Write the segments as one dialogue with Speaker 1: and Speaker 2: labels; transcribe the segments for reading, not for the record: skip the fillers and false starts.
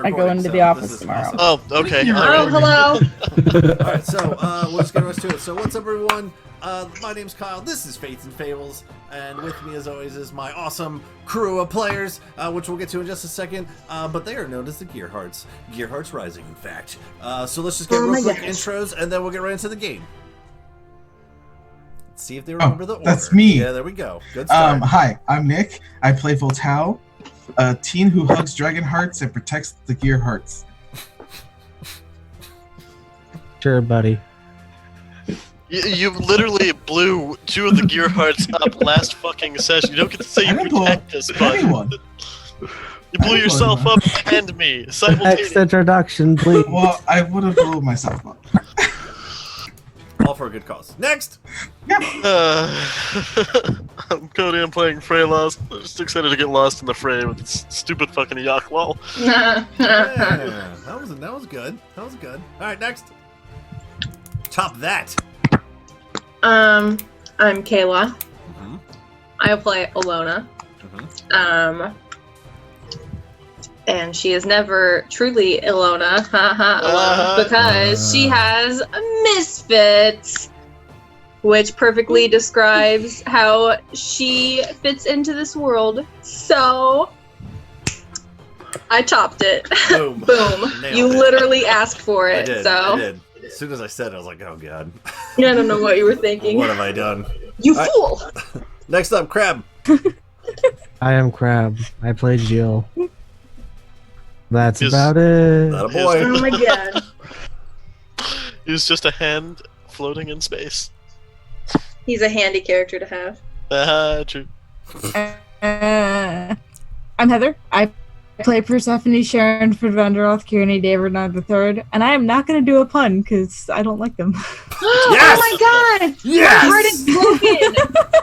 Speaker 1: I go into the office tomorrow.
Speaker 2: Oh, okay.
Speaker 3: Oh, hello.
Speaker 4: All right, so we'll just get right to it. So what's up, everyone? My name's Kyle. This is Fates and Fables, and with me, as always, is my awesome crew of players, which we'll get to in just a second. But they are known as the Gearhearts. Gearhearts Rising, in fact. So let's just get real quick intros, and then we'll get right into the game. Let's see if they remember the order.
Speaker 5: That's me.
Speaker 4: Yeah, there we go. Good start.
Speaker 5: Hi, I'm Nick. I play Voltao, a teen who hugs dragon hearts and protects the Gearhearts.
Speaker 6: Sure, buddy.
Speaker 2: You literally blew two of the Gearhearts up last fucking session. You don't get to say you protect us, bud. You blew yourself up and me
Speaker 6: Next
Speaker 2: simultaneously.
Speaker 6: introduction, please.
Speaker 5: Well, I would have blown myself up.
Speaker 4: All for a good cause. Next!
Speaker 2: I'm Cody, I'm playing Frey Lost. I'm just excited to get lost in the fray with this stupid fucking yak wall.
Speaker 4: Yeah, that was good. That was good. Alright, next. Top that.
Speaker 3: I'm Kayla.
Speaker 4: Mm-hmm.
Speaker 3: I play Alona.
Speaker 4: Mm-hmm.
Speaker 3: And she is never truly Ilona, alone, because she has misfits, which perfectly describes how she fits into this world. So I topped it.
Speaker 4: Boom.
Speaker 3: Boom.
Speaker 4: Nailed
Speaker 3: You
Speaker 4: it.
Speaker 3: literally asked for it.
Speaker 4: I
Speaker 3: so
Speaker 4: did. As soon as I said it, I was like, oh god.
Speaker 3: I don't know what you were thinking.
Speaker 4: What have I done?
Speaker 3: You
Speaker 4: All
Speaker 3: fool!
Speaker 4: right. Next up, Crab.
Speaker 6: I am Crab. I play Jill. That's
Speaker 2: Yes.
Speaker 6: about it.
Speaker 4: That a boy.
Speaker 3: Oh my god.
Speaker 2: He's just a hand floating in space.
Speaker 3: He's a handy character to have.
Speaker 2: True.
Speaker 1: I'm Heather. I play Persephone, Sharon, Ferdvenderoth, Kieran, David, III, and I am not going to do a pun because I don't like them.
Speaker 4: Yes!
Speaker 3: Oh my god!
Speaker 4: Yes!
Speaker 3: My heart is broken!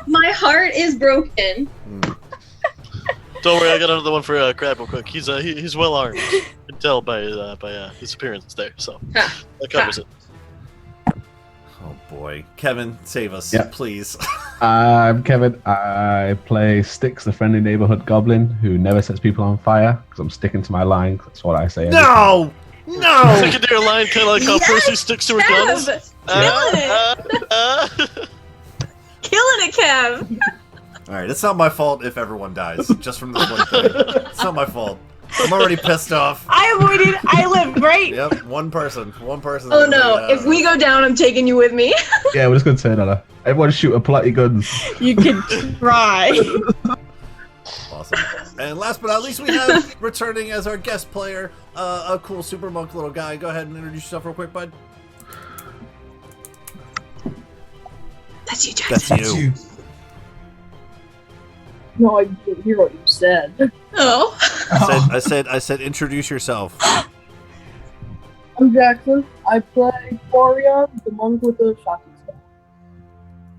Speaker 3: My heart is broken.
Speaker 2: Don't worry, I got another one for Crab real quick. He's well armed. You can tell by his appearance there, so
Speaker 3: Ha.
Speaker 2: that covers it.
Speaker 4: Oh boy. Kevin, save us,
Speaker 7: Yep.
Speaker 4: please.
Speaker 7: I'm Kevin. I play Styx, the friendly neighborhood goblin who never sets people on fire because I'm sticking to my line. That's what I say. every time.
Speaker 4: No! No!
Speaker 2: Secondary line, kind of like how Percy sticks to her guns.
Speaker 3: Killing it, Kev!
Speaker 4: Alright, it's not my fault if everyone dies, just from this one thing. It's not my fault. I'm already pissed off.
Speaker 1: I avoided. I lived, right?
Speaker 4: Yep, one person.
Speaker 3: Oh no, if we go down, I'm taking you with me.
Speaker 7: Yeah, we're just going to turn on her. Everyone shoot a polite guns.
Speaker 1: You can try.
Speaker 4: Awesome. And last but not least, we have returning as our guest player, a cool super monk little guy. Go ahead and introduce yourself real quick, bud.
Speaker 3: That's you, Jackson.
Speaker 4: That's you.
Speaker 8: No, I didn't hear what you said.
Speaker 3: Oh.
Speaker 4: I said, introduce yourself.
Speaker 8: I'm Jackson. I play Quarion, the monk with the shotgun staff.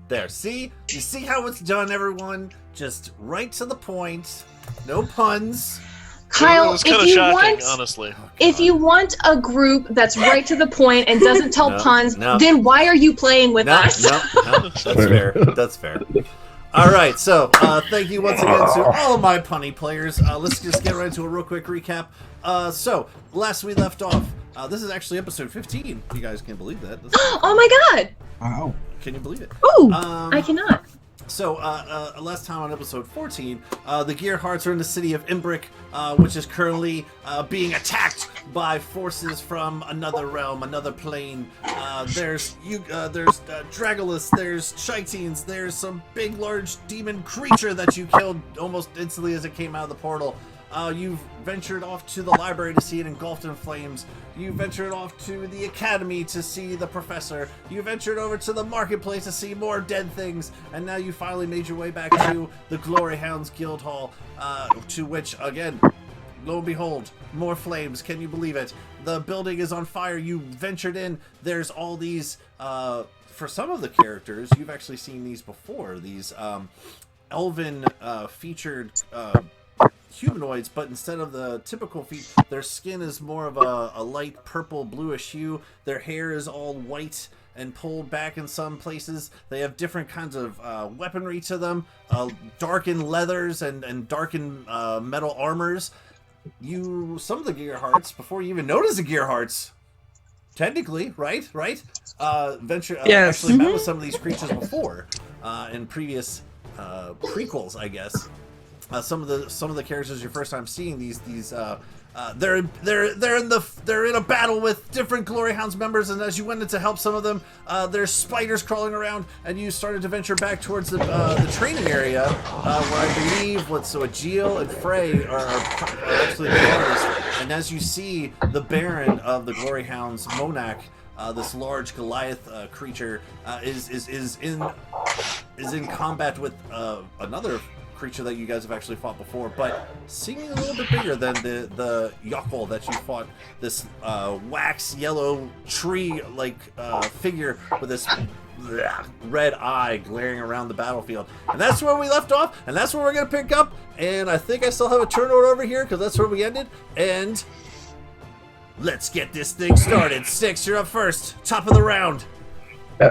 Speaker 4: There, see? You see how it's done, everyone? Just right to the point. No puns.
Speaker 2: It
Speaker 3: Kyle,
Speaker 2: was kind
Speaker 3: if
Speaker 2: of
Speaker 3: you
Speaker 2: shocking,
Speaker 3: want,
Speaker 2: honestly.
Speaker 3: if you want a group that's right to the point and doesn't tell
Speaker 4: No,
Speaker 3: puns,
Speaker 4: no.
Speaker 3: then why are you playing with
Speaker 4: No,
Speaker 3: us?
Speaker 4: no, that's fair. That's fair. Alright, so thank you once again to all of my punny players. Let's just get right into a real quick recap. So, last we left off, this is actually episode 15. You guys can't believe that.
Speaker 3: Oh my god!
Speaker 5: Wow.
Speaker 4: Can you believe it?
Speaker 1: Ooh.
Speaker 3: I cannot.
Speaker 4: So, last time on episode 14, the Gearhearts are in the city of Imbric, which is currently being attacked by forces from another realm, another plane. There's Dragolus, there's Chitines, there's some big, large demon creature that you killed almost instantly as it came out of the portal. You've ventured off to the library to see it engulfed in flames. You ventured off to the academy to see the professor. You ventured over to the marketplace to see more dead things. And now you finally made your way back to the Glory Hounds Guild Hall, to which, again, lo and behold, more flames. Can you believe it? The building is on fire. You ventured in. There's all these, for some of the characters, you've actually seen these before. These elven featured humanoids, but instead of the typical feet, their skin is more of a light purple bluish hue. Their hair is all white and pulled back in some places. They have different kinds of weaponry to them, darkened leathers and darkened metal armors. some of the gearhearts, before you even notice the gearhearts, technically, right? Actually met with some of these creatures before in previous prequels, I guess. Some of the characters your first time seeing these they're in a battle with different Glory Hounds members, and as you went in to help some of them, there's spiders crawling around, and you started to venture back towards the training area, where I believe Jill and Frey are actually the artists. And as you see the Baron of the Glory Hounds, Monak, this large Goliath creature, is in combat with another creature that you guys have actually fought before, but seemingly a little bit bigger than the Yokel that you fought. This wax yellow tree like figure with this red eye glaring around the battlefield. And that's where we left off, and that's where we're gonna pick up. And I think I still have a turn order over here because that's where we ended. And let's get this thing started. Six, you're up first. Top of the round.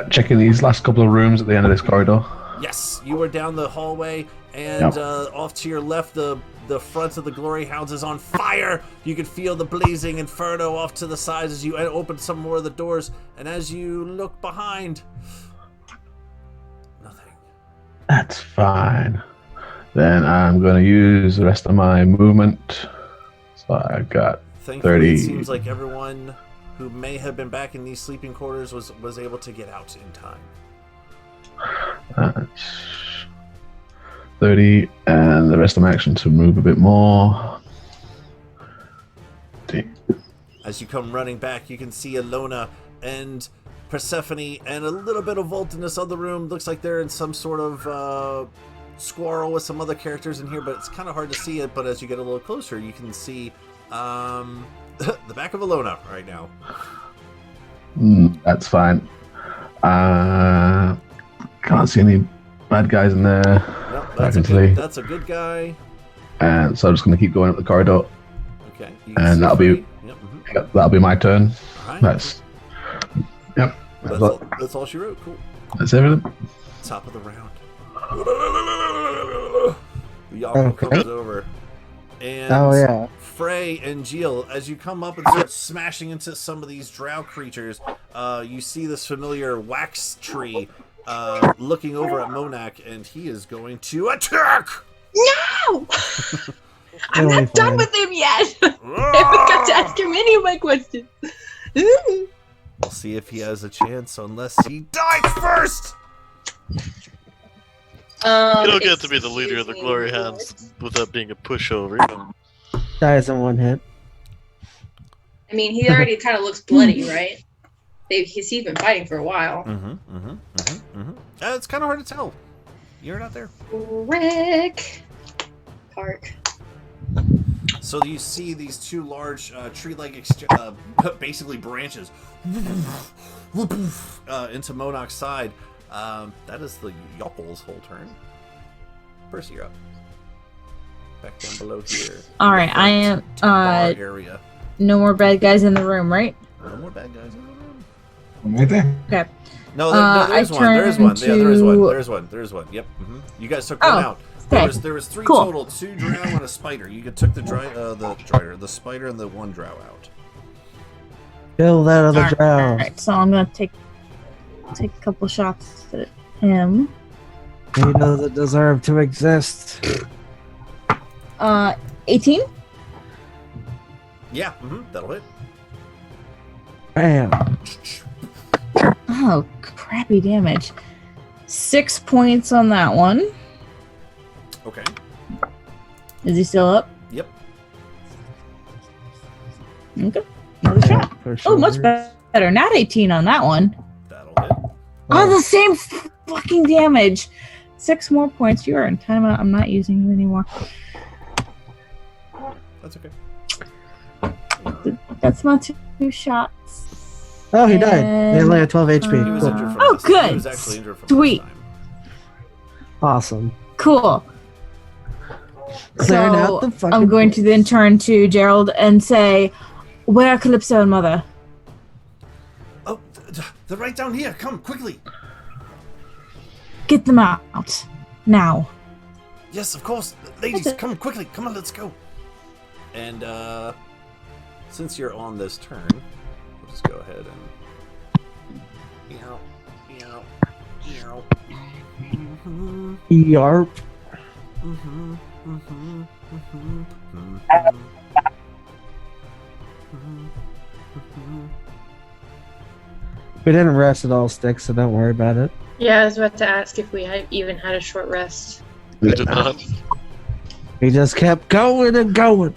Speaker 7: Checking these last couple of rooms at the end of this corridor.
Speaker 4: Yes, you were down the hallway, and off to your left, the front of the Glory Hounds is on fire. You can feel the blazing inferno off to the sides as you open some more of the doors. And as you look behind, nothing.
Speaker 7: That's fine. Then I'm going to use the rest of my movement. So I got
Speaker 4: Thankfully,
Speaker 7: 30.
Speaker 4: It seems like everyone who may have been back in these sleeping quarters was able to get out in time.
Speaker 7: 30, and the rest of my action to move a bit more.
Speaker 4: As you come running back, you can see Ilona and Persephone and a little bit of Volt in this other room. Looks like they're in some sort of squirrel with some other characters in here, but it's kind of hard to see it. But as you get a little closer, you can see the back of Ilona right now.
Speaker 7: That's fine. Can't see any bad guys in there.
Speaker 4: Nope, that's a good guy.
Speaker 7: And so I'm just going to keep going up the corridor.
Speaker 4: Okay.
Speaker 7: And that'll be that'll be my turn.
Speaker 4: Right.
Speaker 7: That's
Speaker 4: all she wrote. Cool.
Speaker 7: That's everything.
Speaker 4: Top of the round. Y'all comes over. And Frey and Jill, as you come up and start smashing into some of these drow creatures, you see this familiar wax tree looking over at Monak, and he is going to attack!
Speaker 3: No! I'm not done with him yet! I haven't got to ask him any of my questions.
Speaker 4: We'll see if he has a chance, unless he dies first!
Speaker 2: You don't get to be the leader of the Glory Hounds without being a pushover.
Speaker 6: Dies in one hit.
Speaker 3: I mean, he already kind of looks bloody, right? He's been fighting for a while.
Speaker 4: It's kind of hard to tell. You're not there.
Speaker 3: Rick Park.
Speaker 4: So you see these two large tree-like, basically branches, into Monarch's side. That is the Yokel's whole turn. Percy, you're up. Back down below here.
Speaker 1: All right, I am.
Speaker 4: Area.
Speaker 1: No more bad guys in the room, right?
Speaker 4: No more bad guys in the room.
Speaker 5: I'm right there.
Speaker 1: Okay.
Speaker 4: No, there's one. There's one. Yeah, there's one. Yep. You guys took one out.
Speaker 1: Okay.
Speaker 4: There was three
Speaker 1: Cool.
Speaker 4: total: 2 drow and a spider. You took the spider, and the 1 drow out.
Speaker 6: Kill that other drow.
Speaker 1: Alright, so I'm gonna take a couple shots at him.
Speaker 6: He doesn't deserve to exist.
Speaker 1: 18?
Speaker 4: Yeah, that'll hit.
Speaker 6: Bam.
Speaker 1: Oh, crappy damage. 6 points on that one.
Speaker 4: Okay.
Speaker 1: Is he still up?
Speaker 4: Yep.
Speaker 1: Okay. Another shot. Oh, much better. Not 18 on that one.
Speaker 4: That'll hit.
Speaker 1: Oh, the same fucking damage. 6 more points. You are in timeout. I'm not using you anymore.
Speaker 4: That's okay.
Speaker 1: That's my 2 shots.
Speaker 6: Oh, he died. He only had 12 HP.
Speaker 4: He was
Speaker 6: Cool.
Speaker 4: injured from
Speaker 1: Oh,
Speaker 4: last-
Speaker 1: good.
Speaker 4: He was actually injured from
Speaker 1: Sweet.
Speaker 4: last time.
Speaker 6: Awesome.
Speaker 1: Cool.
Speaker 6: Clearing out
Speaker 1: So
Speaker 6: the fucking
Speaker 1: I'm going to then turn to Gerald and say, "Where are Calypso and Mother?"
Speaker 4: Oh, they're right down here. Come quickly.
Speaker 1: Get them out now.
Speaker 4: Yes, of course. Ladies, come quickly. Come on, let's go. And since you're on this turn, we'll just go ahead and
Speaker 6: Yarp. We didn't rest at all, Sticks, so don't worry about it.
Speaker 3: Yeah, I was about to ask if we had even had a short rest.
Speaker 2: We did not.
Speaker 6: We just kept going and going.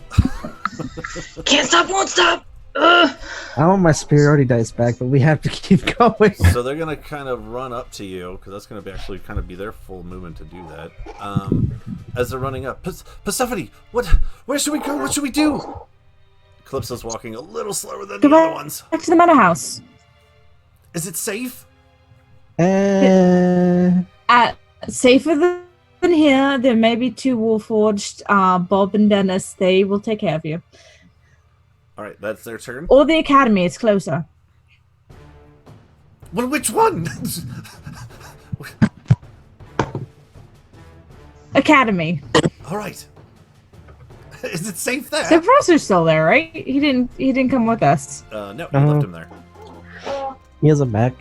Speaker 3: Can't stop, won't stop! Ugh.
Speaker 6: I want my superiority dice back, but we have to keep going.
Speaker 4: So they're gonna kind of run up to you because that's gonna be actually kind of be their full movement to do that. As they're running up, Persephone, where should we go? What should we do? Calypso's walking a little slower than the other ones.
Speaker 1: Back to the manor house.
Speaker 4: Is it safe?
Speaker 1: Safer than here. There may be 2 Warforged. Bob and Dennis, they will take care of you.
Speaker 4: All right, that's their turn.
Speaker 1: Or the academy, it's closer.
Speaker 4: Well, which one?
Speaker 1: Academy.
Speaker 4: All right. Is it safe there?
Speaker 1: The professor's still there, right? He didn't come with us.
Speaker 4: No, he left him there.
Speaker 6: He has a mech.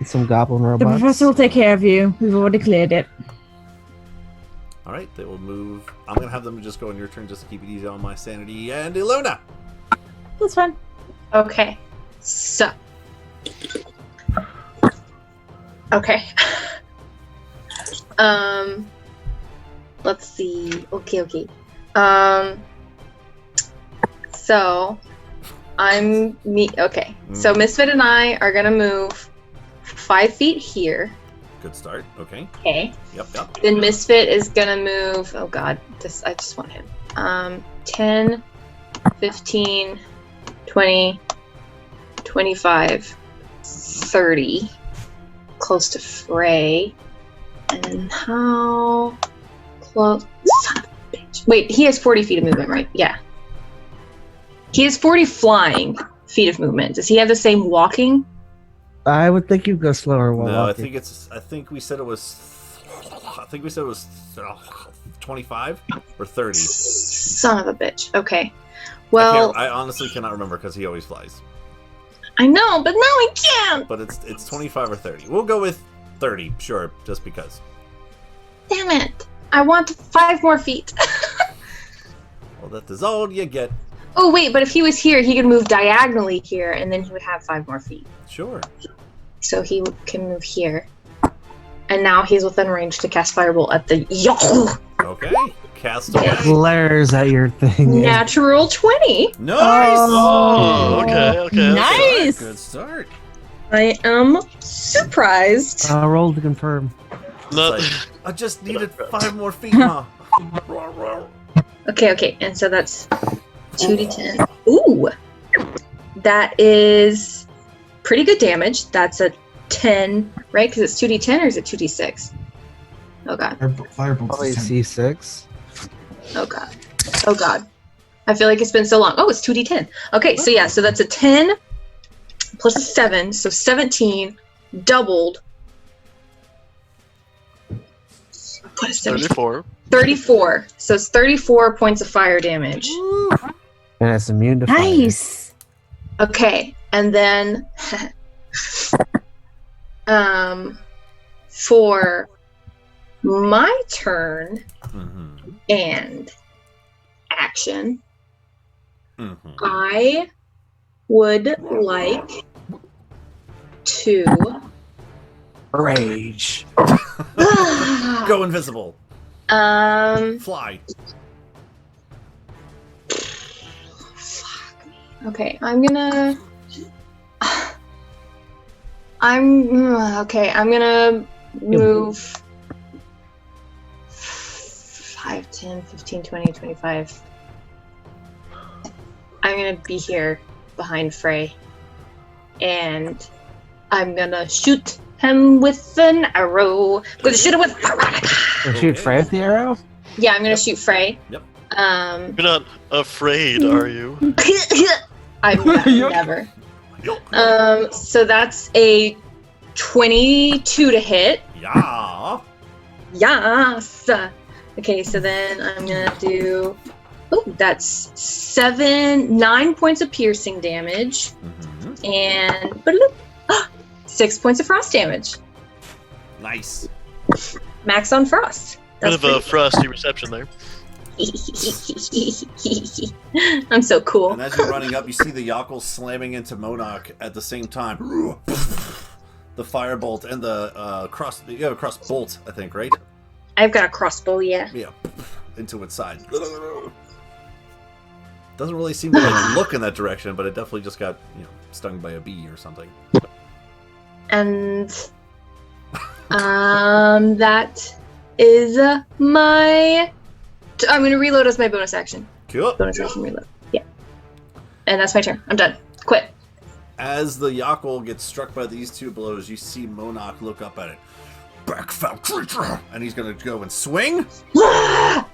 Speaker 6: Some goblin
Speaker 1: The
Speaker 6: robots.
Speaker 1: professor will take care of you. We've already cleared it.
Speaker 4: All right, they will move. I'm gonna have them just go on your turn just to keep it easy on my sanity. And Ilona.
Speaker 1: That's fine.
Speaker 3: Okay. So. Okay. Let's see. Okay. So okay. So Misfit and I are gonna move 5 feet here.
Speaker 4: Good start. Okay.
Speaker 3: Okay.
Speaker 4: Yep.
Speaker 3: Then Misfit is gonna move. Oh God, I just want him. 10, 15, 20, 25, 30. Close to Frey. And how close? Son of a bitch. Wait, he has 40 feet of movement, right? Yeah. He has 40 flying feet of movement. Does he have the same walking?
Speaker 6: I would think you'd go slower while
Speaker 4: No,
Speaker 6: walking.
Speaker 4: I think we said it was 25 or 30.
Speaker 3: Son of a bitch. Okay. Well,
Speaker 4: I honestly cannot remember because he always flies.
Speaker 3: I know, but now I can't.
Speaker 4: But it's 25 or 30. We'll go with 30, sure, just because.
Speaker 3: Damn it. I want 5 more feet.
Speaker 4: Well, that is all you get.
Speaker 3: Oh, wait, but if he was here, he could move diagonally here, and then he would have 5 more feet.
Speaker 4: Sure.
Speaker 3: So he can move here. And now he's within range to cast Firebolt at the Yahoo!
Speaker 4: Okay. Cast away.
Speaker 6: Glares at your thing.
Speaker 3: Natural 20.
Speaker 4: Nice!
Speaker 2: Oh, okay.
Speaker 1: Nice.
Speaker 4: Good start.
Speaker 3: I am surprised.
Speaker 6: Roll to confirm.
Speaker 2: No.
Speaker 4: I just needed 5 more feet, Ma.
Speaker 3: Okay, and so that's 2d10. Ooh! That is pretty good damage. That's a 10, right? Because it's 2d10 or is it 2d6? Oh god.
Speaker 5: Firebolt's
Speaker 6: Probably
Speaker 5: is 10.
Speaker 6: C6.
Speaker 3: Oh god. I feel like it's been so long. Oh, it's 2d10. Okay, so yeah, so that's a 10 plus a 7, so 17 doubled. What is
Speaker 2: 34.
Speaker 3: 34. So it's 34 points of fire damage.
Speaker 6: And it's immune to fire.
Speaker 1: Nice.
Speaker 3: Okay, and then for my turn and action, I would like to
Speaker 6: Rage.
Speaker 4: Go invisible. Fly.
Speaker 3: Okay, I'm gonna move 5, 10, 15, 20, 25. I'm gonna be here behind Frey. And I'm gonna shoot him with an arrow. I'm gonna shoot him with
Speaker 6: Or shoot Frey with the arrow?
Speaker 3: Yeah, I'm gonna shoot Frey.
Speaker 4: Yep.
Speaker 2: You're not afraid, are you?
Speaker 3: I'm never. So that's a 22 to hit.
Speaker 4: Yeah.
Speaker 3: Yes. Okay, so then I'm gonna do Oh, that's 9 points of piercing damage, and 6 points of frost damage.
Speaker 4: Nice.
Speaker 3: Max on frost.
Speaker 2: Bit of a frosty reception there.
Speaker 3: I'm so cool.
Speaker 4: And as you're running up, you see the Yokel slamming into Monarch at the same time. The firebolt and the cross. You have a cross bolt, I think, right?
Speaker 3: I've got a crossbow, yeah.
Speaker 4: Yeah, into its side. Doesn't really seem to like look in that direction, but it definitely just got stung by a bee or something.
Speaker 3: And that is my. I'm gonna reload as my bonus action.
Speaker 4: Cool.
Speaker 3: Bonus action reload. Yeah. And that's my turn. I'm done. Quit.
Speaker 4: As the Yokel gets struck by these 2 blows, you see Monarch look up at it. Back, foul creature! And he's gonna go and swing.
Speaker 3: Come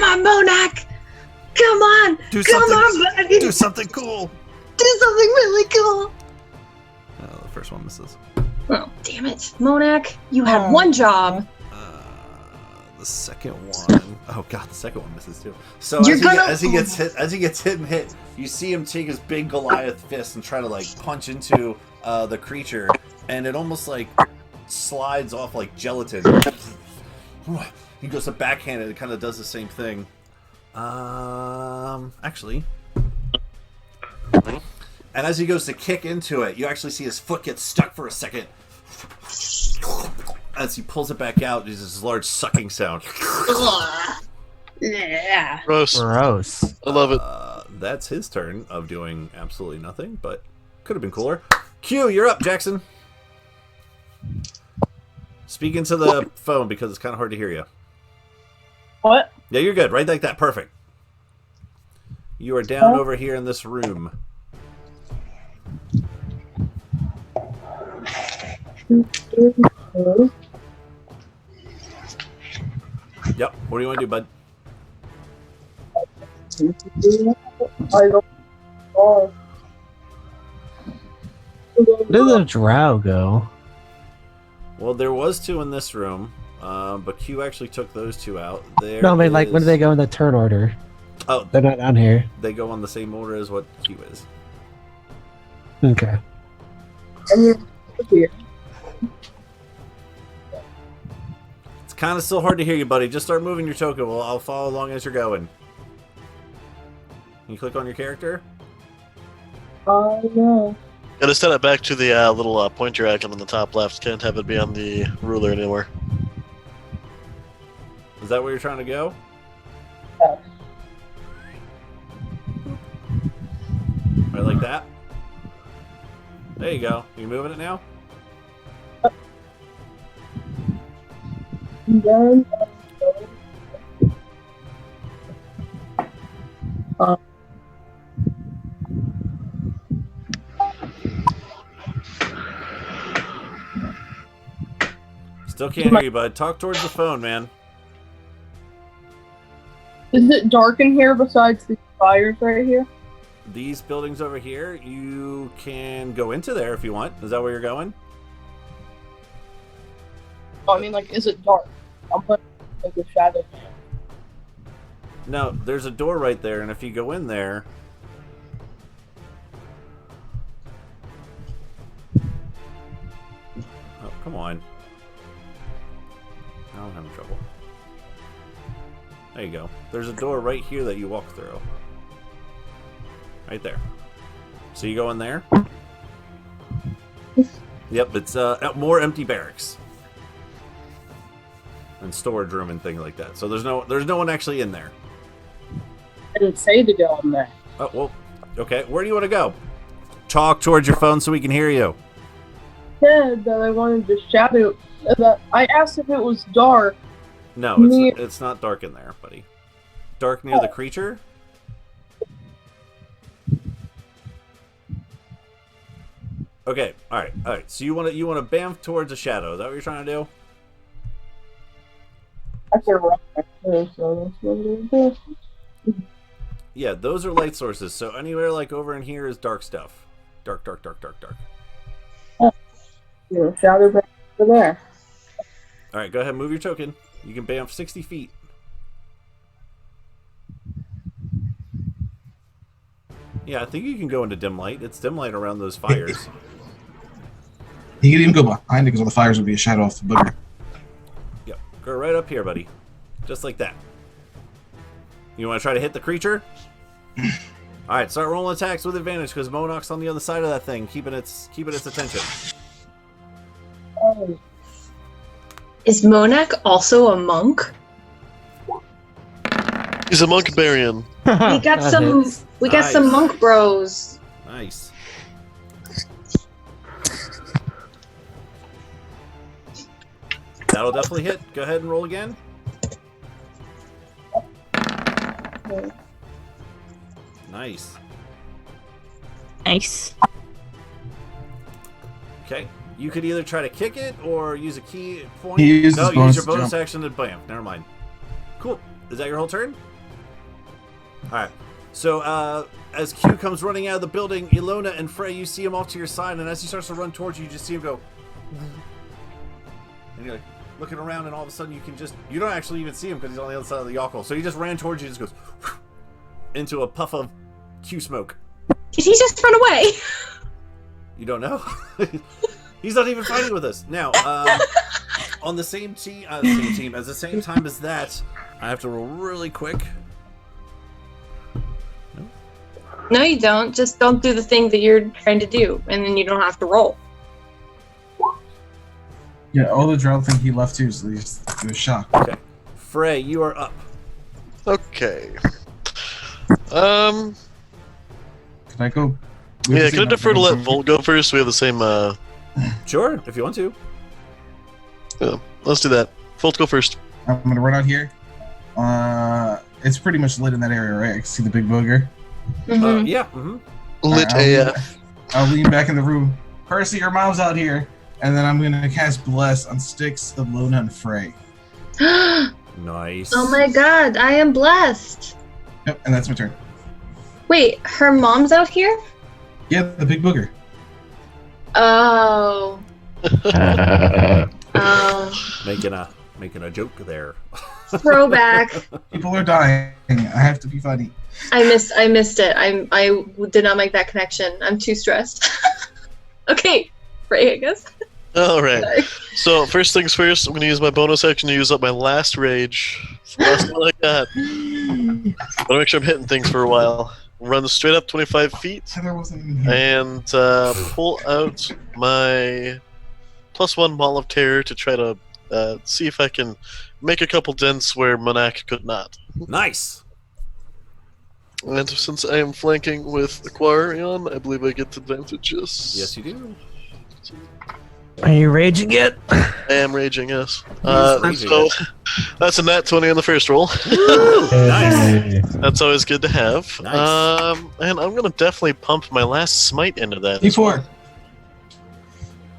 Speaker 3: on, Monarch! Come on!
Speaker 4: Do
Speaker 3: Come
Speaker 4: something.
Speaker 3: on, buddy!
Speaker 4: Do something cool.
Speaker 3: Do something really cool!
Speaker 4: The first one misses.
Speaker 3: Oh, damn it. Monarch, you had one job.
Speaker 4: The second one. Oh god, the second one misses too. So as he gets hit, you see him take his big Goliath fist and try to like punch into the creature, and it almost like slides off like gelatin. He goes to backhand it. It kind of does the same thing. Actually, and as he goes to kick into it, you actually see his foot get stuck for a second. As he pulls it back out, there's this large sucking sound.
Speaker 3: Yeah.
Speaker 2: Gross. I love it.
Speaker 4: That's his turn of doing absolutely nothing, but could have been cooler. Q, you're up, Jackson. Speak into the phone because it's kind of hard to hear you.
Speaker 8: What?
Speaker 4: Yeah, you're good. Right like that. Perfect. You are down over here in this room. Yep. What do you want to do, bud?
Speaker 8: I don't know.
Speaker 6: Where did the drow go?
Speaker 4: Well, there was 2 in this room, but Q actually took those 2 out. There
Speaker 6: No, I mean, like,
Speaker 4: is-
Speaker 6: when do they go in the turn order?
Speaker 4: Oh,
Speaker 6: They're not down here.
Speaker 4: they go on the same order as what Q is.
Speaker 6: Okay.
Speaker 8: And you're here.
Speaker 4: It's kind of still hard to hear you, buddy. Just start moving your token. Well, I'll follow along as you're going. Can you click on your character?
Speaker 8: I know.
Speaker 2: Gotta set it back to the little pointer icon on the top left. Can't have it be on the ruler anymore.
Speaker 4: Is that where you're trying to go?
Speaker 8: Yeah.
Speaker 4: Right like that? There you go. Are you moving it now?
Speaker 8: And then,
Speaker 4: Still can't hear you, bud. Talk towards the phone, man.
Speaker 8: is it dark in here besides the fires right here?
Speaker 4: These buildings over here, you can go into there if you want. Is that where you're going?
Speaker 8: I mean, like, is it dark? I'm putting like a shadow.
Speaker 4: No, there's a door right there, and if you go in there... Oh, come on. Now I'm having trouble. There you go. There's a door right here that you walk through. Right there. So you go in there? Yep, it's more empty barracks. And storage room and things like that. So there's no one actually in there.
Speaker 8: I didn't say to go in there.
Speaker 4: Oh, well, okay. Where do you want to go? Talk towards your phone so we can hear you.
Speaker 8: Said that I wanted to shadow. That I asked if it was dark.
Speaker 4: No, it's not dark in there, buddy. Dark near the creature? Okay, alright. So you want to bamf towards a shadow. Is that what you're trying to do?
Speaker 8: I said right there, so that's what it is.
Speaker 4: Yeah, those are light sources. So anywhere like over in here is dark stuff. Dark.
Speaker 8: Yeah, shadow back over there.
Speaker 4: Alright, go ahead, move your token. You can bamf 60 feet. Yeah, I think you can go into dim light. It's dim light around those fires.
Speaker 5: He can even go behind it because all the fires would be a shadow off the booger.
Speaker 4: Yep. Go right up here, buddy. Just like that. You want to try to hit the creature? Alright, start rolling attacks with advantage because Monarch's on the other side of that thing, keeping its attention.
Speaker 8: Oh,
Speaker 3: Is Monarch also a monk?
Speaker 2: He's a monkbarian.
Speaker 3: We got some. We got some
Speaker 4: Nice.
Speaker 3: monk bros.
Speaker 4: Nice. That'll definitely hit. Go ahead and roll again. Nice.
Speaker 1: Nice.
Speaker 4: Okay. You could either try to kick it or use a key point.
Speaker 5: He used
Speaker 4: no,
Speaker 5: his
Speaker 4: use your
Speaker 5: bonus
Speaker 4: bonus
Speaker 5: jump.
Speaker 4: action to bam. Never mind. Cool. Is that your whole turn? Alright. So, as Q comes running out of the building, Ilona and Frey, you see him off to your side, and as he starts to run towards you, you just see him go. And you're like looking around, and all of a sudden you don't actually even see him because he's on the other side of the yokel. So he just ran towards you and just goes into a puff of Q smoke.
Speaker 3: Did he just run away?
Speaker 4: You don't know? He's not even fighting with us. Now, on the same team, at the same time as that, I have to roll really quick.
Speaker 3: No, you don't. Just don't do the thing that you're trying to do, and then you don't have to roll.
Speaker 5: Yeah, all the drow think he left too, so he was shocked.
Speaker 4: Okay. Frey, you are up.
Speaker 2: Okay.
Speaker 5: Can I go?
Speaker 2: Yeah, can I defer to let Volt go first? We have the same,
Speaker 4: Sure, if you want to.
Speaker 2: yeah, let's do that. Volt, go first.
Speaker 5: I'm gonna run out here. It's pretty much lit in that area, right? I can see the big booger.
Speaker 3: Mhm.
Speaker 4: Yeah. Mm-hmm.
Speaker 2: Lit AF.
Speaker 5: I'll lean back in the room. Percy, your mom's out here. And then I'm gonna cast Bless on Styx, Ilona, and Frey.
Speaker 4: Nice.
Speaker 3: Oh my god, I am blessed.
Speaker 5: Yep, and that's my turn.
Speaker 3: Wait, her mom's out here?
Speaker 5: Yeah, the big booger.
Speaker 3: Oh. Oh.
Speaker 4: Making a joke there.
Speaker 3: Throwback.
Speaker 5: People are dying. I have to be funny.
Speaker 3: I missed it. I did not make that connection. I'm too stressed. Okay, Frey, I guess.
Speaker 2: Alright.
Speaker 3: Sorry.
Speaker 2: So, first things first, I'm going to use my bonus action to use up my last rage. It's the last one I got. I want to make sure I'm hitting things for a while. Run straight up 25 feet
Speaker 5: Heather wasn't even here.
Speaker 2: and pull out my +1 Maul of Terror to try to see if I can make a couple dents where Monak could not.
Speaker 4: Nice.
Speaker 2: And since I am flanking with Aquarion, I believe I get advantages.
Speaker 4: Yes, you do.
Speaker 6: Are you raging yet?
Speaker 2: I am raging, yes.
Speaker 4: raging.
Speaker 2: So that's a nat 20 on the first roll.
Speaker 4: Nice.
Speaker 2: That's always good to have.
Speaker 4: Nice.
Speaker 2: And I'm gonna definitely pump my last smite into that.
Speaker 5: D4.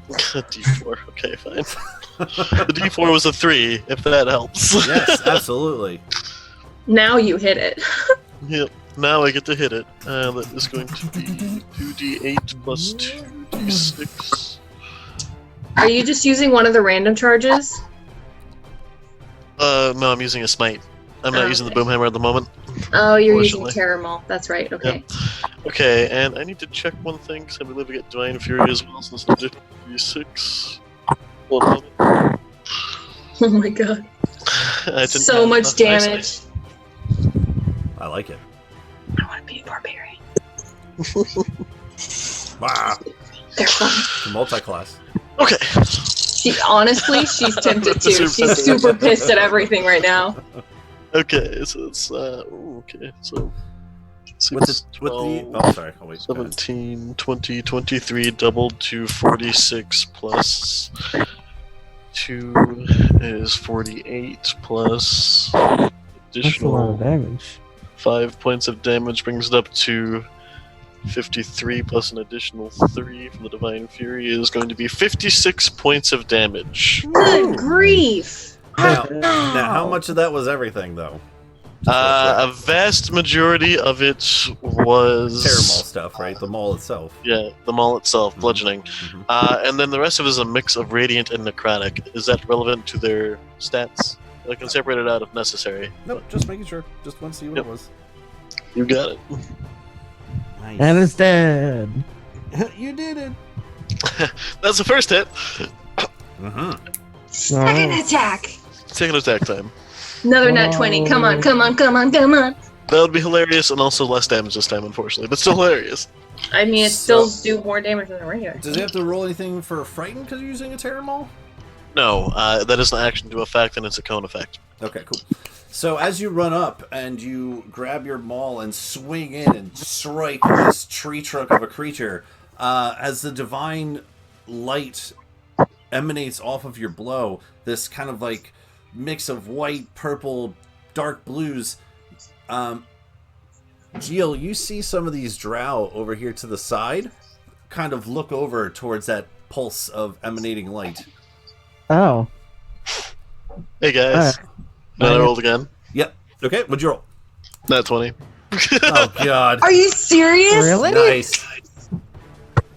Speaker 2: D4. Okay, fine. The D4 was a 3, if that helps.
Speaker 4: Yes, absolutely.
Speaker 3: Now you hit it.
Speaker 2: Yep. Now I get to hit it. That is going to be 2d8 plus 2d6.
Speaker 3: Are you just using one of the random charges?
Speaker 2: No, I'm using a smite. I'm not
Speaker 3: Oh,
Speaker 2: using the
Speaker 3: okay.
Speaker 2: boomhammer at the moment.
Speaker 3: Oh, you're using
Speaker 2: Unfortunately.
Speaker 3: Terramol. That's right. Okay.
Speaker 2: Okay, and I need to check one thing because I believe I get Divine Fury as well, since it's a d6. Hold on.
Speaker 3: Oh my god.
Speaker 2: I didn't
Speaker 3: So
Speaker 2: have
Speaker 3: much
Speaker 2: enough
Speaker 3: damage.
Speaker 2: eyesight.
Speaker 4: I like it.
Speaker 3: I want to be a barbarian.
Speaker 4: Wow.
Speaker 3: They're fun.
Speaker 4: Multi-class.
Speaker 2: Okay.
Speaker 3: She's tempted too.
Speaker 2: Super
Speaker 3: She's
Speaker 2: tempted.
Speaker 3: super pissed at everything right now.
Speaker 2: Okay, so it's okay, so
Speaker 4: With
Speaker 2: 6,
Speaker 4: the
Speaker 2: 12,
Speaker 4: oh, sorry. Oh, wait. go ahead.
Speaker 2: 17, 20, 23 doubled to 46 plus 2 is 48 plus
Speaker 6: That's a lot of
Speaker 2: additional
Speaker 6: damage.
Speaker 2: 5 points of damage brings it up to 53 plus an additional 3 from the Divine Fury is going to be 56 points of damage.
Speaker 3: Good grief.
Speaker 4: Now, how much of that was everything, though?
Speaker 2: A vast majority of it was
Speaker 4: Terramol stuff, right? The mall itself.
Speaker 2: Yeah, the maul itself, bludgeoning.
Speaker 4: Mhm.
Speaker 2: And then the rest of it is a mix of radiant and necrotic. Is that relevant to their stats? I can separate it out if necessary.
Speaker 4: Nope, just making sure. Just want to see what
Speaker 2: Yep.
Speaker 4: it was.
Speaker 2: You got it.
Speaker 4: Nice.
Speaker 6: And it's dead.
Speaker 4: You did it.
Speaker 2: That's the first hit.
Speaker 3: Second attack.
Speaker 2: Second attack time.
Speaker 3: Another nat 20. Come on, come on, come on, come on.
Speaker 2: That would be hilarious, and also less damage this time, unfortunately, but still hilarious.
Speaker 3: I mean, it still do more damage than the regular.
Speaker 4: Does it have to roll anything for frightened because you're using a Terror Maul?
Speaker 2: No, that is an action to effect, and it's a cone effect.
Speaker 4: Okay, cool. So as you run up and you grab your maul and swing in and strike this tree trunk of a creature, as the divine light emanates off of your blow, this kind of like mix of white, purple, dark blues. Geel, you see some of these drow over here to the side kind of look over towards that pulse of emanating light.
Speaker 6: Oh.
Speaker 2: Hey guys. I rolled again.
Speaker 4: Yep. Okay, what'd you roll?
Speaker 2: Nat 20.
Speaker 4: Oh god.
Speaker 3: Are you serious?
Speaker 6: Really?
Speaker 4: Nice.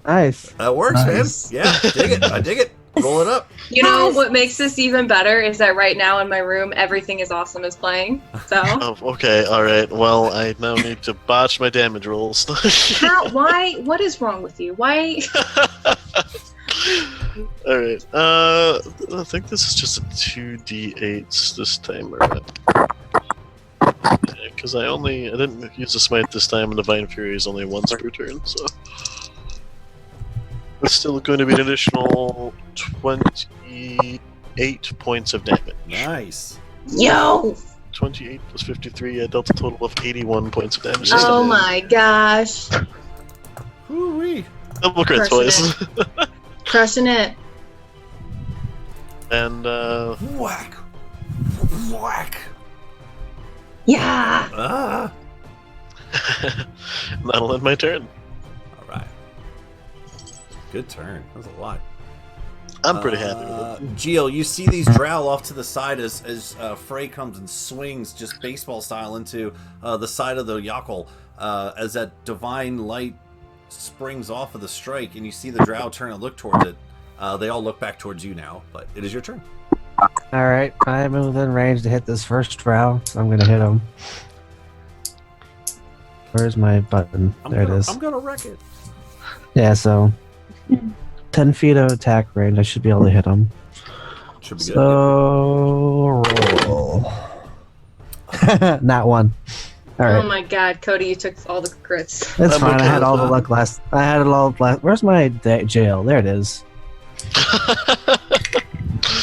Speaker 6: Nice.
Speaker 4: That works,
Speaker 5: Nice.
Speaker 4: man. Yeah, dig it. I dig it. Roll it up.
Speaker 3: You know what makes this even better is that right now in my room, Everything is Awesome is playing. So.
Speaker 2: Oh, okay, alright. Well, I now need to botch my damage rolls.
Speaker 3: How? Why? What is wrong with you? Why?
Speaker 2: Alright, I think this is just a 2d8 this time around. Because I didn't use a smite this time, and Divine Fury is only once per turn, so. It's still going to be an additional 28 points of damage.
Speaker 4: Nice.
Speaker 3: Yo!
Speaker 2: 28 plus 53, I dealt a total of 81 points of damage.
Speaker 3: Oh my gosh.
Speaker 4: Woo-wee.
Speaker 2: Double crits,
Speaker 3: Crushing
Speaker 2: boys.
Speaker 3: Crushing it.
Speaker 2: And,
Speaker 4: Whack. Whack.
Speaker 3: Yeah!
Speaker 4: Ah.
Speaker 2: that'll end my turn.
Speaker 4: Alright. Good turn. That was a lot.
Speaker 2: I'm pretty happy with it.
Speaker 4: Geel, you see these drow off to the side as Frey comes and swings just baseball style into the side of the Yakel as that divine light springs off of the strike, and you see the drow turn and look towards it. They all look back towards you now, but it is your turn.
Speaker 6: Alright, I'm within range to hit this first drow, so I'm gonna hit him. Where's my button? There it is.
Speaker 4: I'm gonna wreck it.
Speaker 6: Yeah, so 10 feet of attack range, I should be able to hit him.
Speaker 4: Should be good.
Speaker 6: So roll. Not one. Alright.
Speaker 3: Oh my god, Cody, you took all the crits.
Speaker 6: It's
Speaker 2: I'm
Speaker 6: fine.
Speaker 2: okay
Speaker 6: I had
Speaker 2: with
Speaker 6: all the
Speaker 2: that.
Speaker 6: luck last. I had it all last. Where's my jail? There it is.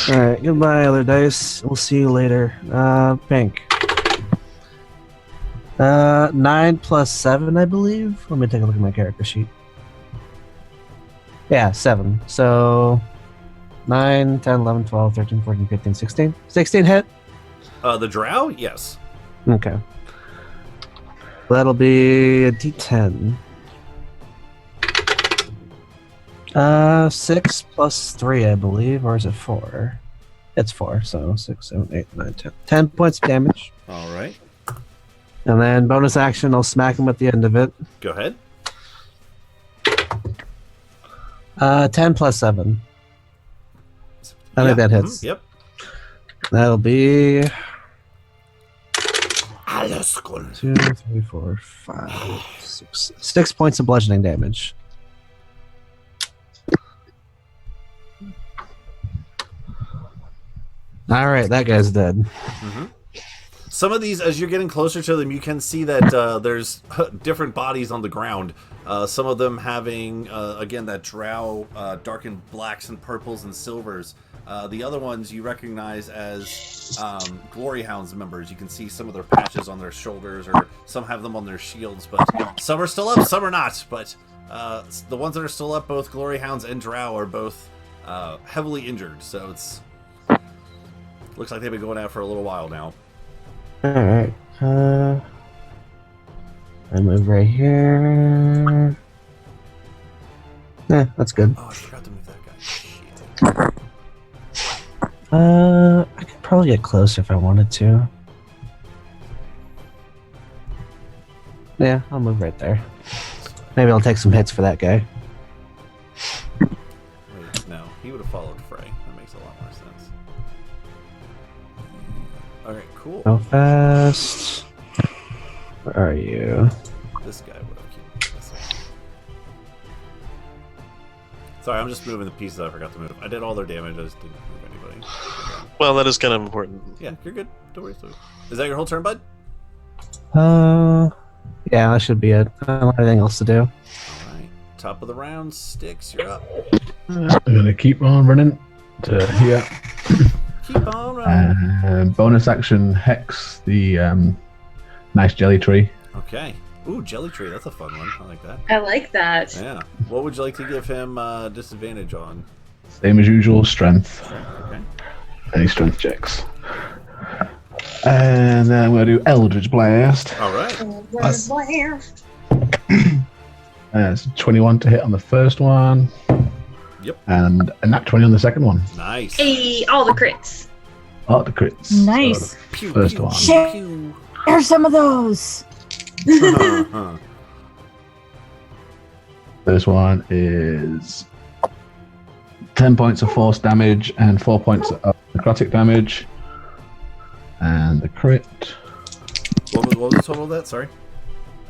Speaker 6: All right. Goodbye, other dice. We'll see you later. Pink. 9 plus 7, I believe. Let me take a look at my character sheet. Yeah, 7. So 9, 10, 11, 12, 13, 14, 15, 16. 16 hit.
Speaker 4: The drow? Yes.
Speaker 6: Okay. That'll be a D10. 6 plus 3, I believe, or is it 4? It's 4, so 6, 7, 8, 9, 10. 10 points of damage.
Speaker 4: All right.
Speaker 6: And then bonus action, I'll smack him at the end of it.
Speaker 4: Go ahead.
Speaker 6: 10 plus 7. I think that hits.
Speaker 4: Yep.
Speaker 6: That'll be
Speaker 4: Alles gut.
Speaker 6: 2, 3, 4, 5, 6. 6 points of bludgeoning damage. All right, that guy's dead.
Speaker 4: Mm-hmm. Some of these, as you're getting closer to them, you can see that there's different bodies on the ground. Some of them having, again, that drow, darkened blacks and purples and silvers. The other ones you recognize as Glory Hounds members. You can see some of their patches on their shoulders, or some have them on their shields, but some are still up, some are not. But the ones that are still up, both Glory Hounds and drow, are both heavily injured. So it's looks like they've been going out for a little while now.
Speaker 6: Alright. I move right here. Yeah, that's good.
Speaker 4: Oh, I forgot to move that guy. Shit.
Speaker 6: I could probably get closer if I wanted to. Yeah, I'll move right there. Maybe I'll take some hits for that guy.
Speaker 4: Wait, no, he would have followed Frey. That makes a lot more sense. Alright, cool.
Speaker 6: How fast? Where are you?
Speaker 4: This guy would have killed me. Sorry, I'm just moving the pieces I forgot to move. I did all their damage, I just didn't move anybody.
Speaker 2: Well, that is kind of important.
Speaker 4: Yeah, you're good. Don't worry. Is that your whole turn, bud?
Speaker 6: Yeah, that should be it. I don't have anything else to do.
Speaker 4: Alright. Top of the round, Sticks, you're up.
Speaker 7: I'm gonna keep on running to here.
Speaker 4: Keep on running.
Speaker 7: Bonus action Hex the nice jelly tree.
Speaker 4: Okay. Ooh, Jelly Tree, that's a fun one. I like that.
Speaker 3: I like that.
Speaker 4: Yeah. What would you like to give him disadvantage on?
Speaker 7: Same as usual, strength.
Speaker 4: Okay.
Speaker 7: Any strength checks. And then I'm gonna do Eldritch Blast.
Speaker 4: Alright.
Speaker 7: It's 21 to hit on the first one.
Speaker 4: Yep.
Speaker 7: And a nat 20 on the second one.
Speaker 4: Nice.
Speaker 3: Hey, all the crits.
Speaker 7: Oh, the crits.
Speaker 1: Nice.
Speaker 7: So the first one.
Speaker 1: Share some of those.
Speaker 7: This one is 10 points of force damage and 4 points of necrotic damage. And the crit.
Speaker 4: What was the total of that? Sorry.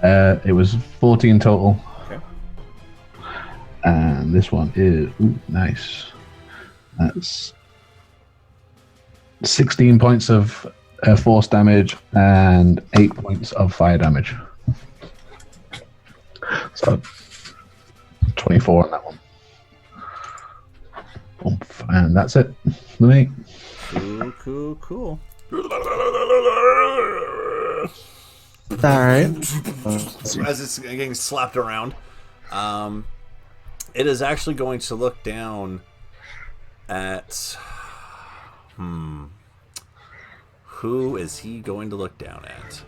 Speaker 7: It was 14 total.
Speaker 4: Okay.
Speaker 7: And this one is nice. That's 16 points of force damage and 8 points of fire damage. So 24 on that one. Oomph. And that's it for me.
Speaker 4: Cool.
Speaker 6: Alright.
Speaker 4: As it's getting slapped around, it is actually going to look down at... Who is he going to look down at?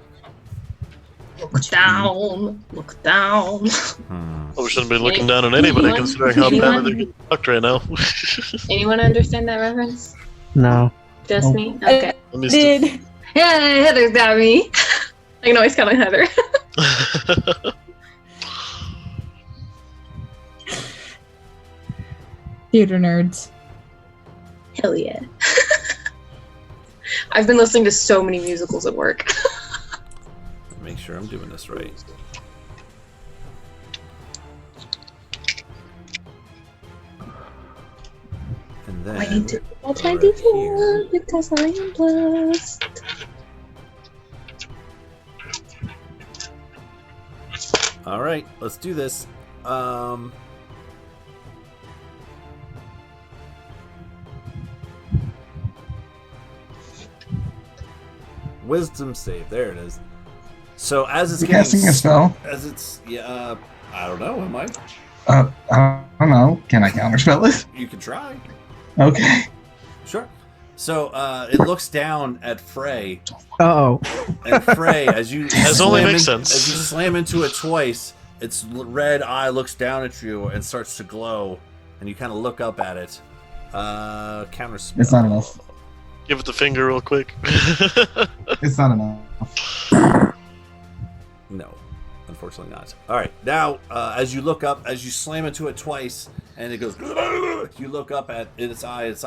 Speaker 3: Look down. Look down.
Speaker 2: Well, we shouldn't be looking down on anybody considering how badly they're getting fucked right now.
Speaker 3: Anyone understand that reference?
Speaker 6: No.
Speaker 3: Just me? Okay.
Speaker 1: Did.
Speaker 3: Yeah, Heather's got me. I can always count on Heather.
Speaker 1: Theater nerds.
Speaker 3: Hell yeah. I've been listening to so many musicals at work.
Speaker 4: Make sure I'm doing this right. And then
Speaker 3: I need to roll 24 because I am blessed.
Speaker 4: All right, let's do this. Wisdom save. There it is. So as it's getting
Speaker 5: Casting a spell.
Speaker 4: as it's I don't know. Am I?
Speaker 5: I don't know. Can I counterspell it?
Speaker 4: You can try.
Speaker 5: Okay.
Speaker 4: Sure. So it looks down at Frey,
Speaker 6: Uh-oh.
Speaker 4: and Frey, as you
Speaker 2: As only makes sense.
Speaker 4: as you slam into it twice, its red eye looks down at you and starts to glow, and you kind of look up at it. Counterspell.
Speaker 5: It's not enough.
Speaker 2: Give it the finger real quick.
Speaker 5: It's not enough.
Speaker 4: No, unfortunately not. All right, now as you look up, as you slam into it twice, and it goes, you look up at its eyes.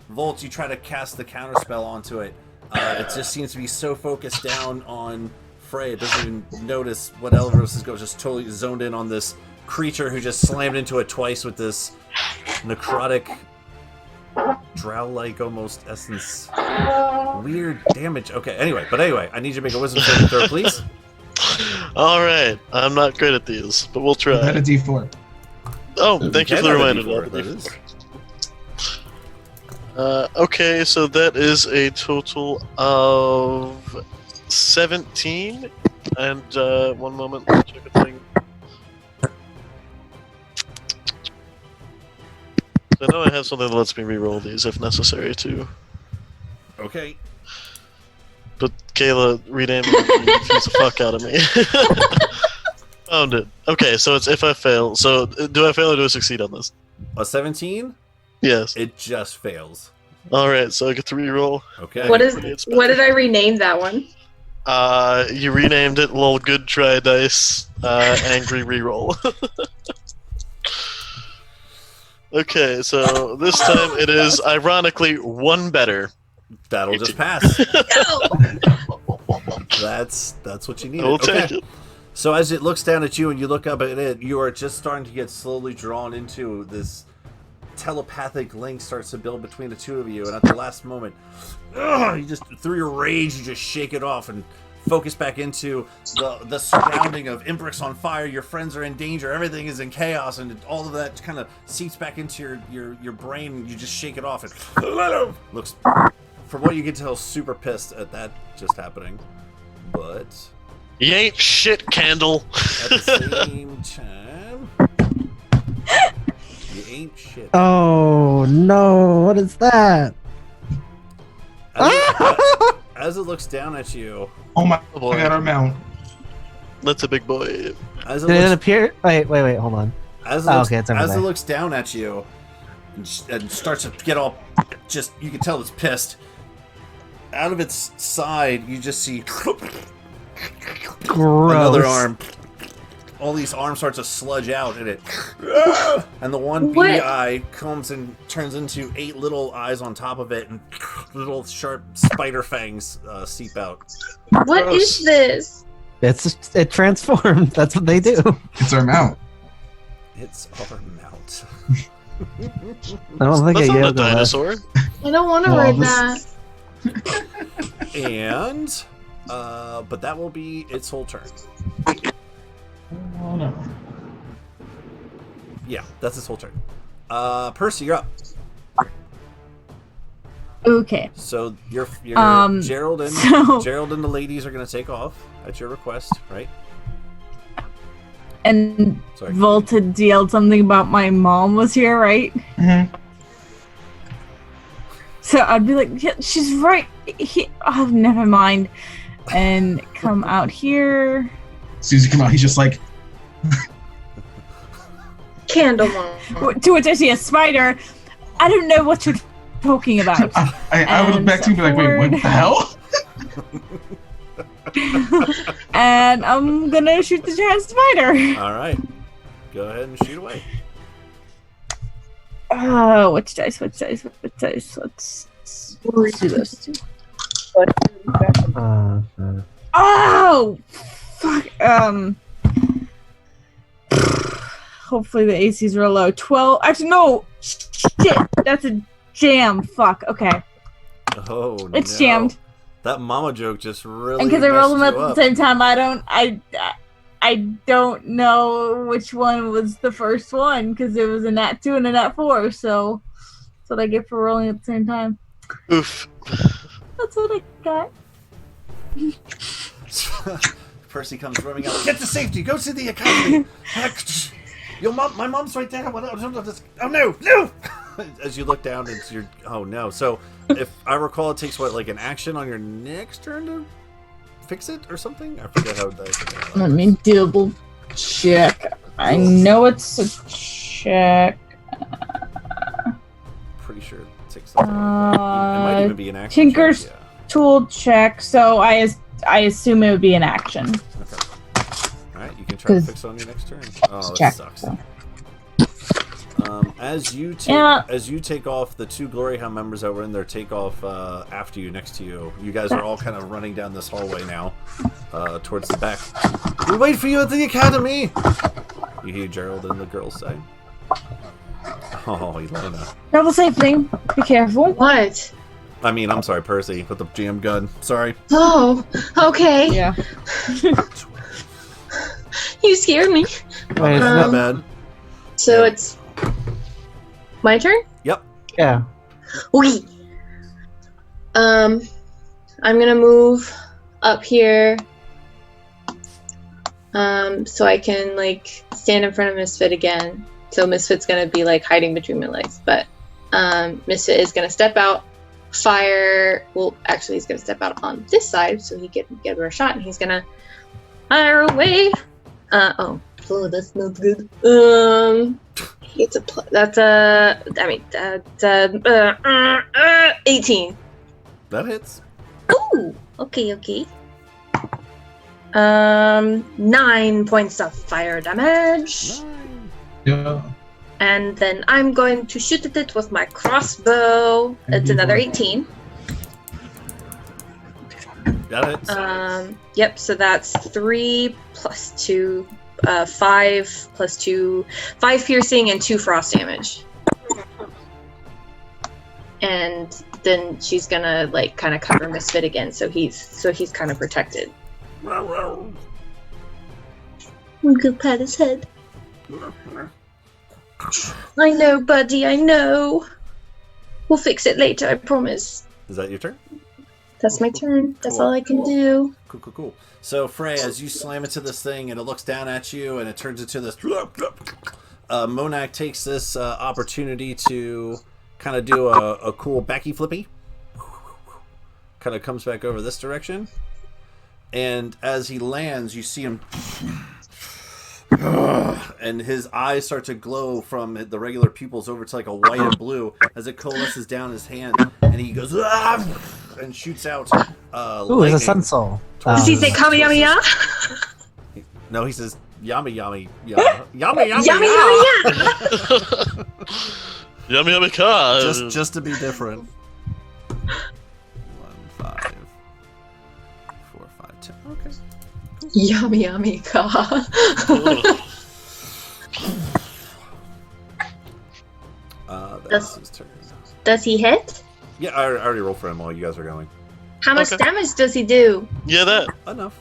Speaker 4: Volt, you try to cast the counterspell onto it. It just seems to be so focused down on Frey, it doesn't even notice what Elros is going. Just totally zoned in on this creature who just slammed into it twice with this necrotic, drow-like almost essence, weird damage. Okay, anyway, I need you to make a wisdom saving throw, please.
Speaker 2: Alright, I'm not great at these, but we'll
Speaker 5: Is that a
Speaker 2: try.
Speaker 5: D4?
Speaker 2: Oh, thank you for the reminder.
Speaker 4: That is.
Speaker 2: Okay, so that is a total of 17. And one moment, let me check a thing. I know I have something that lets me reroll these if necessary too.
Speaker 4: Okay.
Speaker 2: But Kayla renamed it and confused the fuck out of me. Found it. Okay, so it's if I fail. So do I fail or do I succeed on this?
Speaker 4: A 17?
Speaker 2: Yes.
Speaker 4: It just fails.
Speaker 2: Alright, so I get to reroll.
Speaker 4: Okay.
Speaker 3: What did I rename that one?
Speaker 2: You renamed it Lol Good Try Dice Angry Reroll. Okay, so this time it is ironically one better.
Speaker 4: That'll just pass. That's what you need.
Speaker 2: We'll take it.
Speaker 4: So as it looks down at you and you look up at it, you are just starting to get slowly drawn into this telepathic link starts to build between the two of you, and at the last moment, you just, through your rage, you just shake it off and focus back into the surrounding of Imbric's on fire, your friends are in danger, everything is in chaos, and all of that kind of seeps back into your brain, and you just shake it off. And looks, from what you can tell, super pissed at that just happening. But
Speaker 2: you ain't shit, Candle.
Speaker 4: at the same time, you ain't shit.
Speaker 6: Oh no! What is that?
Speaker 4: As it looks down at you,
Speaker 5: Oh my
Speaker 2: boy.
Speaker 5: god, our mount.
Speaker 2: That's a big boy.
Speaker 4: as it
Speaker 6: Did it
Speaker 4: looks,
Speaker 6: appear? Wait, hold on.
Speaker 4: as it looks,
Speaker 6: okay, it's over
Speaker 4: as it
Speaker 6: there.
Speaker 4: looks down at you, and starts to get all, just, you can tell it's pissed. Out of its side, you just see
Speaker 6: Gross.
Speaker 4: another arm. All these arms start to sludge out, and and the one
Speaker 3: What?
Speaker 4: beady eye comes and turns into 8 little eyes on top of it, and little sharp spider fangs seep out.
Speaker 3: What
Speaker 2: Gross.
Speaker 3: is this?
Speaker 6: It transformed. That's what they do.
Speaker 5: It's our mount.
Speaker 4: It's our mount.
Speaker 6: I don't think
Speaker 2: That's
Speaker 6: a
Speaker 2: not a
Speaker 6: yoga.
Speaker 2: dinosaur.
Speaker 3: I don't want to
Speaker 5: Well,
Speaker 3: read
Speaker 5: this-
Speaker 3: that.
Speaker 4: And, but that will be its whole turn.
Speaker 5: Oh no.
Speaker 4: Yeah, that's its whole turn. Percy, you're up.
Speaker 1: Okay.
Speaker 4: So your Gerald and
Speaker 1: so-
Speaker 4: Gerald and the ladies are gonna take off at your request, right?
Speaker 1: And
Speaker 4: Sorry.
Speaker 1: Volta yelled something about my mom was here, right?
Speaker 5: Mm-hmm.
Speaker 1: So I'd be like, yeah, she's right. Oh, never mind. And come out here.
Speaker 5: As soon as you come out, he's just like,
Speaker 3: Candle mom.
Speaker 1: To which I see a spider. I don't know what you're talking about.
Speaker 5: I would look back to you and be like, wait, what the hell?
Speaker 1: And I'm gonna shoot the giant spider.
Speaker 4: All right, go ahead and shoot away.
Speaker 1: Oh, which dice? Let's do this. Oh, fuck. Hopefully the AC's real low. 12. Actually, no. Shit. That's a jam. Fuck. Okay.
Speaker 4: Oh,
Speaker 1: It's
Speaker 4: no.
Speaker 1: jammed.
Speaker 4: That mama joke just really.
Speaker 1: And because I rolled them
Speaker 4: messed
Speaker 1: at
Speaker 4: you
Speaker 1: the
Speaker 4: up.
Speaker 1: same time, I don't know which one was the first one because it was a nat 2 and a nat 4. So that's what I get for rolling at the same time.
Speaker 2: Oof.
Speaker 1: That's what I got.
Speaker 4: Percy comes running out. Get to safety. Go to the academy. Your mom. My mom's right there. Oh no, no! As you look down, it's your. Oh no. So, if I recall, it takes what, like an action on your next turn to fix it or something. I forget how that.
Speaker 1: Let me double check. I know it's a check.
Speaker 4: Pretty sure it takes that long. It might even be an action.
Speaker 1: Tinker's
Speaker 4: check,
Speaker 1: tool check. So I assume it would be an action.
Speaker 4: yeah. Okay. All right, you can try to
Speaker 1: 'Cause
Speaker 4: fix it on your next turn. Oh,
Speaker 1: it's
Speaker 4: that
Speaker 1: check,
Speaker 4: sucks.
Speaker 1: so.
Speaker 4: As you take off, the 2 Glory Hound members that were in there take off after you, next to you. You guys are all kind of running down this hallway now, towards the back. We wait for you at the academy. You hear Gerald and the girls say. Oh, Elena.
Speaker 1: Double safe thing. Be careful.
Speaker 3: What?
Speaker 4: I mean, I'm sorry, Percy, with the jam gun. Sorry.
Speaker 3: Oh, okay.
Speaker 1: Yeah.
Speaker 3: You scared me.
Speaker 6: Wait,
Speaker 4: Not bad.
Speaker 3: So
Speaker 4: Yeah.
Speaker 3: it's my turn?
Speaker 4: Yep.
Speaker 6: yeah.
Speaker 3: Wait. I'm gonna move up here. So I can like stand in front of Misfit again. So Misfit's gonna be like hiding between my legs, but Misfit is gonna step out, fire. Well, actually, he's gonna step out on this side so he can get a shot, and he's gonna fire away. Oh, that's not good. It's a that's a. I mean, that's 18.
Speaker 4: That hits.
Speaker 3: Ooh, okay. 9 points of fire damage.
Speaker 4: 9.
Speaker 5: Yeah.
Speaker 3: And then I'm going to shoot at it with my crossbow. It's another 18.
Speaker 4: That hits.
Speaker 3: Yep, so that's 3 plus 2, 5 plus 2, 5 piercing and 2 frost damage. and then she's gonna like kind of cover Misfit again, so he's kind of protected. I'm gonna pat his head. I know, buddy, I know. We'll fix it later, I promise.
Speaker 4: Is that your turn?
Speaker 3: That's my turn. That's all I can do.
Speaker 4: Cool. So, Frey, as you slam into this thing and it looks down at you and it turns into this... Monak takes this opportunity to kind of do a cool backy flippy. Kind of comes back over this direction. And as he lands, you see him... and his eyes start to glow from the regular pupils over to like a white and blue as it coalesces down his hand, and he goes and shoots out.
Speaker 6: Ooh, it's a sun soul.
Speaker 3: Does he say "Kami yami ya"?
Speaker 4: No, he says "Yummy yummy yummy yummy
Speaker 3: yummy yummy ya."
Speaker 2: Yummy yummy ka.
Speaker 4: Just to be different. 1, 5, 4, 5, 10. Okay.
Speaker 3: Yummy yummy ka.
Speaker 4: That's his turn.
Speaker 3: Does he hit?
Speaker 4: Yeah, I already rolled for him while you guys are going.
Speaker 3: How much damage does he do?
Speaker 2: Yeah, that.
Speaker 4: Enough.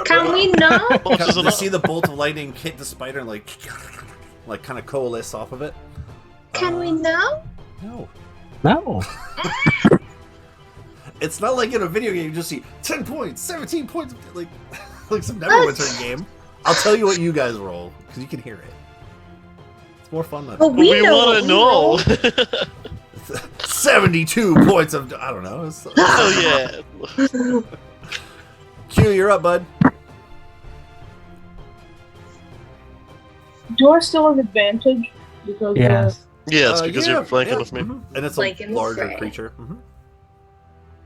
Speaker 3: Can we know?
Speaker 4: You see the bolt of lightning hit the spider and like kind of coalesce off of it.
Speaker 3: Can we know?
Speaker 4: No.
Speaker 6: No.
Speaker 4: It's not like in a video game you just see 10 points, 17 points, like some Neverwinter game. I'll tell you what you guys roll, because you can hear it. It's more fun that
Speaker 3: way.
Speaker 2: We want to know.
Speaker 4: 72 points of... I don't know.
Speaker 2: Oh, yeah.
Speaker 4: Q, you're up, bud.
Speaker 8: Do I still have advantage? Because,
Speaker 6: yes.
Speaker 2: Yes, because you're flanking with me.
Speaker 4: And it's a larger creature.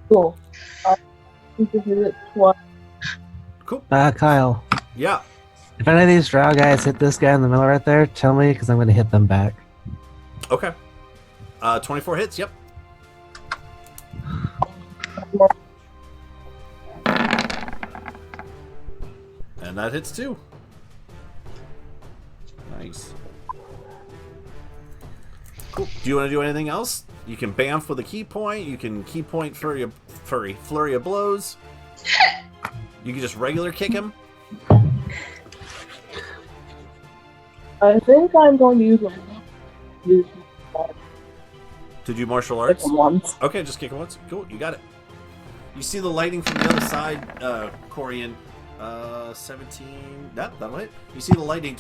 Speaker 8: Cool. I think this is it twice.
Speaker 4: Cool.
Speaker 6: Kyle.
Speaker 4: Yeah.
Speaker 6: If any of these drow guys hit this guy in the middle right there, tell me, because I'm going to hit them back.
Speaker 4: Okay. 24 hits, yep. And that hits too. Nice. Cool. Do you want to do anything else? You can bamf with a key point. You can key point flurry of blows. You can just regular kick him.
Speaker 8: I think I'm going to use them.
Speaker 4: To do martial arts?
Speaker 8: Once.
Speaker 4: Okay, just kick him once. Cool, you got it. You see the lightning from the other side, Corian. 17. That'll hit. You see the lightning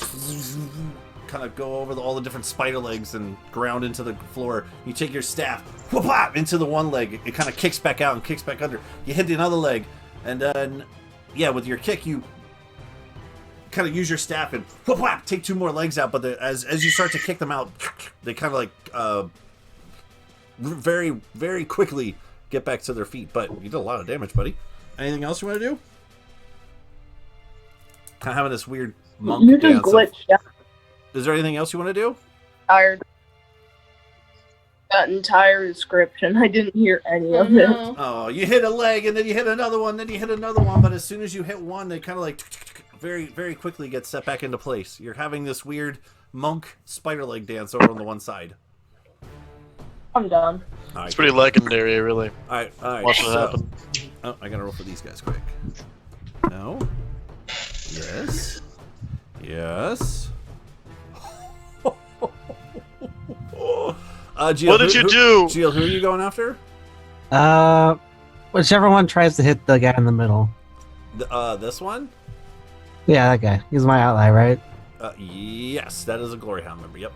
Speaker 4: kind of go over all the different spider legs and ground into the floor. You take your staff, whoop, into the one leg. It kind of kicks back out and kicks back under. You hit the other leg, and then, yeah, with your kick, you kind of use your staff and whoop, take 2 more legs out. But as you start to kick them out, they kind of like very, very quickly get back to their feet. But you did a lot of damage, buddy. Anything else you want to do? Kind of having this weird monk
Speaker 8: You just
Speaker 4: dance.
Speaker 8: glitched out.
Speaker 4: Is there anything else you want to do?
Speaker 8: Tired. That entire description, I didn't hear any of it.
Speaker 4: Oh, you hit a leg, and then you hit another one, then you hit another one, but as soon as you hit one, they kind of like very, very quickly get set back into place. You're having this weird monk spider leg dance over on the one side.
Speaker 8: I'm done.
Speaker 4: Right,
Speaker 2: It's pretty legendary, really.
Speaker 4: All right.
Speaker 2: Watch what happen.
Speaker 4: Oh, I gotta roll for these guys quick. No. Yes. Yes. Gio,
Speaker 2: What did you do?
Speaker 4: Gio, who are you going after?
Speaker 6: Whichever one tries to hit the guy in the middle.
Speaker 4: This one?
Speaker 6: Yeah, that guy. He's my ally, right?
Speaker 4: Yes, that is a Glory Hound member. Yep.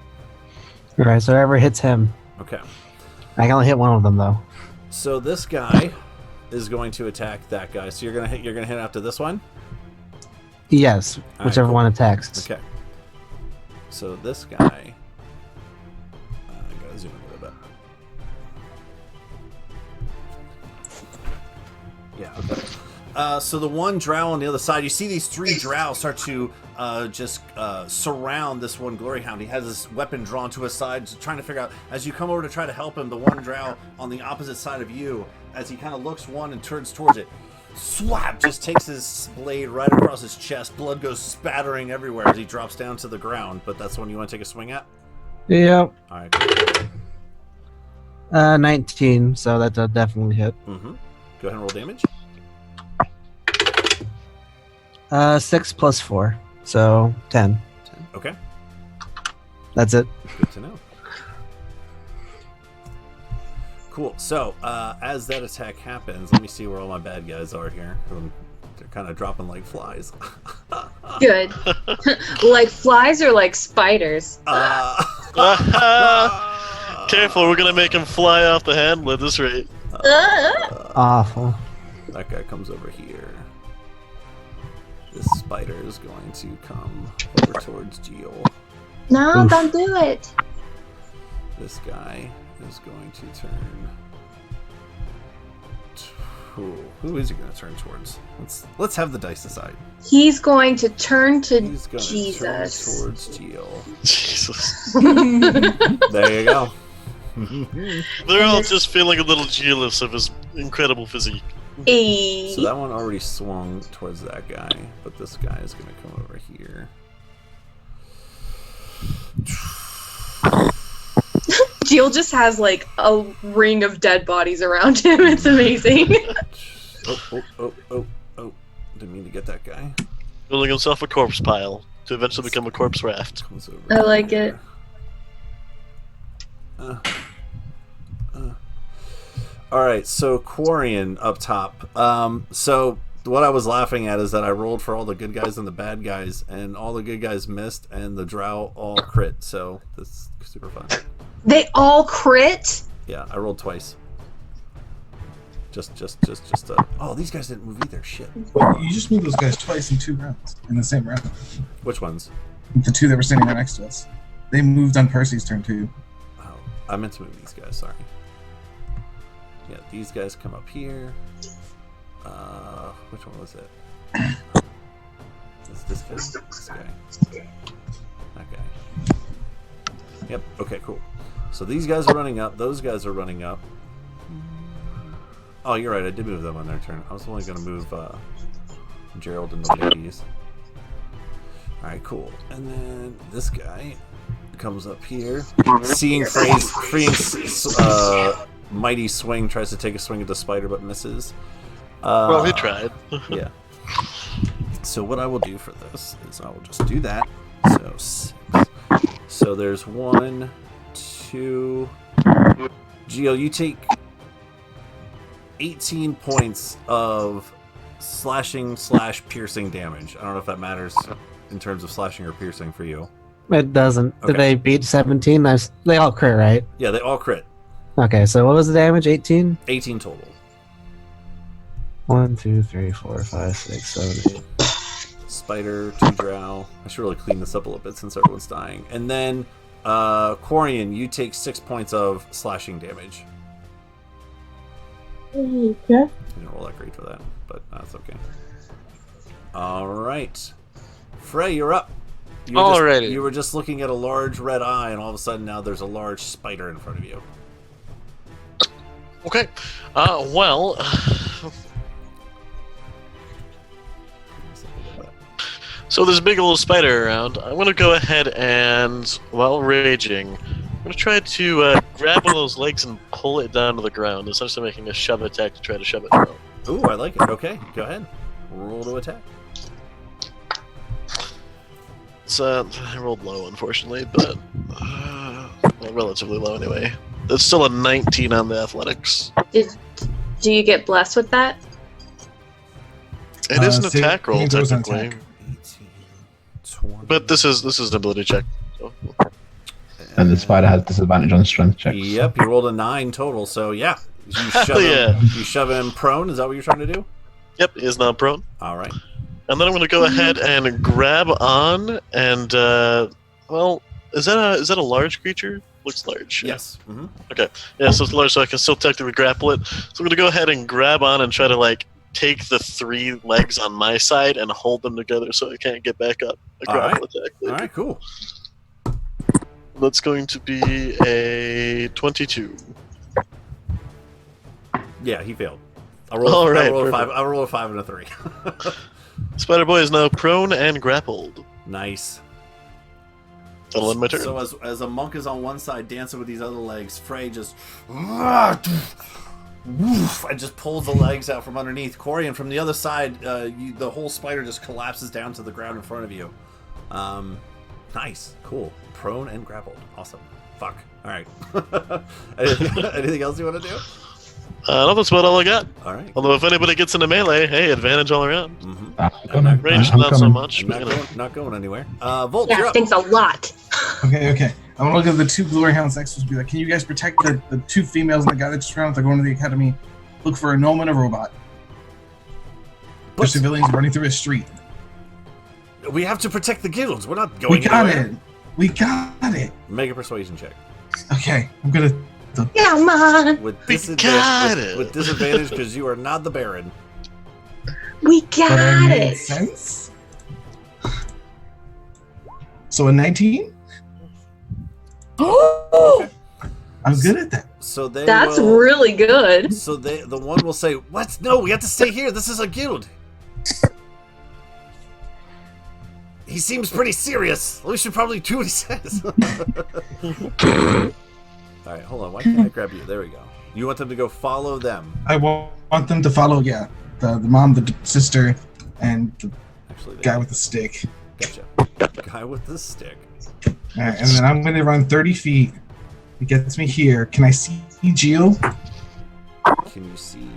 Speaker 6: Alright, so whoever hits him.
Speaker 4: Okay.
Speaker 6: I can only hit one of them though.
Speaker 4: So this guy is going to attack that guy. So you're gonna hit after this one?
Speaker 6: Yes,
Speaker 4: All
Speaker 6: whichever
Speaker 4: right, cool.
Speaker 6: one attacks.
Speaker 4: Okay. So this guy, I gotta zoom in a little bit. Yeah. Okay. So the one drow on the other side, you see these 3 drow start to just surround this one Glory Hound. He has his weapon drawn to his side, just trying to figure out, as you come over to try to help him, the one drow on the opposite side of you, as he kind of looks one and turns towards it, swap, just takes his blade right across his chest. Blood goes spattering everywhere as he drops down to the ground, but that's the one you want to take a swing at?
Speaker 6: Yep.
Speaker 4: Alright.
Speaker 6: 19, so that'll definitely hit.
Speaker 4: Mm-hmm. Go ahead and roll damage.
Speaker 6: 6 plus 4, so 10.
Speaker 4: 10. Okay.
Speaker 6: That's it.
Speaker 4: Good to know. Cool. So, as that attack happens, let me see where all my bad guys are here. They're kind of dropping like flies.
Speaker 3: Good. Like flies or like spiders?
Speaker 2: Careful, we're gonna make him fly off the handle at this rate.
Speaker 6: Awful.
Speaker 4: That guy comes over here. This spider is going to come over towards Geo.
Speaker 3: No,
Speaker 6: Oof.
Speaker 3: don't do it.
Speaker 4: This guy is going to turn. Who is he going to turn towards? Let's have the dice decide.
Speaker 3: He's going to turn to
Speaker 4: He's going
Speaker 3: Jesus.
Speaker 4: to turn towards Geo.
Speaker 2: Jesus.
Speaker 4: There you go.
Speaker 2: They're all just feeling a little jealous of his incredible physique.
Speaker 3: Hey.
Speaker 4: So that one already swung towards that guy, but this guy is going to come over here.
Speaker 3: Jill just has like a ring of dead bodies around him. It's amazing.
Speaker 4: Oh. Didn't mean to get that guy.
Speaker 2: Building himself a corpse pile to eventually become a corpse raft.
Speaker 4: Comes over
Speaker 3: I like
Speaker 4: here. Alright, so Quarian up top. So what I was laughing at is that I rolled for all the good guys and the bad guys, and all the good guys missed, and the drow all crit, so that's super fun.
Speaker 3: They all crit?
Speaker 4: Yeah, I rolled twice. Just oh, these guys didn't move either. Shit.
Speaker 5: Wait, you just moved those guys twice in 2 rounds, in the same round.
Speaker 4: Which ones?
Speaker 5: The 2 that were standing right next to us. They moved on Percy's turn too.
Speaker 4: Oh, I meant to move these guys, sorry. Yeah, these guys come up here. Which one was it? This guy? This guy. That guy. Yep, okay, cool. So these guys are running up, those guys are running up. Oh, you're right, I did move them on their turn. I was only going to move Gerald and the ladies. Alright, cool. And then this guy comes up here. Seeing freeing mighty swing, tries to take a swing at the spider but misses.
Speaker 2: Well, he tried.
Speaker 4: Yeah. So what I will do for this is I will just do that. So 6. So there's 1, 2. Geo, you take 18 points of slashing / piercing damage. I don't know if that matters in terms of slashing or piercing for you.
Speaker 6: It doesn't.
Speaker 4: Okay.
Speaker 6: Did they beat 17? They all crit, right?
Speaker 4: Yeah, they all crit.
Speaker 6: Okay, so what was the damage? 18?
Speaker 4: 18 total.
Speaker 6: 1, 2, 3, 4, 5, 6, 7, 8.
Speaker 4: Spider, 2 drow. I should really clean this up a little bit since everyone's dying. And then Quarian, you take 6 points of slashing damage.
Speaker 8: Okay.
Speaker 4: You didn't roll that great for that, but that's okay. Alright. Frey, you're up.
Speaker 2: Alrighty.
Speaker 4: You were just looking at a large red eye, and all of a sudden now there's a large spider in front of you.
Speaker 2: Okay. Well. So there's a big old spider around. I'm gonna go ahead and, while raging, I'm gonna try to grab one of those legs and pull it down to the ground, essentially making a shove attack to try to shove it down.
Speaker 4: Ooh, I like it. Okay, go ahead. Roll to attack.
Speaker 2: It's I rolled low, unfortunately, but well, relatively low anyway. It's still a 19 on the athletics.
Speaker 3: Do you get blessed with that?
Speaker 2: It is an
Speaker 5: see,
Speaker 2: attack roll,
Speaker 5: he goes on
Speaker 2: technically.
Speaker 5: attack.
Speaker 4: 18, 20.
Speaker 2: But this is an ability check. So.
Speaker 7: And the spider has disadvantage on strength checks.
Speaker 4: Yep, you rolled a 9 total, so yeah. You shove him, you shove him prone, is that what you're trying to do?
Speaker 2: Yep, he is now prone.
Speaker 4: Alright.
Speaker 2: And then I'm going to go ahead and grab on and, well, is that a large creature? Looks large.
Speaker 4: Yes. Mm-hmm.
Speaker 2: Okay. Yeah, so it's large, so I can still technically grapple it. So I'm going to go ahead and grab on and try to, like, take the 3 legs on my side and hold them together so I can't get back up. A grapple attack.
Speaker 4: Alright, cool.
Speaker 2: That's going to be a 22.
Speaker 4: Yeah, he failed. I rolled a 5 and a 3.
Speaker 2: Spider Boy is now prone and grappled.
Speaker 4: Nice.
Speaker 2: That'll end my turn.
Speaker 4: So as a monk is on one side dancing with these other legs, Frey just and just pulls the legs out from underneath. Corian, from the other side, the whole spider just collapses down to the ground in front of you. Nice, cool, prone and grappled, awesome. Fuck. All right. Anything else you want to do?
Speaker 2: No, that's about all I got.
Speaker 4: All right.
Speaker 2: Although if anybody gets into melee, hey, advantage all around. Range,
Speaker 7: I'm
Speaker 2: not so
Speaker 7: coming.
Speaker 2: much. But,
Speaker 4: Not going anywhere. Volt, you're
Speaker 3: Yeah,
Speaker 4: up.
Speaker 3: thanks a lot.
Speaker 5: Okay. I'm gonna look at the two glory hounds next to us and be like, can you guys protect the two females and the guy that just ran out? They're going to the academy. Look for a gnome and a robot. There's civilians running through a street.
Speaker 4: We have to protect the guilds. We're not going anywhere.
Speaker 5: We got it.
Speaker 4: Make a persuasion check.
Speaker 5: Okay, I'm gonna.
Speaker 3: Come on.
Speaker 4: With
Speaker 2: We got it.
Speaker 4: with disadvantage because you are not the Baron.
Speaker 3: We
Speaker 5: But
Speaker 3: got
Speaker 5: I made
Speaker 3: it.
Speaker 5: sense. So a 19?
Speaker 3: Oh,
Speaker 5: I'm good at that.
Speaker 4: So they
Speaker 3: that's
Speaker 4: will,
Speaker 3: really good.
Speaker 4: So the one will say, "What? No, we have to stay here. This is a guild." He seems pretty serious. We should probably do what he says. All right, hold on. Why can't I grab you? There we go. You want them to go follow them?
Speaker 5: I want them to follow, the mom, the sister, and the
Speaker 4: Actually,
Speaker 5: guy with the stick.
Speaker 4: Gotcha. Guy with the stick.
Speaker 5: All right, and then I'm going to run 30 feet. It gets me here. Can I see Geo?
Speaker 4: Can you see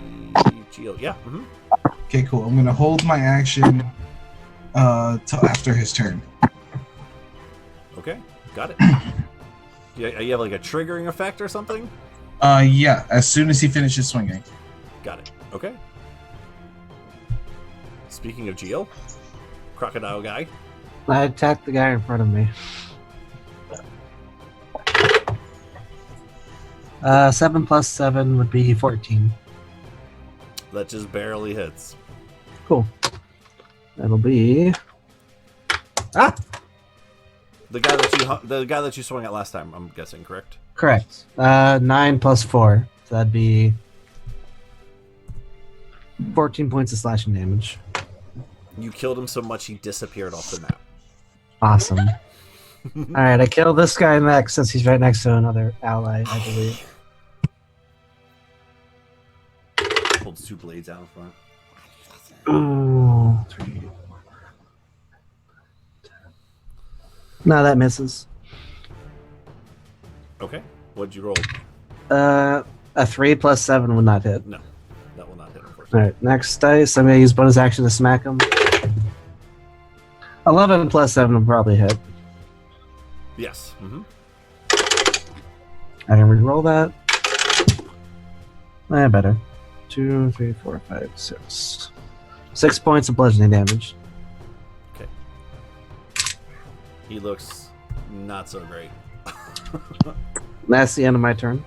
Speaker 4: Geo? Yeah. Mm-hmm.
Speaker 5: Okay, cool. I'm going to hold my action till after his turn.
Speaker 4: Okay, got it. You have like a triggering effect or something?
Speaker 5: Yeah, as soon as he finishes swinging.
Speaker 4: Got it. Okay. Speaking of Geo, crocodile guy.
Speaker 6: I attacked the guy in front of me. 7 plus 7 would be 14.
Speaker 4: That just barely hits.
Speaker 6: Cool. That'll be... Ah!
Speaker 4: The guy that you swung at last time, I'm guessing, correct?
Speaker 6: Correct. 9 plus 4. So that'd be 14 points of slashing damage.
Speaker 4: You killed him so much he disappeared off the map.
Speaker 6: Awesome. Alright, I kill this guy next since he's right next to another ally, I believe.
Speaker 4: Pulled 2 blades out in front.
Speaker 6: Ooh. 3. No, that misses.
Speaker 4: Okay. What'd you roll?
Speaker 6: A 3 plus 7 would not hit.
Speaker 4: No. That will not hit, unfortunately.
Speaker 6: Alright, next dice. I'm going to use bonus action to smack him. 11 plus 7 will probably hit.
Speaker 4: Yes. Mm-hmm.
Speaker 6: I can re-roll that. Better. 2, 3, 4, 5, 6. 6 points of bludgeoning damage.
Speaker 4: Okay. He looks not so great.
Speaker 6: That's the end of my turn.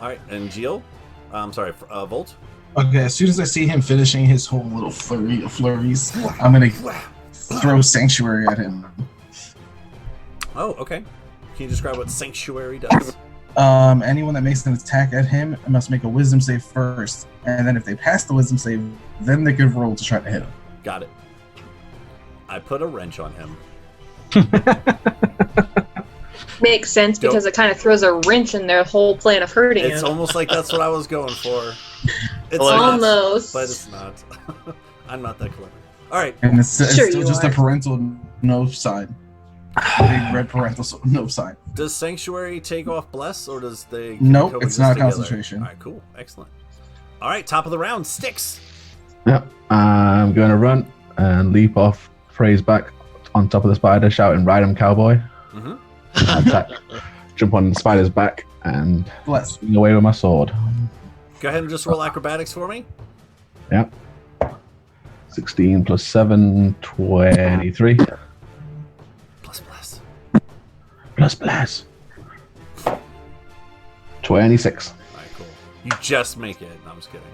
Speaker 4: All right, and Geo? I'm sorry, Volt?
Speaker 5: Okay, as soon as I see him finishing his whole little flurry of flurries, I'm going to throw Sanctuary at him.
Speaker 4: Oh, okay. Can you describe what Sanctuary does?
Speaker 5: Anyone that makes an attack at him must make a wisdom save first, and then if they pass the wisdom save, then they could roll to try to hit him.
Speaker 4: Got it. I put a wrench on him.
Speaker 3: Makes sense because it kind of throws a wrench in their whole plan of hurting
Speaker 4: It's
Speaker 3: him.
Speaker 4: almost like that's what I was going for. It's
Speaker 3: Almost.
Speaker 4: But it's not. I'm not that clever. All right.
Speaker 5: And it's
Speaker 3: Sure
Speaker 5: still
Speaker 3: you
Speaker 5: just
Speaker 3: are.
Speaker 5: a parental no sign. A big red parental no sign.
Speaker 4: Does Sanctuary take off Bless, or does they...
Speaker 5: Nope,
Speaker 4: coexist
Speaker 5: it's not
Speaker 4: together?
Speaker 5: concentration.
Speaker 4: All right, cool. Excellent. All right, top of the round, Sticks.
Speaker 7: Yep. I'm going to run and leap off Frey's back on top of the spider, shouting, "Ride him, cowboy."
Speaker 4: Mm-hmm.
Speaker 7: Attack. Jump on the spider's back and
Speaker 5: Bless.
Speaker 7: swing away with my sword.
Speaker 4: Go ahead and just roll acrobatics for me.
Speaker 7: Yep. 16 plus 7, 23.
Speaker 4: Plus Bless.
Speaker 7: Plus bless. 26.
Speaker 4: All right, cool. You just make it. No, I'm just kidding.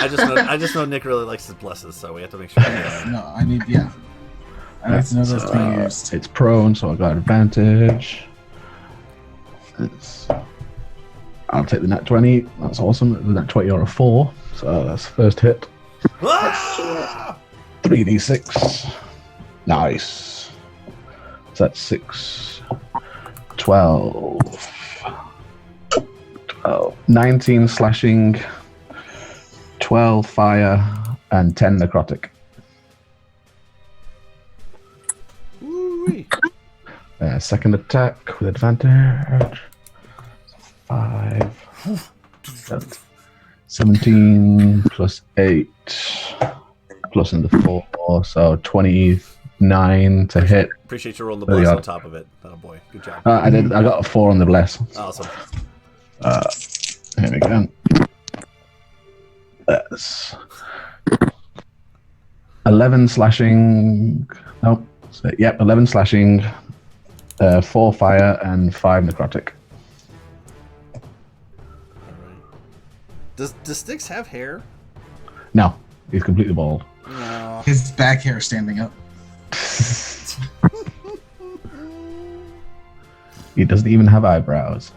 Speaker 4: I just know Nick really likes his blesses, so we have to make sure.
Speaker 5: No, I need to know those to be used.
Speaker 7: It's prone, so I got advantage. I'll take the nat 20. That's awesome. The nat 20 or a 4. So that's the first hit.
Speaker 4: Ah!
Speaker 7: 3d6. Nice. So that's 6, 12, 19 slashing, 12 fire, and 10 necrotic.
Speaker 4: Ooh-wee.
Speaker 7: Second attack with advantage. 5, 17 plus 8 plus another 4, so 29 to hit.
Speaker 4: Appreciate you rolling the bless on top of it. Oh boy, good job.
Speaker 7: I got a 4 on the bless.
Speaker 4: Awesome.
Speaker 7: Here we go. That's 11 slashing. Nope. So, yep, 11 slashing, 4 fire, and 5 necrotic.
Speaker 4: Does Styx have hair?
Speaker 7: No, he's completely bald.
Speaker 4: No.
Speaker 5: His back hair standing up.
Speaker 7: He doesn't even have eyebrows.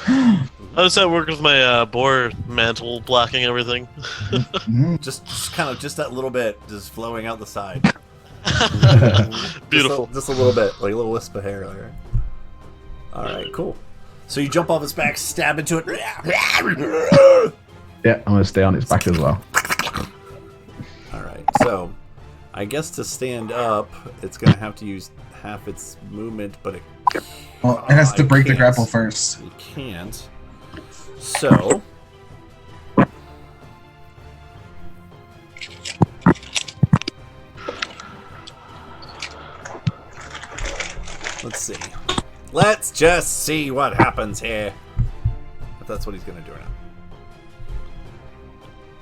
Speaker 2: How does that work with my boar mantle blocking everything?
Speaker 4: Just kind of that little bit, just flowing out the side.
Speaker 2: Beautiful.
Speaker 4: Just a little bit, like a little wisp of hair there. All right, cool. So you jump off its back, stab into it.
Speaker 7: Yeah, I'm gonna stay on its back as well.
Speaker 4: All right, so I guess to stand up, it's gonna have to use half its movement, but it
Speaker 5: has to break the
Speaker 4: can't.
Speaker 5: grapple first.
Speaker 4: It can't. So let's see. Let's just see what happens here. If that's what he's gonna do right now.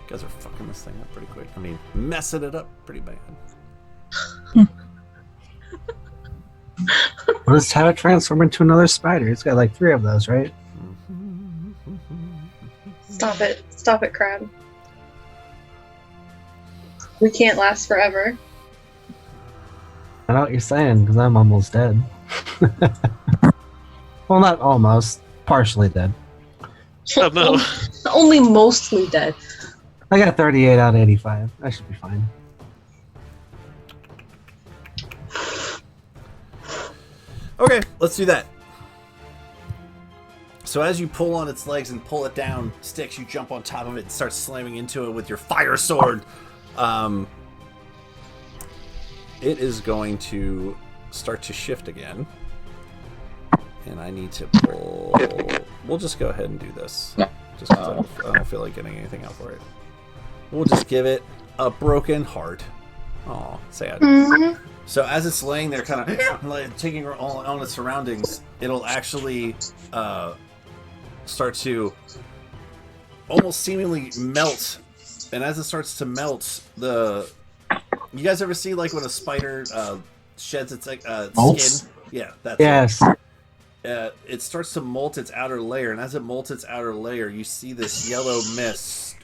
Speaker 4: You guys are fucking this thing up pretty quick. I mean, messing it up pretty bad.
Speaker 6: Well, just have it transform into another spider. It's got like 3 of those, right?
Speaker 3: Stop it. Stop it, Crab. We can't last forever.
Speaker 6: I know what you're saying, because I'm almost dead. Well, not almost. Partially dead.
Speaker 2: Oh, no.
Speaker 3: Only mostly dead.
Speaker 6: I got 38 out of 85. I should be fine.
Speaker 4: Okay, let's do that. So as you pull on its legs and pull it down, Styx, you jump on top of it and start slamming into it with your fire sword. It is going to start to shift again. And I need to pull... We'll just go ahead and do this. Just 'cause I don't feel like getting anything out for it. We'll just give it a broken heart. Aw, sad.
Speaker 3: Mm-hmm.
Speaker 4: So as it's laying there, kind of like taking on its surroundings, it'll actually start to almost seemingly melt. And as it starts to melt, you guys ever see like when a spider sheds its skin? Yeah, that's
Speaker 6: Yes.
Speaker 4: it starts to molt its outer layer, and as it molts its outer layer, you see this yellow mist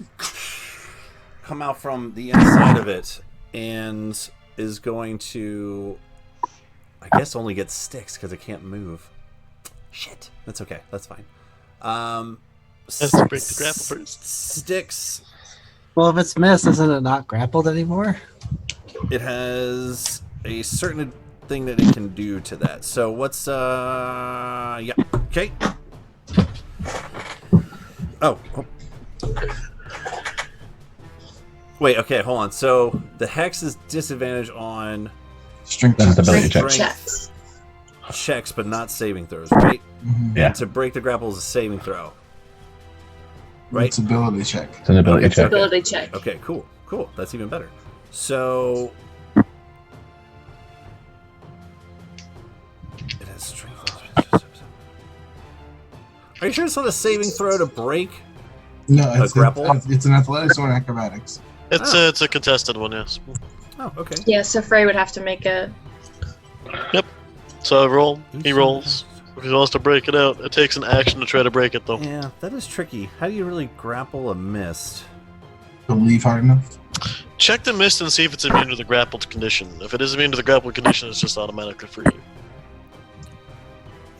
Speaker 4: come out from the inside of it, and is going to, I guess, only get Styx because it can't move. Shit, that's okay. That's fine.
Speaker 2: Has to break the grapple first.
Speaker 4: Styx.
Speaker 6: Well, if it's missed, isn't it not grappled anymore?
Speaker 4: It has a certain thing that it can do to that. So what's yeah, okay. Oh. Wait, okay, hold on. So the hex is disadvantage on
Speaker 5: Strength
Speaker 7: That's the ability
Speaker 3: Strength
Speaker 7: check.
Speaker 3: checks.
Speaker 4: but not saving throws, right?
Speaker 5: Mhm.
Speaker 7: Yeah.
Speaker 4: And to break the grapple is a saving throw. Right?
Speaker 5: It's ability check.
Speaker 7: It's an ability
Speaker 4: Okay.
Speaker 7: check.
Speaker 3: Ability check.
Speaker 4: Okay, cool. Cool. That's even better. So it has strength. Are you sure it's not a saving throw to break?
Speaker 5: No, it's
Speaker 4: grapple?
Speaker 5: It's an athletics or an acrobatics.
Speaker 2: It's a contested one, yes.
Speaker 4: Oh, okay.
Speaker 3: Yeah, so Frey would have to make a...
Speaker 2: So he rolls. If he wants to break it out, it takes an action to try to break it, though.
Speaker 4: Yeah, that is tricky. How do you really grapple a mist?
Speaker 5: Believe hard enough.
Speaker 2: Check the mist and see if it's immune to the grappled condition. If it is immune to the grappled condition, it's just automatically free.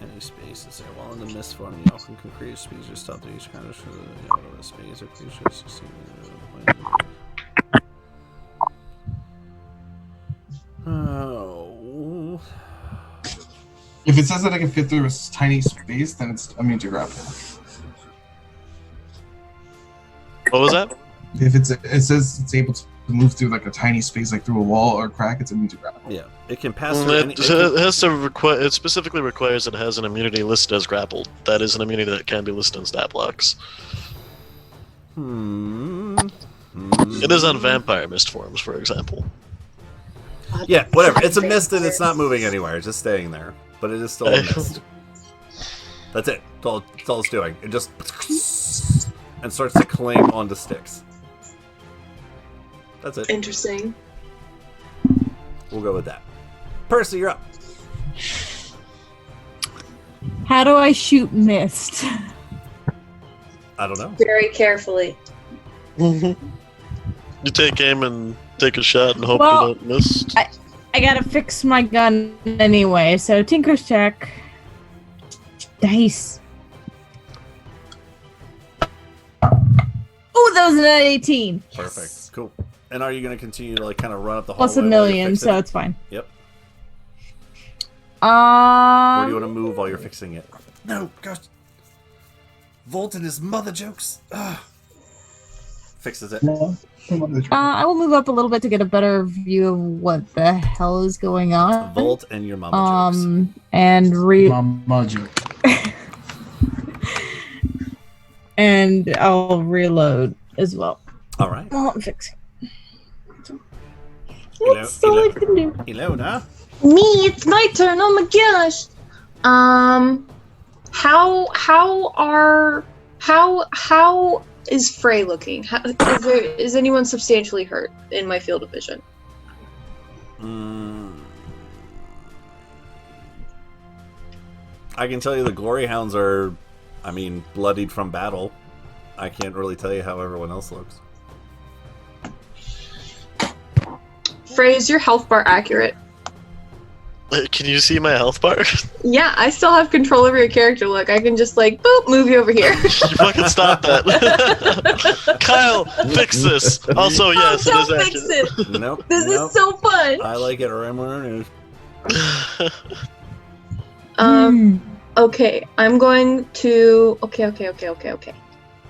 Speaker 4: Any space is there. While in the mist form, the elf can create space or stop to each kind of space or creature succeeding. Oh.
Speaker 5: If it says that I can fit through a tiny space, then it's immune to grapple.
Speaker 2: What was that?
Speaker 5: If it says it's able to move through like a tiny space, like through a wall or a crack, it's immune to grapple.
Speaker 4: Yeah, it can pass through any...
Speaker 2: It has to require. It specifically requires that it has an immunity listed as grappled. That is an immunity that can be listed in stat blocks. It is on vampire mist forms, for example.
Speaker 4: Yeah, whatever. It's a mist and it's not moving anywhere. It's just staying there. But it is still a mist. That's it. That's all it's doing. It just... and starts to cling onto sticks. That's it.
Speaker 3: Interesting.
Speaker 4: We'll go with that. Percy, you're up.
Speaker 1: How do I shoot mist?
Speaker 4: I don't know.
Speaker 3: Very carefully.
Speaker 2: You take aim and take a shot and hope
Speaker 1: Well,
Speaker 2: you don't miss.
Speaker 1: I gotta fix my gun anyway, so Tinker's check. Dice. Oh, that was an 18.
Speaker 4: Perfect. Cool. And are you going to continue to like kind of run up the
Speaker 1: Plus
Speaker 4: hallway?
Speaker 1: a
Speaker 4: while you're
Speaker 1: million,
Speaker 4: fixing
Speaker 1: so
Speaker 4: it?
Speaker 1: it's fine.
Speaker 4: Yep. Or do you want to
Speaker 1: Um,
Speaker 4: move while you're fixing it? No, gosh. Volt and his mother jokes. Ugh. Fixes it.
Speaker 5: No.
Speaker 1: I will move up a little bit to get a better view of what the hell is going on.
Speaker 4: Volt and your mama jokes.
Speaker 1: And
Speaker 5: Mama joke.
Speaker 1: and I'll reload as well.
Speaker 4: All right.
Speaker 1: Well, I'm fixing.
Speaker 4: Hello-
Speaker 1: That's all I can do.
Speaker 4: Ilona.
Speaker 3: Me, it's my turn. Oh my gosh. How is Frey looking? Is anyone substantially hurt in my field of vision?
Speaker 4: I can tell you the Glory Hounds are, bloodied from battle. I can't really tell you how everyone else looks.
Speaker 3: Frey, is your health bar accurate?
Speaker 2: Can you see my health bar?
Speaker 3: Yeah, I still have control over your character. Look, I can just like boop, move you over here.
Speaker 2: You fucking stop that. Kyle, fix this. Also, yes,
Speaker 3: don't
Speaker 2: it is
Speaker 3: fix
Speaker 2: accurate.
Speaker 3: it.
Speaker 4: Nope.
Speaker 3: This
Speaker 4: nope.
Speaker 3: is so fun.
Speaker 4: I like it right where it is.
Speaker 3: Okay, I'm going to. Okay.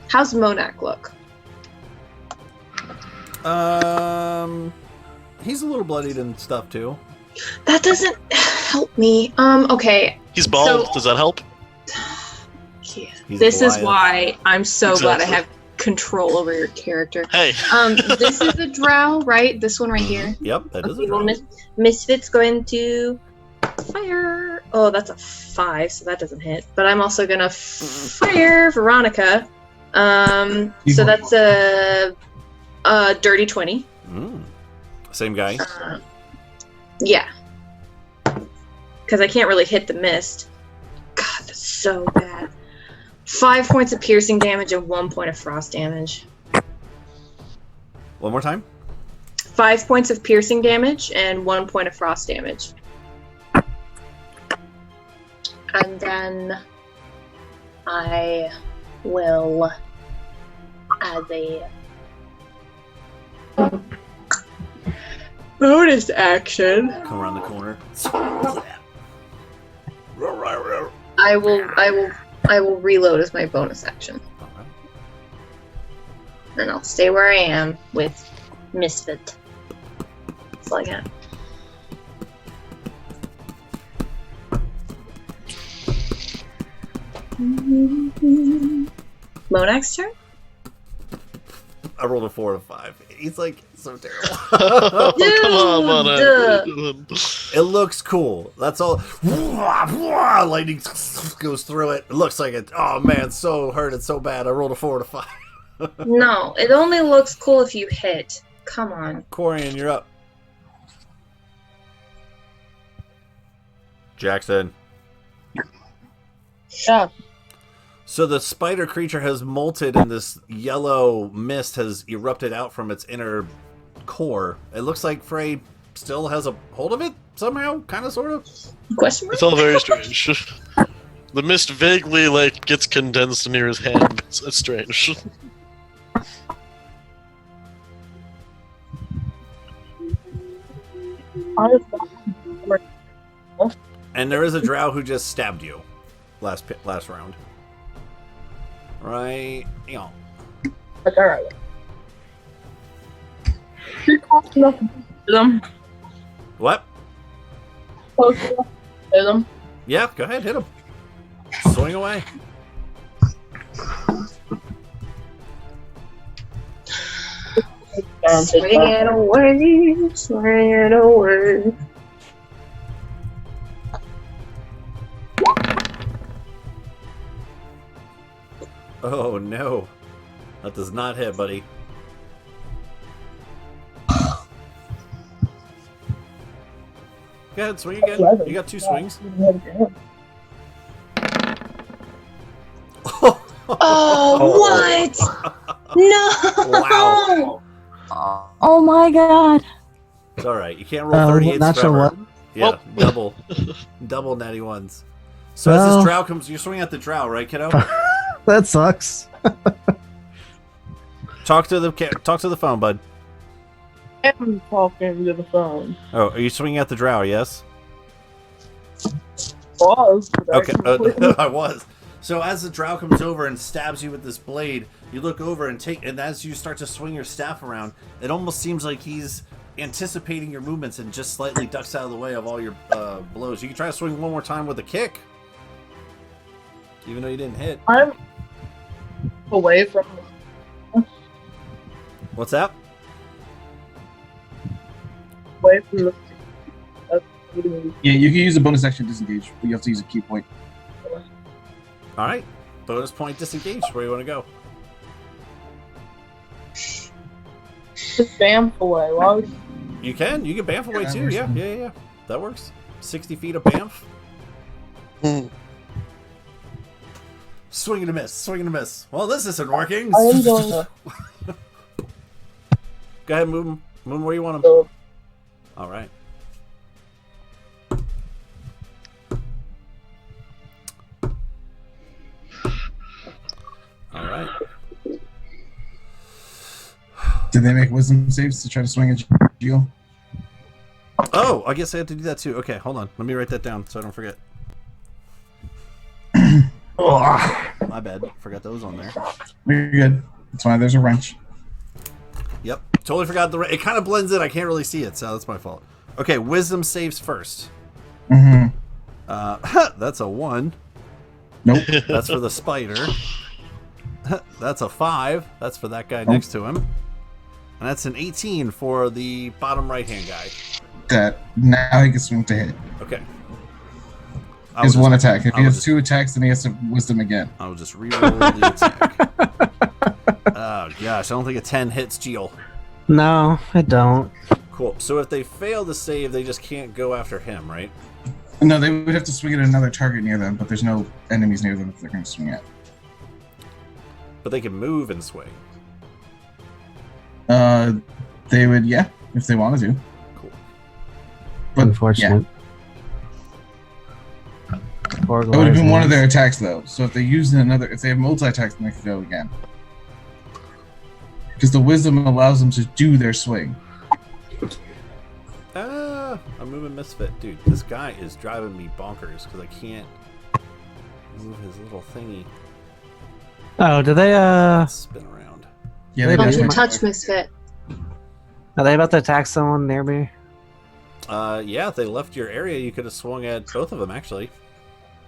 Speaker 3: How's Monak look?
Speaker 4: He's a little bloodied and stuff too.
Speaker 3: That doesn't help me. Okay.
Speaker 2: He's bald.
Speaker 3: So-
Speaker 2: Does that help?
Speaker 3: Yeah.
Speaker 4: He's
Speaker 3: This is
Speaker 4: Goliath.
Speaker 3: why I'm so glad I
Speaker 2: Exactly.
Speaker 3: have control over your character.
Speaker 2: Hey.
Speaker 3: This is a drow, right? This one right here.
Speaker 4: Yep, that is a
Speaker 3: Okay, well,
Speaker 4: draw.
Speaker 3: Misfit's going to fire. Oh, that's a 5, so that doesn't hit. But I'm also gonna fire Veronica. So that's a dirty 20.
Speaker 4: Same guy.
Speaker 3: Yeah. Because I can't really hit the mist. God, that's so bad. 5 points of piercing damage and 1 point of frost damage.
Speaker 4: One more time.
Speaker 3: 5 points of piercing damage and 1 point of frost damage. And then I will, as a bonus action,
Speaker 4: Come around the corner.
Speaker 3: I will reload as my bonus action. And I'll stay where I am with Misfit. That's all I got. Monak's turn?
Speaker 4: I rolled a 4 and a 5. He's like so terrible.
Speaker 2: Come on, man.
Speaker 4: It looks cool. That's all. Lightning goes through it. It looks like it. Oh man, so hurt. It's so bad. I rolled a 4 and a 5.
Speaker 3: No, it only looks cool if you hit. Come on.
Speaker 4: Corian, you're up. Jackson.
Speaker 8: Yeah.
Speaker 4: So the spider creature has molted and this yellow mist has erupted out from its inner core. It looks like Frey still has a hold of it somehow, kind of, sort of.
Speaker 3: Question mark?
Speaker 2: It's all very strange. The mist vaguely gets condensed near his hand. It's strange.
Speaker 4: And there is a drow who just stabbed you last round. Right? You know.
Speaker 8: Like, alright. You're close enough to hit him.
Speaker 4: What?
Speaker 8: Close enough to hit him.
Speaker 4: Yeah, go ahead, hit him. Swing away.
Speaker 3: Swing it away, swing it away.
Speaker 4: Oh no. That does not hit, buddy. Go ahead, swing again. You got 2 swings.
Speaker 3: Oh, what? No!
Speaker 4: Wow.
Speaker 1: Oh my god.
Speaker 4: It's alright. You can't roll 38s
Speaker 6: not sure
Speaker 4: forever.
Speaker 6: what.
Speaker 4: Yeah, double natty ones. So as this drow comes, you're swinging at the drow, right, kiddo?
Speaker 6: That sucks.
Speaker 4: Talk to the phone, bud.
Speaker 8: I'm talking to the phone.
Speaker 4: Oh, are you swinging at the drow? Yes.
Speaker 8: Was. but I
Speaker 4: Okay,
Speaker 8: completely-
Speaker 4: I was. So as the drow comes over and stabs you with this blade, you look over and as you start to swing your staff around, it almost seems like he's anticipating your movements and just slightly ducks out of the way of all your blows. You can try to swing one more time with a kick, even though you didn't hit.
Speaker 8: I'm away from
Speaker 4: What's that?
Speaker 8: away from the. That's what it is.
Speaker 5: Yeah, you can use a bonus action disengage, but you have to use a key point.
Speaker 4: All right, bonus point disengage. Where do you want to go?
Speaker 8: Just bam away. Why would
Speaker 4: You can Banff away
Speaker 5: that
Speaker 4: too.
Speaker 5: works.
Speaker 4: Yeah. That works. 60 feet of Banff. Swing and a miss. Well, this isn't working.
Speaker 8: I am going to
Speaker 4: Go ahead, move him. Move him where you want him.
Speaker 8: go.
Speaker 4: All right. All right.
Speaker 5: Did they make wisdom saves to try to swing at you?
Speaker 4: Oh, I guess I have to do that too. Okay, hold on. Let me write that down so I don't forget. My bad. Forgot that was on there.
Speaker 5: You're good. That's why there's a wrench.
Speaker 4: Yep. Totally forgot it kind of blends in. I can't really see it, so that's my fault. Okay, wisdom saves first.
Speaker 5: Mm-hmm.
Speaker 4: That's a 1.
Speaker 5: Nope.
Speaker 4: That's for the spider. That's a 5. That's for that guy next to him. And that's an 18 for the bottom right-hand guy.
Speaker 5: That now he can swing to hit.
Speaker 4: Okay.
Speaker 5: He has one attack. If
Speaker 4: I
Speaker 5: he
Speaker 4: will
Speaker 5: has
Speaker 4: just-
Speaker 5: 2 attacks, then he has to wisdom again.
Speaker 4: I will just reroll the attack. Oh gosh, I don't think a 10 hits Geel.
Speaker 6: No, I don't.
Speaker 4: Cool. So if they fail to save, they just can't go after him, right?
Speaker 5: No, they would have to swing at another target near them, but there's no enemies near them that they're going to swing at.
Speaker 4: But they can move and swing.
Speaker 5: They would, yeah, if they wanted to.
Speaker 4: Cool.
Speaker 5: But,
Speaker 6: Unfortunate. Poor
Speaker 5: That would have been one of their
Speaker 6: Glazers.
Speaker 5: attacks, though. So if they use another, if they have multi-attacks, then they could go again. Because the wisdom allows them to do their swing.
Speaker 4: Ah, I'm moving Misfit. Dude, this guy is driving me bonkers because I can't move his little thingy.
Speaker 6: Oh, do they
Speaker 4: Spin around.
Speaker 5: Yeah,
Speaker 6: They
Speaker 3: Don't
Speaker 6: do.
Speaker 3: you
Speaker 5: might-
Speaker 3: touch Misfit.
Speaker 6: are they about to attack someone near me?
Speaker 4: Yeah, if they left your area, you could have swung at both of them, actually.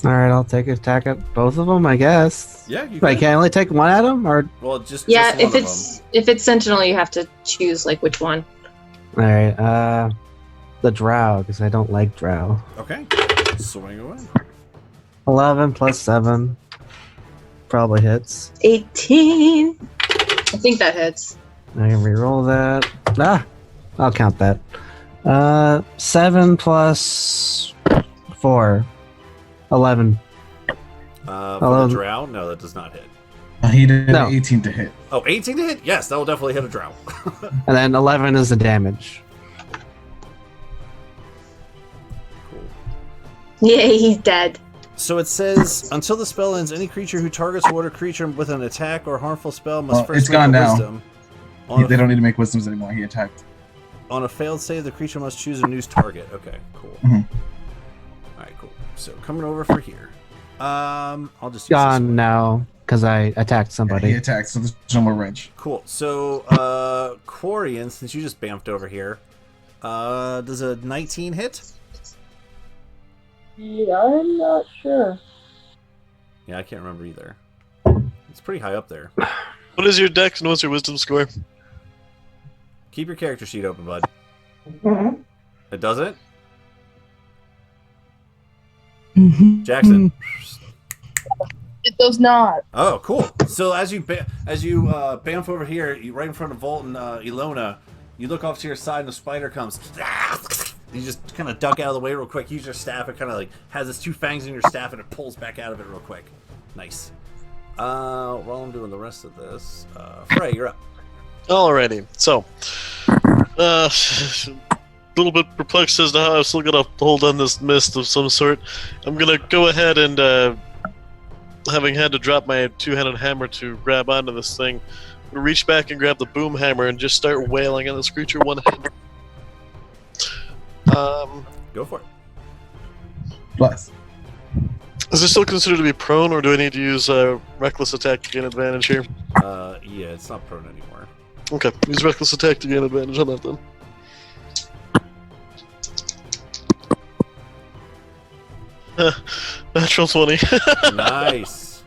Speaker 6: All right, I'll take an attack at both of them, I guess.
Speaker 4: Yeah, you
Speaker 6: Wait,
Speaker 4: could.
Speaker 6: can I only take one at them, or
Speaker 4: Well, just
Speaker 3: Yeah,
Speaker 4: just
Speaker 3: if
Speaker 4: one of
Speaker 3: if it's Sentinel, you have to choose like which one.
Speaker 6: all right? The Drow, because I don't like Drow.
Speaker 4: them. Okay. Swing away.
Speaker 6: 11 plus 7 probably hits.
Speaker 3: 18. I think that hits.
Speaker 6: I can reroll that. I'll count that. 7 plus 4. 11.
Speaker 4: For the
Speaker 6: Hello.
Speaker 4: drow? No, that does not hit.
Speaker 5: He did
Speaker 6: No.
Speaker 5: 18 to hit.
Speaker 4: Oh, 18 to hit? Yes, that will definitely hit a drow.
Speaker 6: And then 11 is the damage.
Speaker 4: Cool.
Speaker 3: Yeah, he's dead.
Speaker 4: So it says, until the spell ends, any creature who targets a water creature with an attack or harmful spell must
Speaker 5: Well,
Speaker 4: first
Speaker 5: it's
Speaker 4: make
Speaker 5: gone
Speaker 4: a
Speaker 5: now.
Speaker 4: wisdom. On
Speaker 5: They
Speaker 4: a,
Speaker 5: don't need to make wisdoms anymore. He attacked.
Speaker 4: on a failed save, the creature must choose a new target. Okay, cool.
Speaker 5: Mhm.
Speaker 4: Alright, Cool. So coming over for here. I'll just use this
Speaker 6: Gone
Speaker 4: one.
Speaker 6: now because I attacked
Speaker 5: Yeah,
Speaker 6: somebody.
Speaker 5: he attacked, so there's no more wrench.
Speaker 4: Cool. So Quarian, since you just bamfed over here, does a 19 hit?
Speaker 8: Yeah, I'm not sure.
Speaker 4: Yeah, I can't remember either. It's pretty high up there.
Speaker 2: What is your dex and what's your wisdom score?
Speaker 4: Keep your character sheet open, bud. It doesn't? Jackson.
Speaker 8: It does not.
Speaker 4: Oh, cool. So as you bamf over here, right in front of Volt and Ilona, you look off to your side and a spider comes. You just kind of duck out of the way real quick. Use your staff. It kind of like has its 2 fangs in your staff and it pulls back out of it real quick. Nice. While I'm doing the rest of this, Frey, you're up.
Speaker 2: Alrighty, so, a little bit perplexed as to how I'm still gonna hold on this mist of some sort. I'm gonna go ahead and, having had to drop my 2-handed hammer to grab onto this thing, I'm gonna reach back and grab the boom hammer and just start wailing on this creature one-handed.
Speaker 4: Go for it.
Speaker 5: Plus.
Speaker 2: Is it still considered to be prone, or do I need to use reckless attack to gain advantage here?
Speaker 4: Yeah, it's not prone anymore.
Speaker 2: Okay, use reckless attack to gain advantage on that then. Natural 20.
Speaker 4: Nice.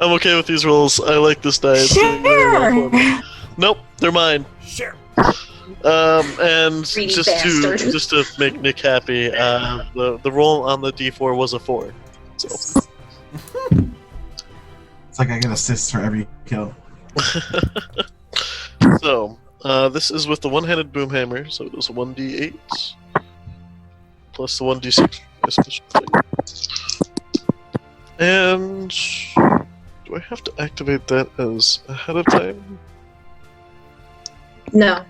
Speaker 2: I'm okay with these rolls. I like this die. It's doing very well for me. Nope, they're mine.
Speaker 4: Sure.
Speaker 2: And
Speaker 3: Greedy
Speaker 2: just
Speaker 3: bastard.
Speaker 2: to make Nick happy, the roll on the D4 was a 4. So
Speaker 5: It's like I get assists for every kill.
Speaker 2: so this is with the one-handed boom hammer, so it is a 1d8 plus the 1d6. And do I have to activate that as ahead of time?
Speaker 3: No.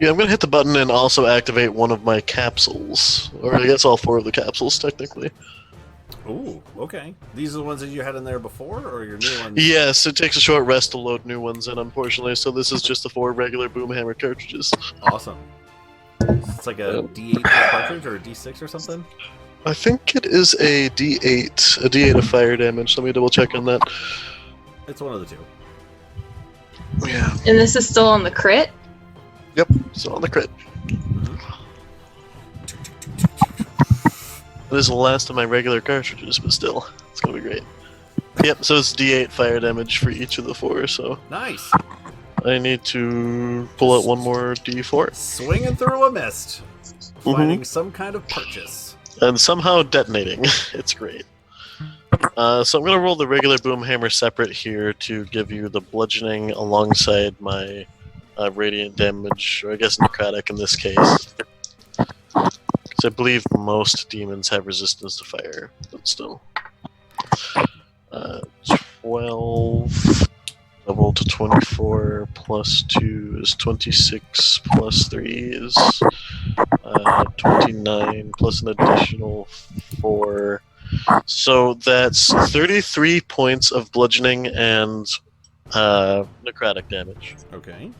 Speaker 2: Yeah, I'm gonna hit the button and also activate one of my capsules, or I guess all 4 of the capsules technically.
Speaker 4: Ooh, okay. These are the ones that you had in there before, or your new ones?
Speaker 2: Yes, it takes a short rest to load new ones in, unfortunately, so this is just the 4 regular boom hammer cartridges.
Speaker 4: Awesome. It's like a D8 per cartridge or a D6 or something?
Speaker 2: I think it is a D8 of fire damage. Let me double check on that.
Speaker 4: It's one of the 2.
Speaker 2: Yeah.
Speaker 3: And this is still on the crit?
Speaker 2: Yep, so on the crit. This is the last of my regular cartridges, but still, it's gonna be great. Yep, so it's D8 fire damage for each of the 4, so
Speaker 4: Nice.
Speaker 2: I need to pull out one more D4.
Speaker 4: Swinging through a mist. Finding some kind of purchase.
Speaker 2: And somehow detonating. It's great. So I'm going to roll the regular boom hammer separate here to give you the bludgeoning alongside my radiant damage, or I guess necrotic in this case. Because I believe most demons have resistance to fire, but still. 12 double to 24 plus 2 is 26 plus 3 is 29 plus an additional 4. So that's 33 points of bludgeoning and necrotic damage.
Speaker 4: Okay.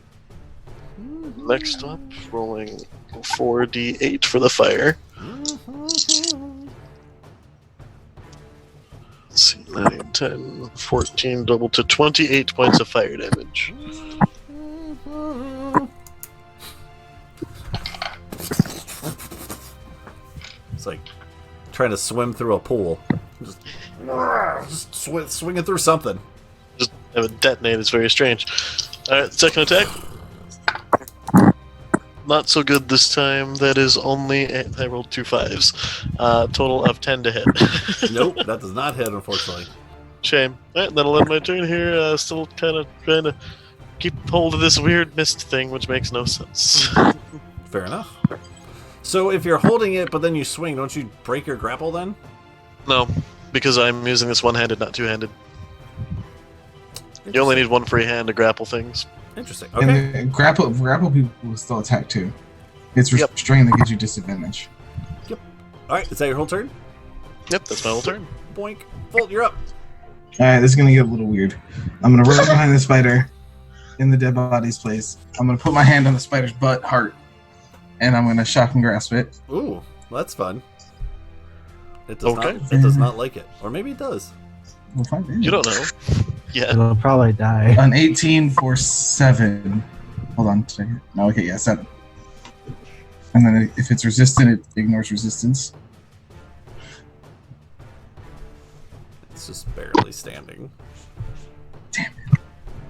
Speaker 2: Next up, rolling 4d8 for the fire. Let's see, 9, 10, 14, double to 28 points of fire damage.
Speaker 4: It's like trying to swim through a pool. Just swinging through something.
Speaker 2: Just have it detonate, it's very strange. Alright, second attack. Not so good this time. That is only, I rolled 2 5s. Total of 10 to hit.
Speaker 4: Nope, that does not hit, unfortunately.
Speaker 2: Shame. Alright, that'll end my turn here. Still kind of trying to keep hold of this weird mist thing, which makes no sense.
Speaker 4: Fair enough. So if you're holding it, but then you swing, don't you break your grapple then?
Speaker 2: No, because I'm using this one-handed, not two-handed. You only need one free hand to grapple things.
Speaker 4: Interesting. Okay.
Speaker 5: And grapple people will still attack too. It's restraint that gives you disadvantage.
Speaker 4: Alright, is that your whole turn?
Speaker 2: Yep, that's my whole turn.
Speaker 4: Boink. Volt, you're up.
Speaker 5: Alright, this is gonna get a little weird. I'm gonna run behind the spider in the dead body's place. I'm gonna put my hand on the spider's butt, heart, and I'm gonna shock and grasp it.
Speaker 4: Ooh, that's fun. It does
Speaker 2: Okay.
Speaker 4: not. It does not like it, or maybe it does.
Speaker 5: We'll find out.
Speaker 2: You don't know. Yeah.
Speaker 6: It'll probably die.
Speaker 5: An 18 for 7. Hold on a second. No, okay, yeah, 7. And then if it's resistant, it ignores resistance.
Speaker 4: It's just barely standing.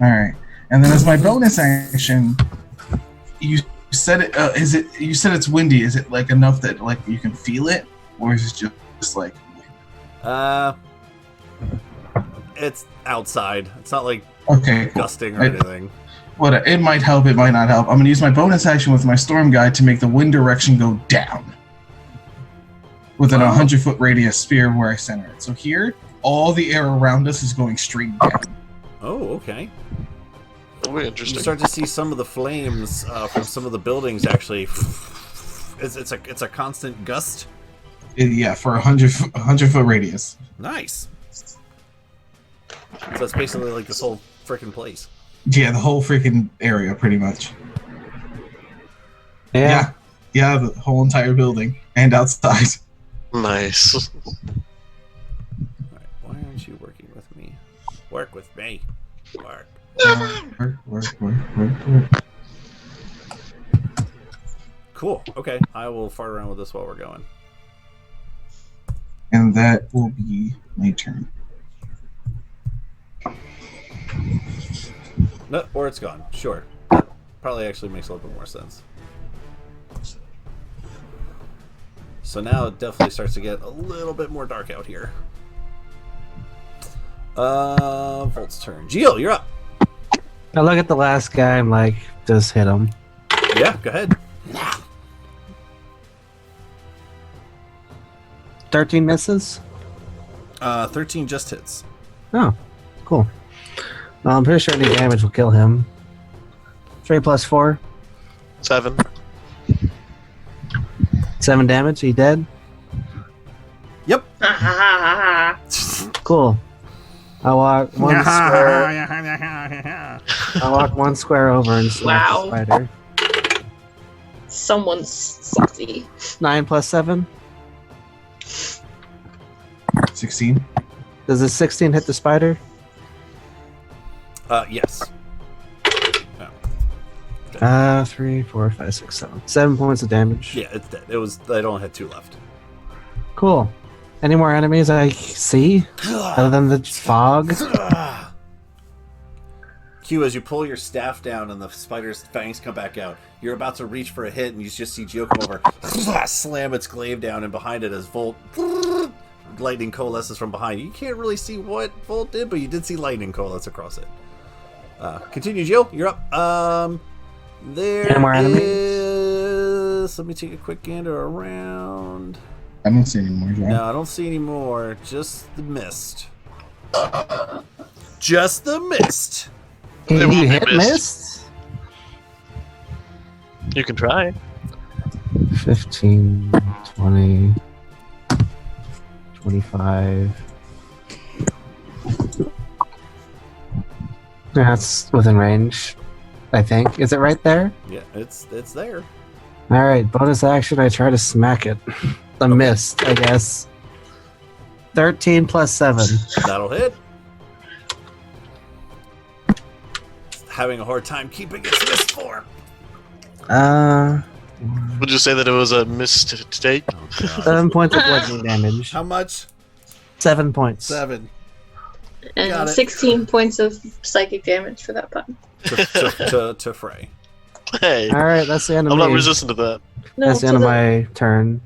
Speaker 5: Alright. And then as my bonus action, you said it, you said it's windy. Is it like enough that like you can feel it? Or is it just like
Speaker 4: It's outside. It's not like
Speaker 5: okay, cool.
Speaker 4: gusting or anything.
Speaker 5: What it might help, it might not help. I'm gonna use my bonus action with my storm guide to make the wind direction go down. Within a 100-foot radius sphere where I center it. So here, all the air around us is going straight down.
Speaker 4: Oh, okay.
Speaker 2: That'll be
Speaker 4: You
Speaker 2: interesting.
Speaker 4: start to see some of the flames from some of the buildings actually. It's a constant gust.
Speaker 5: Yeah, for a 100-foot radius.
Speaker 4: Nice. So it's basically like this whole freaking place.
Speaker 5: Yeah, the whole freaking area, pretty much.
Speaker 6: Yeah.
Speaker 5: Yeah, the whole entire building and outside.
Speaker 2: Nice.
Speaker 4: Alright, why aren't you working with me? Work with me. Work.
Speaker 5: Work.
Speaker 4: Cool. Okay, I will fart around with this while we're going.
Speaker 5: And that will be my turn.
Speaker 4: No, or it's gone. Sure. That probably actually makes a little bit more sense. So now it definitely starts to get a little bit more dark out here. Volt's turn. Geo, you're up.
Speaker 6: I look at the last guy. I'm like, just hit him.
Speaker 4: Yeah, go ahead.
Speaker 6: 13 misses.
Speaker 4: 13 just hits.
Speaker 6: Oh, cool. I'm pretty sure any damage will kill him. 3 plus 4.
Speaker 2: 7.
Speaker 6: 7 damage. He dead?
Speaker 4: Yep.
Speaker 6: Cool. I walk one square. I walk one square over and smack the spider.
Speaker 3: Someone's salty.
Speaker 6: 9 plus 7.
Speaker 5: 16.
Speaker 6: Does a 16 hit the spider?
Speaker 4: Yes.
Speaker 6: 3, 4, 5, 6, 7. 7 points of damage.
Speaker 4: Yeah, it's dead. It was. I only had 2 left.
Speaker 6: Cool. Any more enemies I see other than the fog?
Speaker 4: Q, as you pull your staff down and the spider's fangs come back out, you're about to reach for a hit, and you just see Geo come over, slam its glaive down, and behind it as Volt lightning coalesces from behind. You can't really see what Volt did, but you did see lightning coalesce across it. Continue, Geo. You're up. There
Speaker 6: Any more enemies?
Speaker 4: is. Let me take a quick gander around.
Speaker 5: I don't see any more, John.
Speaker 4: No, I don't see any more. Just the mist. Just the mist.
Speaker 2: They
Speaker 6: Can
Speaker 2: won't
Speaker 6: you
Speaker 2: be
Speaker 6: hit
Speaker 2: missed.
Speaker 6: mist?
Speaker 2: You can try.
Speaker 6: 15, 20, 25. That's within range, I think. Is it right there?
Speaker 4: Yeah, it's there.
Speaker 6: Alright, bonus action, I try to smack it. The mist, I guess. 13 plus 7.
Speaker 4: That'll hit. Having a hard time keeping its mist form.
Speaker 2: Would you say that it was a mistake?
Speaker 6: 7 points of bludgeoning damage.
Speaker 4: How much?
Speaker 6: 7 points.
Speaker 4: 7. Got
Speaker 3: And
Speaker 4: it.
Speaker 3: 16 points of psychic damage for that button.
Speaker 4: To Frey.
Speaker 2: Hey,
Speaker 6: Alright, that's the end of
Speaker 2: I'm
Speaker 6: me.
Speaker 2: not resistant to that.
Speaker 6: That's the end of my turn.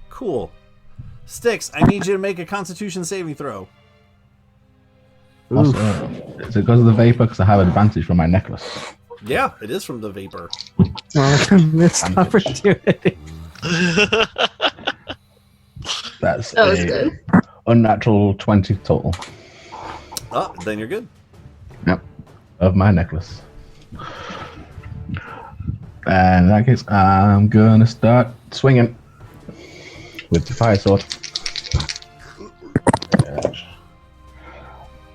Speaker 4: Cool. Sticks, I need you to make a Constitution saving throw.
Speaker 6: Oof.
Speaker 7: Is it because of the vapor? Because I have advantage from my necklace.
Speaker 4: Yeah, it is from the vapor.
Speaker 6: Missed opportunity.
Speaker 7: That's
Speaker 3: That was
Speaker 7: a
Speaker 3: good.
Speaker 7: unnatural 20 total
Speaker 4: Oh, then you're good.
Speaker 7: of my necklace. And in that case, I'm gonna start swinging with the fire sword.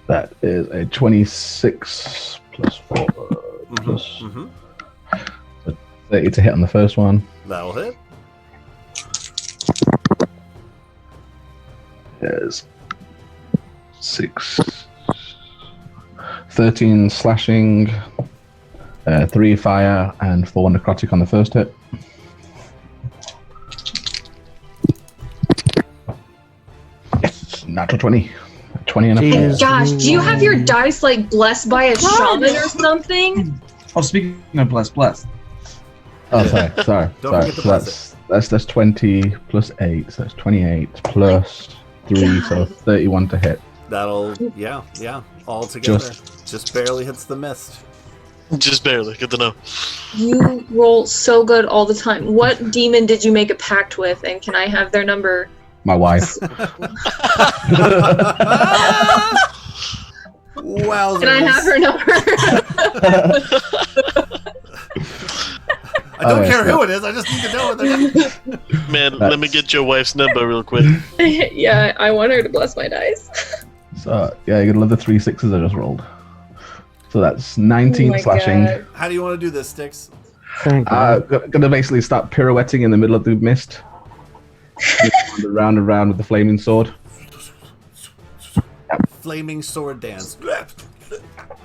Speaker 7: That is a 26 plus 4 plus 30 to hit on the first one.
Speaker 4: That'll hit.
Speaker 7: There's 13 slashing, 3 fire, and 4 necrotic on the first hit. Yes, natural 20. 20 and a 4.
Speaker 6: Jeez.
Speaker 3: Gosh, do you have your dice like blessed by a shaman or something?
Speaker 5: Oh, speaking of blessed.
Speaker 7: Oh, sorry.
Speaker 4: Don't forget to bless
Speaker 7: That's 20 plus 8, so that's 28 plus 3, so 31 to hit.
Speaker 4: That'll, yeah, all together. Just barely hits the mist.
Speaker 2: Just barely. Good to know.
Speaker 3: You roll so good all the time. What demon did you make a pact with, and can I have their number?
Speaker 7: My wife.
Speaker 4: Wowzers.
Speaker 3: Can I have her number?
Speaker 4: I don't care who it is, I just need to know what they're doing.
Speaker 2: Man, let me get your wife's number real quick.
Speaker 3: Yeah, I want her to bless my dice.
Speaker 7: So, yeah, you gotta love the 3 6s I just rolled. So that's 19
Speaker 3: Oh my
Speaker 7: slashing.
Speaker 3: God.
Speaker 4: How do you want to do this, Styx?
Speaker 6: Thank God.
Speaker 7: Gonna basically start pirouetting in the middle of the mist. Round and round with the flaming sword.
Speaker 4: Flaming sword dance.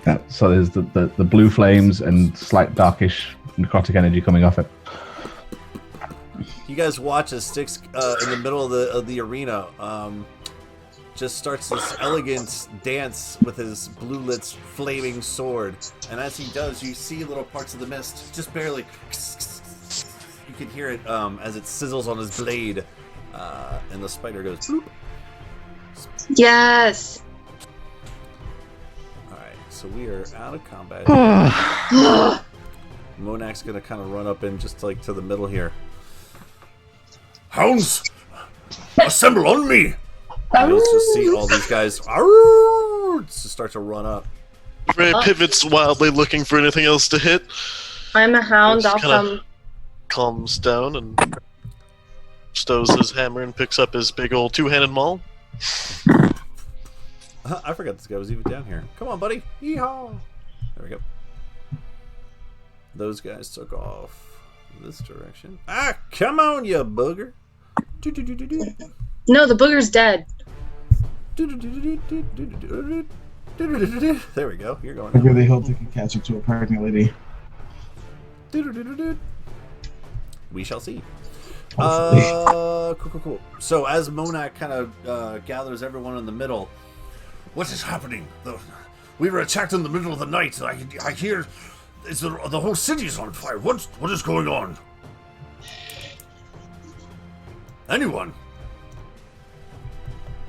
Speaker 7: Yeah, so there's the blue flames and slight darkish necrotic energy coming off it.
Speaker 4: You guys watch as Styx in the middle of the arena just starts this elegant dance with his blue lit flaming sword, and as he does, you see little parts of the mist, just barely. You can hear it as it sizzles on his blade, and the spider goes. Bloop.
Speaker 3: Yes.
Speaker 4: All right, so we are out of combat. Monak's gonna kind of run up in just like to the middle here. Hounds, assemble on me! And you'll just see all these guys just start to run up.
Speaker 2: Ray pivots wildly, looking for anything else to hit.
Speaker 3: I'm a hound. I'll
Speaker 2: Just kinda
Speaker 3: come.
Speaker 2: calms down and stows his hammer and picks up his big old two-handed maul.
Speaker 4: I forgot this guy was even down here. Come on, buddy. Yeehaw! There we go. Those guys took off this direction. Ah, come on, you booger.
Speaker 3: No, the booger's dead.
Speaker 4: There we go. You're going.
Speaker 5: I really hope they can catch up to a pregnant lady.
Speaker 4: We shall see.
Speaker 5: Hopefully.
Speaker 4: Cool. So as Monak kind of gathers everyone in the middle, what is happening? We were attacked in the middle of the night. I hear the whole city is on fire. What is going on? Anyone?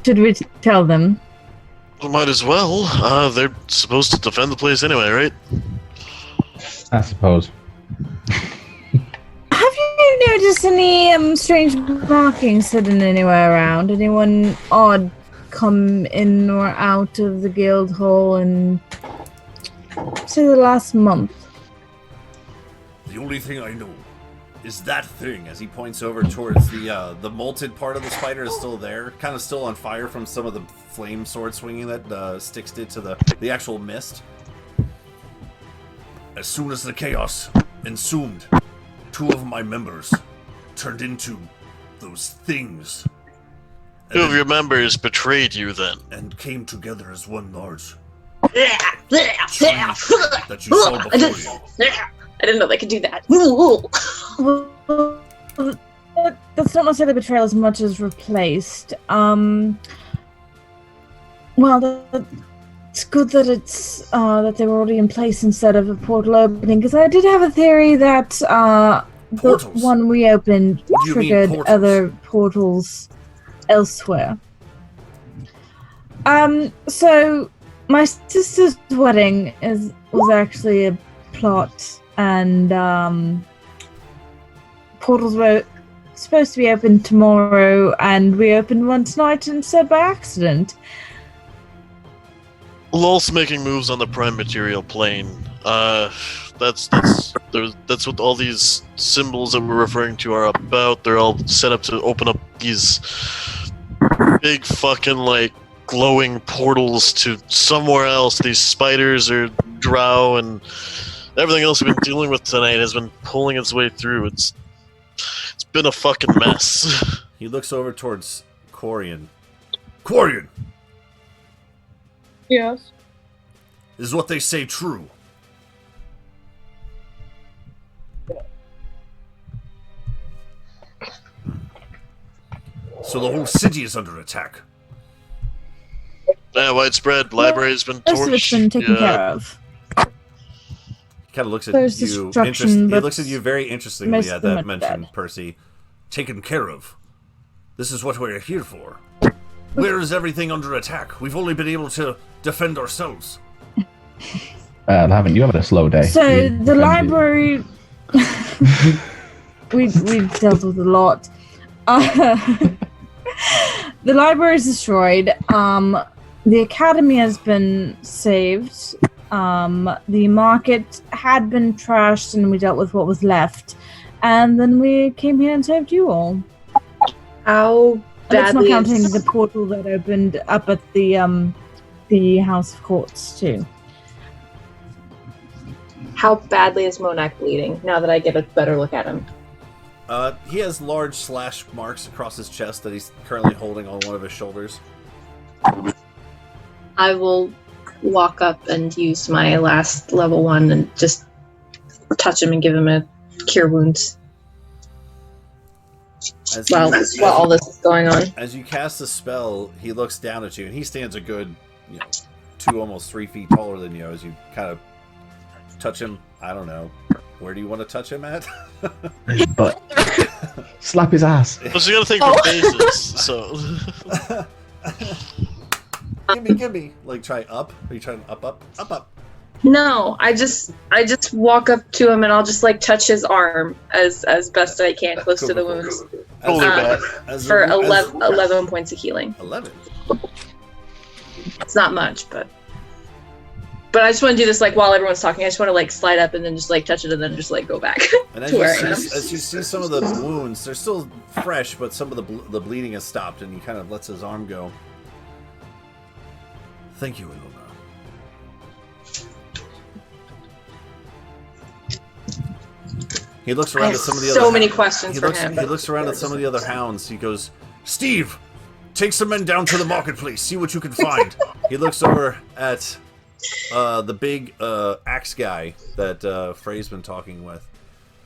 Speaker 1: Should we tell them?
Speaker 2: Might as well. They're supposed to defend the place anyway, right?
Speaker 7: I suppose.
Speaker 1: Have you noticed any strange markings hidden anywhere around? Anyone odd come in or out of the guild hall in, say, the last month?
Speaker 4: The only thing I know is that thing. As he points over towards the molted part of the spider is still there, kind of still on fire from some of the flame sword swinging that Styx did to the actual mist. As soon as the chaos ensumed, 2 of my members turned into those things.
Speaker 2: 2 of your members betrayed you then.
Speaker 4: And came together as one large tree that you saw before you.
Speaker 3: I didn't know they could do that.
Speaker 1: Well, that's not necessarily betrayal as much as replaced. Well, it's good that it's that they were already in place instead of a portal opening, because I did have a theory that the
Speaker 4: Portals?
Speaker 1: one we opened
Speaker 4: What do you mean,
Speaker 1: triggered
Speaker 4: portals?
Speaker 1: other portals elsewhere. So my sister's wedding was actually a plot. And portals were supposed to be open tomorrow, and we opened one tonight instead by accident.
Speaker 2: Lol's making moves on the prime material plane. That's what all these symbols that we're referring to are about. They're all set up to open up these big fucking like glowing portals to somewhere else. These spiders or drow and everything else we've been dealing with tonight has been pulling its way through. It's been a fucking mess.
Speaker 4: He looks over towards Corian. Quarian,
Speaker 8: Yes.
Speaker 4: is what they say true? So the whole city is under attack.
Speaker 2: Yeah, widespread. Library's been
Speaker 1: Most of it's
Speaker 2: torched.
Speaker 1: been taken
Speaker 2: Yeah.
Speaker 1: care of.
Speaker 4: He kind of looks at
Speaker 1: There's
Speaker 4: you.
Speaker 1: destruction,
Speaker 4: He
Speaker 1: but
Speaker 4: looks at you very interestingly
Speaker 1: most
Speaker 4: at
Speaker 1: of them
Speaker 4: that
Speaker 1: are
Speaker 4: mention,
Speaker 1: dead.
Speaker 4: Percy. Taken care of. This is what we're here for. Where is everything under attack? We've only been able to defend ourselves.
Speaker 7: Haven't you had a slow day?
Speaker 1: So
Speaker 7: You
Speaker 1: the
Speaker 7: defended-
Speaker 1: library, we dealt with a lot. The library is destroyed. The academy has been saved. The market had been trashed, and we dealt with what was left. And then we came here and saved you all.
Speaker 3: How
Speaker 1: And that's not
Speaker 3: badly
Speaker 1: counting
Speaker 3: is...
Speaker 1: the portal that opened up at the House of Courts too.
Speaker 3: How badly is Monak bleeding, now that I get a better look at him?
Speaker 4: He has large slash marks across his chest that he's currently holding on one of his shoulders.
Speaker 3: I will walk up and use my last level 1 and just touch him and give him a cure wounds while all this is going on.
Speaker 4: As you cast the spell, he looks down at you, and he stands a good, 2, almost 3 feet taller than you. As you kind of touch him, I don't know, where do you want to touch him at?
Speaker 7: His butt. Slap his ass.
Speaker 2: But you gotta think for phases, so.
Speaker 4: Gimme. Like, try up? Are you trying up?
Speaker 3: No, I just walk up to him and I'll just like touch his arm as best I can, close to the wounds,
Speaker 2: Holy bat.
Speaker 3: for 11 points of healing.
Speaker 4: 11.
Speaker 3: It's not much, but I just want to do this like while everyone's talking. I just want to like slide up and then just like touch it and then just like go back
Speaker 4: And as
Speaker 3: to where I am.
Speaker 4: as you see some of the wounds, they're still fresh, but some of the bleeding has stopped, and he kind of lets his arm go. Thank you, Ilona. He looks
Speaker 3: I
Speaker 4: around
Speaker 3: have
Speaker 4: at some of the
Speaker 3: so
Speaker 4: other.
Speaker 3: many questions for him.
Speaker 4: He looks around at some of the other hounds. He goes, "Steve, take some men down to the marketplace. See what you can find." He looks over at the big axe guy that Frey's been talking with.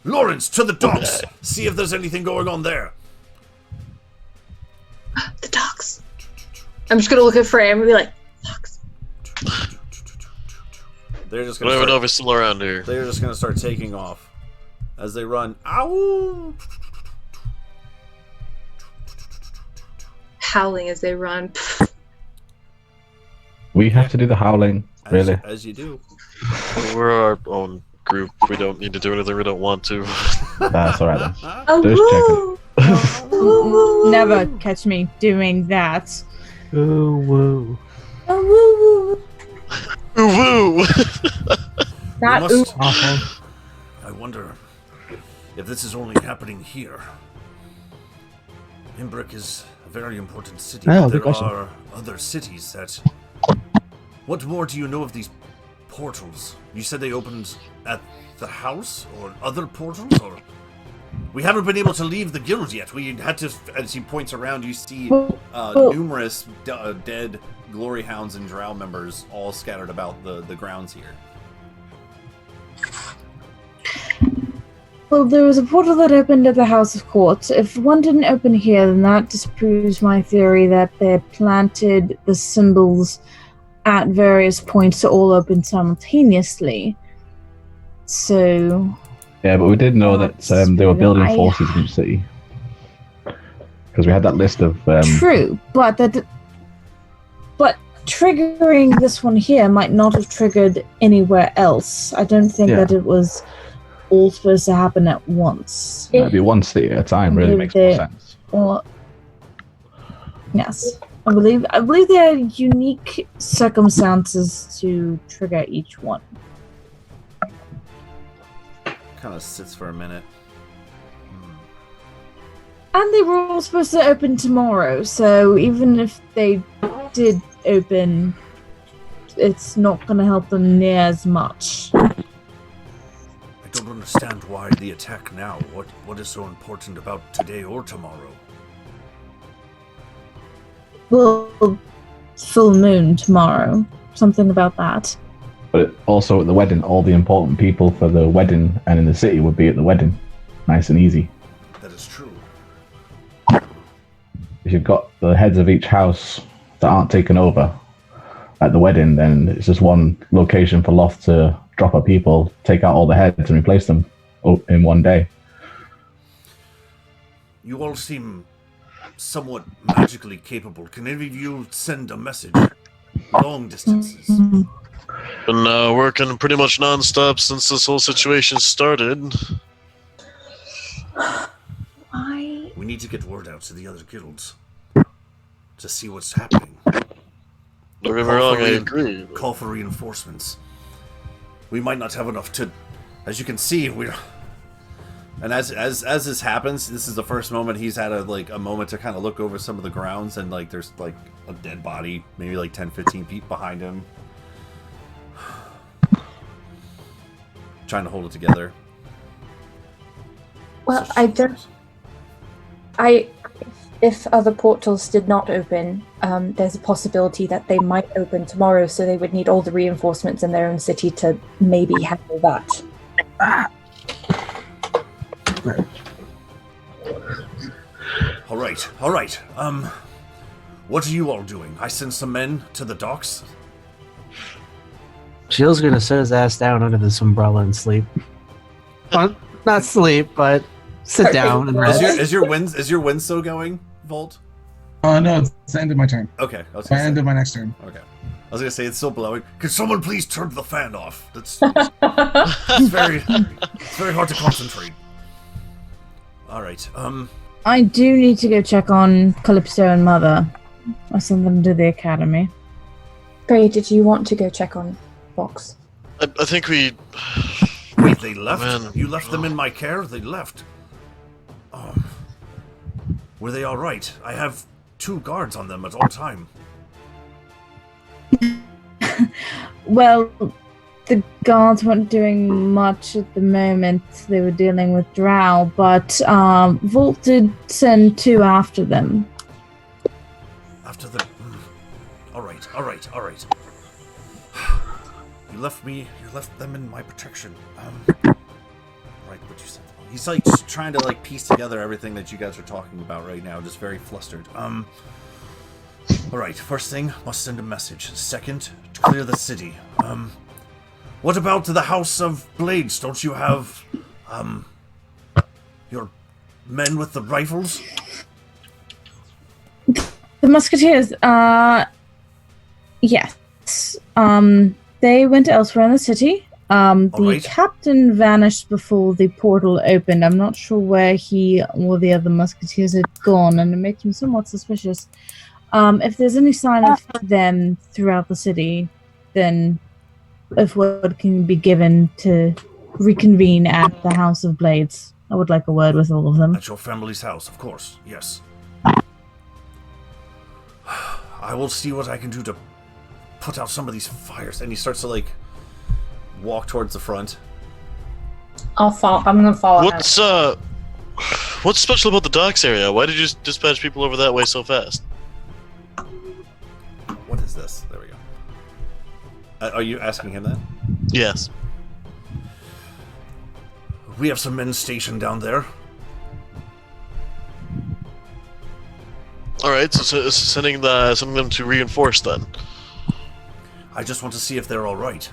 Speaker 4: "Lawrence, to the docks. See if there's anything going on there."
Speaker 3: The dogs. I'm just gonna look at Frey and be like, dogs.
Speaker 4: They're just
Speaker 2: I don't
Speaker 4: gonna
Speaker 2: even know
Speaker 4: start,
Speaker 2: if it's still around here.
Speaker 4: they're just gonna start taking off as they run. Ow!
Speaker 3: Howling as they run.
Speaker 7: We have to do the howling, really.
Speaker 4: As you do.
Speaker 2: We're our own group. We don't need to do anything we don't want to.
Speaker 7: That's alright then.
Speaker 3: Oh,
Speaker 7: Just
Speaker 3: woo!
Speaker 1: Never catch me doing that.
Speaker 6: Ooh, woo.
Speaker 1: Oh, woo, woo.
Speaker 2: Woo!
Speaker 1: That
Speaker 4: We must-
Speaker 6: Awful.
Speaker 4: I wonder if this is only happening here. Imbric is a very important city.
Speaker 7: Oh,
Speaker 4: but
Speaker 7: good
Speaker 4: there
Speaker 7: question.
Speaker 4: are other cities that... What more do you know of these portals? You said they opened at the house? Or other portals? Or... We haven't been able to leave the guild yet. We had to... As he points around, you see numerous dead glory hounds and drow members all scattered about the grounds here.
Speaker 1: Well, there was a portal that opened at the House of Courts. If one didn't open here, then that disproves my theory that they planted the symbols at various points to all open simultaneously. So,
Speaker 7: Yeah, but we did know that they were building
Speaker 1: I-
Speaker 7: forces in the city. Because we had that list of...
Speaker 1: true, but but triggering this one here might not have triggered anywhere else. I don't think
Speaker 7: Yeah.
Speaker 1: that it was all supposed to happen at once.
Speaker 7: Maybe one city at a time really makes more sense.
Speaker 1: Or yes, I believe there are unique circumstances to trigger each one.
Speaker 4: Kind of sits for a minute.
Speaker 1: And they were all supposed to open tomorrow, so even if they did open, it's not going to help them near as much.
Speaker 4: I don't understand why the attack now. What is so important about today or tomorrow?
Speaker 1: Well, full moon tomorrow. Something about that.
Speaker 7: But also at the wedding, all the important people for the wedding and in the city would be at the wedding. Nice and easy.
Speaker 4: That is true.
Speaker 7: If you've got the heads of each house that aren't taken over at the wedding, then it's just one location for Loth to drop her people, take out all the heads and replace them in one day.
Speaker 4: You all seem somewhat magically capable. Can any of you send a message? Long distances.
Speaker 2: Been working pretty much non-stop since this whole situation started.
Speaker 1: Why?
Speaker 4: We need to get word out to the other guilds to see what's happening.
Speaker 2: Don't get me wrong, I agree.
Speaker 4: Call for reinforcements. We might not have enough to... As you can see, we're... And as this happens, this is the first moment he's had a moment to kind of look over some of the grounds, and there's a dead body, maybe 10-15 feet behind him. Trying to hold it together.
Speaker 9: Well, if other portals did not open, there's a possibility that they might open tomorrow, so they would need all the reinforcements in their own city to maybe handle that.
Speaker 4: All right. What are you all doing? I send some men to the docks.
Speaker 6: Jill's gonna sit his ass down under this umbrella and sleep. Well, not sleep, but sit down and rest.
Speaker 4: Is your wind still going, Volt?
Speaker 5: No, it's the end of my turn.
Speaker 4: Okay,
Speaker 5: End of my next turn.
Speaker 4: Okay, I was gonna say it's still blowing. Could someone please turn the fan off? It's very hard to concentrate. All right.
Speaker 1: I do need to go check on Calypso and Mother. I sent them to the academy.
Speaker 9: Gray, did you want to go check on Fox?
Speaker 2: I think we...
Speaker 4: Wait, they left?
Speaker 2: Man.
Speaker 4: You left them in my care? They left. Were they all right? I have 2 guards on them at all time.
Speaker 1: Well, the guards weren't doing much at the moment. They were dealing with Drow, but Volt did send 2 after them.
Speaker 4: After the... All right. You left them in my protection. Right, what you said. He's just trying to piece together everything that you guys are talking about right now, just very flustered. All right, first thing, must send a message. Second, to clear the city. What about the House of Blades? Don't you have your men with the rifles?
Speaker 1: The Musketeers, yes. They went elsewhere in the city. The captain vanished before the portal opened. I'm not sure where he or the other Musketeers had gone, and it makes me somewhat suspicious. If there's any sign of them throughout the city, then if word can be given to reconvene at the House of Blades, I would like a word with all of them.
Speaker 4: At your family's house, of course, yes. I will see what I can do to put out some of these fires. And he starts to walk towards the front.
Speaker 3: I'm gonna follow him.
Speaker 2: What's special about the docks area? Why did you dispatch people over that way so fast?
Speaker 4: What is this? There we go. Are you asking him that?
Speaker 2: Yes.
Speaker 4: We have some men stationed down there.
Speaker 2: Alright, so sending them to reinforce then.
Speaker 4: I just want to see if they're alright.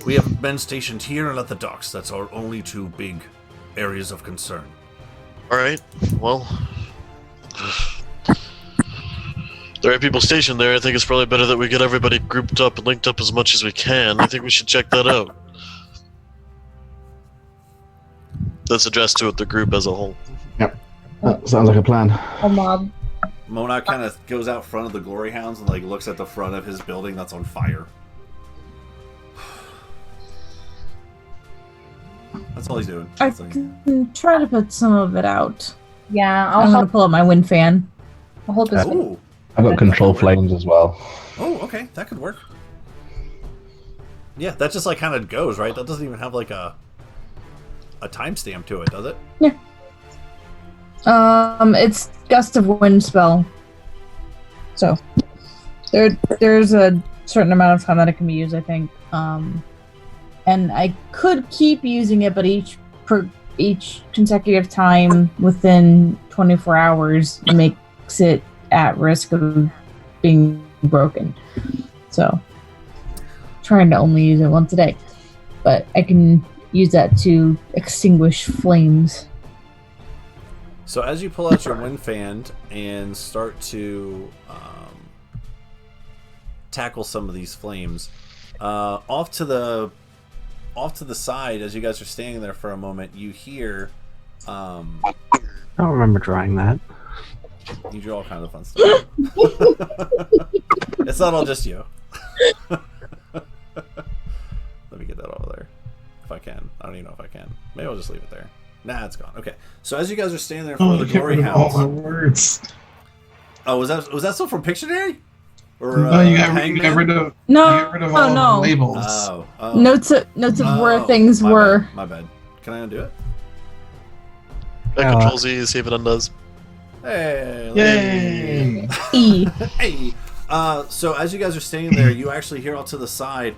Speaker 4: We have men stationed here and at the docks. That's our only 2 big areas of concern.
Speaker 2: Alright, well... There are people stationed there. I think it's probably better that we get everybody grouped up and linked up as much as we can. I think we should check that out. That's addressed to the group as a whole.
Speaker 7: Yep. That sounds like a plan.
Speaker 4: Monarch kind of goes out front of the Glory Hounds and looks at the front of his building that's on fire. That's all he's doing.
Speaker 1: I can try to put some of it out.
Speaker 3: Yeah,
Speaker 1: I'm going to pull up my wind fan.
Speaker 3: I'll help his
Speaker 4: Oh.
Speaker 7: I've got control flames as well.
Speaker 4: Oh, okay, that could work. Yeah, that just kind of goes, right? That doesn't even have a timestamp to it, does it?
Speaker 1: Yeah. It's gust of wind spell. So there's a certain amount of time that it can be used, I think. And I could keep using it, but each consecutive time within 24 hours makes it at risk of being broken. So trying to only use it once a day, but I can use that to extinguish flames.
Speaker 4: So as you pull out your wind fan and start to tackle some of these flames, off to the side, as you guys are standing there for a moment, you hear.
Speaker 6: I don't remember drawing that.
Speaker 4: You drew all kinds of fun stuff. It's not all just you. Let me get that over there, if I can. I don't even know if I can. Maybe I'll just leave it there. Nah, it's gone. Okay, so as you guys are standing there for the glory hounds.
Speaker 5: All my words.
Speaker 4: Oh, was that still from Pictionary? Or
Speaker 5: No, you got rid of all the labels.
Speaker 4: Oh.
Speaker 1: Notes of where things were.
Speaker 4: My bad. Can I undo it?
Speaker 2: Control Z, see if it undoes.
Speaker 4: Hey!
Speaker 5: Yay!
Speaker 1: E.
Speaker 4: Hey! So as you guys are standing there, you actually hear out to the side,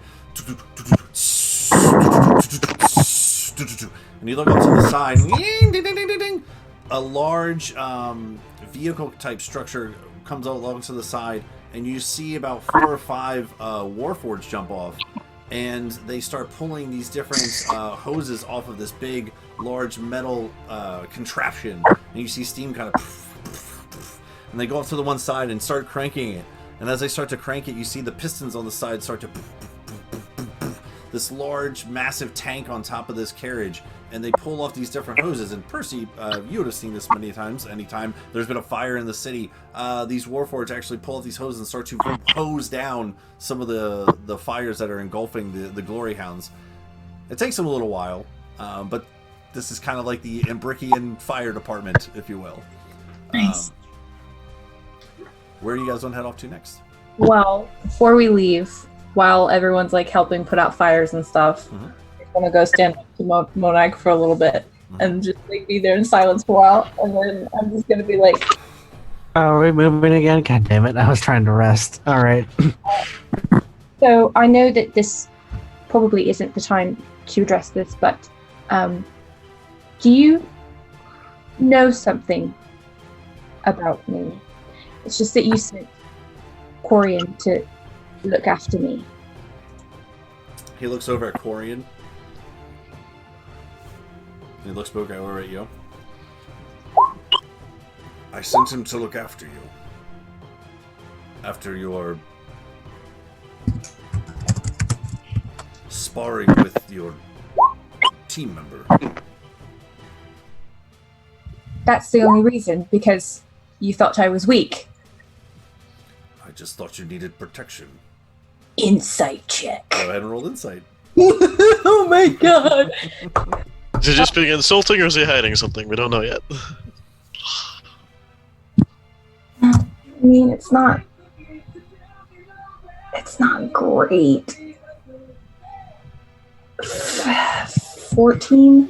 Speaker 4: and you look out to the side. A large vehicle type structure comes out along to the side, and you see about 4 or 5 warforged jump off, and they start pulling these different hoses off of this big, large metal contraption, and you see steam kind of, and they go off to the one side and start cranking it. And as they start to crank it, you see the pistons on the side start to this large, massive tank on top of this carriage, and they pull off these different hoses. And Percy, you would have seen this many times. Anytime there's been a fire in the city, these warforged actually pull off these hoses and start to hose down some of the fires that are engulfing the glory hounds. It takes them a little while, but this is kind of like the Embrickian fire department, if you will.
Speaker 1: Nice.
Speaker 4: Where do you guys want to head off to next?
Speaker 9: Well, before we leave, while everyone's like helping put out fires and stuff, I'm gonna go stand up to Monag for a little bit and just like be there in silence for a while, and then I'm just gonna be like,
Speaker 6: Oh, are we moving again? God damn it! I was trying to rest. All right.
Speaker 9: so I know that this probably isn't the time to address this, but do you know something about me? It's just that you sent Corian to look after me.
Speaker 4: He looks over at Corian. He looks back over at you. I sent him to look after you. After your sparring with your team member.
Speaker 9: That's the only reason, because you thought I was weak.
Speaker 4: I just thought you needed protection.
Speaker 9: Insight check.
Speaker 4: Go ahead and roll insight.
Speaker 9: Oh my god!
Speaker 2: Is he just being insulting or is he hiding something? We don't know yet.
Speaker 9: I mean, it's not great. 14?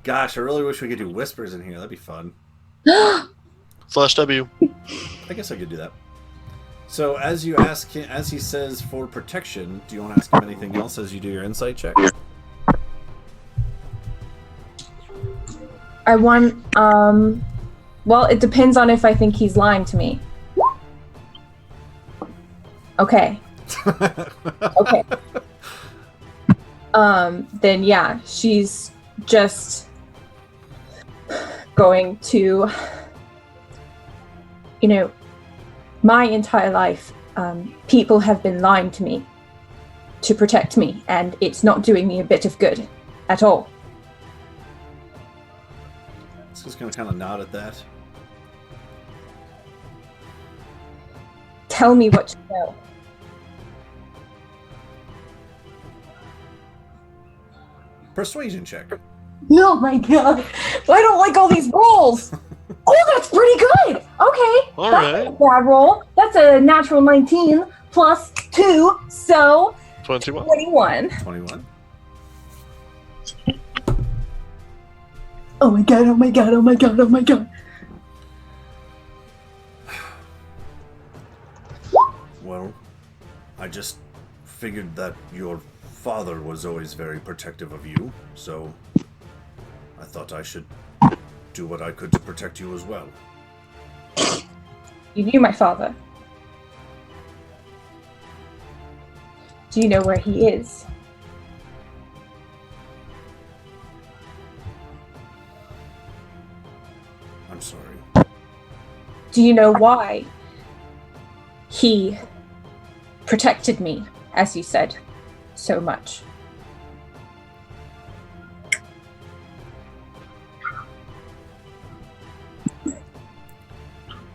Speaker 4: Gosh, I really wish we could do whispers in here. That'd be fun.
Speaker 2: Flash W.
Speaker 4: I guess I could do that. So as you ask him, as he says for protection, do you want to ask him anything else as you do your insight check?
Speaker 9: I want, well, it depends on if I think he's lying to me. Okay. Okay. Then yeah, she's just going to, you know, my entire life, people have been lying to me to protect me, and it's not doing me a bit of good at all.
Speaker 4: So just gonna kind of nod at that.
Speaker 9: Tell me what you know.
Speaker 4: Persuasion check.
Speaker 9: Oh my god! I don't like all these rolls! Oh, that's pretty good! Okay!
Speaker 2: All
Speaker 9: that's
Speaker 2: right.
Speaker 9: not a bad roll. That's a natural 19 plus 2, so
Speaker 2: 21.
Speaker 9: 21.
Speaker 4: 21.
Speaker 9: Oh my god, oh my god, oh my god, oh my god.
Speaker 4: I just figured that your father was always very protective of you, so I thought I should do what I could to protect you as well.
Speaker 9: You knew my father. Do you know where he is?
Speaker 4: I'm sorry.
Speaker 9: Do you know why he protected me, as you said, so much?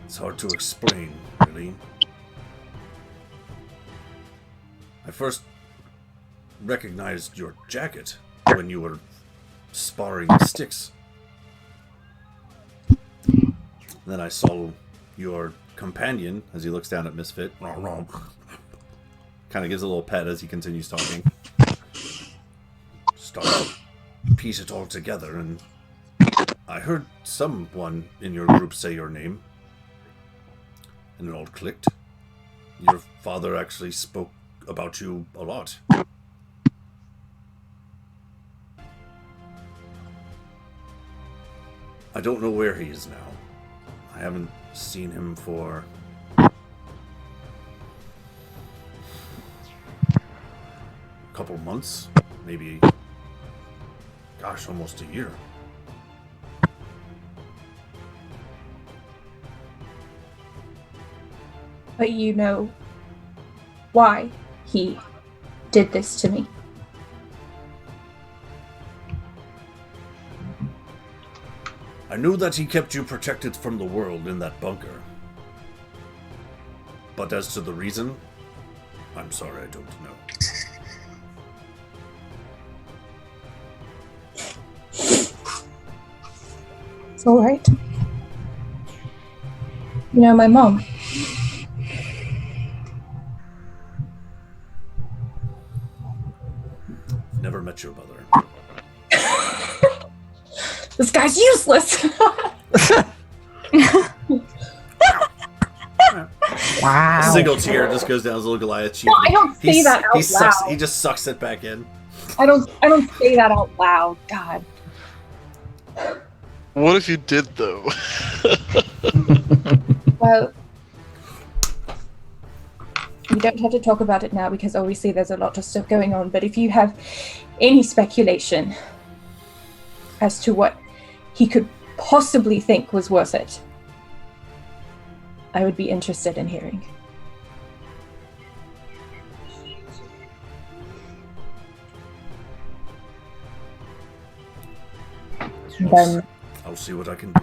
Speaker 4: It's hard to explain, really. I first recognized your jacket when you were sparring sticks. Then I saw your companion as he looks down at Misfit. Kind of gives a little pet as he continues talking. Start to piece it all together, and I heard someone in your group say your name, and it all clicked. Your father actually spoke about you a lot. I don't know where he is now. I haven't seen him for a couple months, maybe, gosh, almost a year.
Speaker 9: But you know why he did this to me.
Speaker 4: I knew that he kept you protected from the world in that bunker. But as to the reason, I'm sorry, I don't know.
Speaker 9: It's all right. You know, my mom.
Speaker 4: Never met your mother.
Speaker 9: This guy's useless.
Speaker 6: Wow.
Speaker 4: A single tear just goes down his little Goliath cheek.
Speaker 9: No, I don't say that out loud.
Speaker 4: He just sucks it back in.
Speaker 9: I don't say that out loud. God.
Speaker 2: What if you did, though?
Speaker 9: Well, we don't have to talk about it now because obviously there's a lot of stuff going on. But if you have any speculation as to what he could possibly think was worth it, I would be interested in hearing. Then
Speaker 4: I'll see what I can do.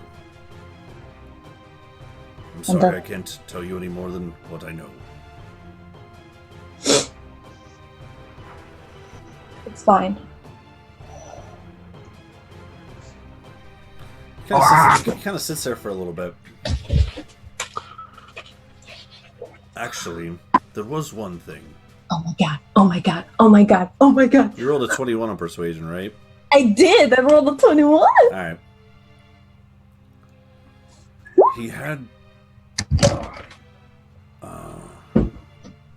Speaker 4: I'm sorry
Speaker 9: then-
Speaker 4: I can't tell you any more than what I know.
Speaker 9: it's fine.
Speaker 4: He kind of sits there for a little bit. Actually, there was one thing.
Speaker 9: Oh my god. Oh my god. Oh my god. Oh my god.
Speaker 4: You rolled a 21 on persuasion, right?
Speaker 9: I did. I rolled a 21.
Speaker 4: Alright. He had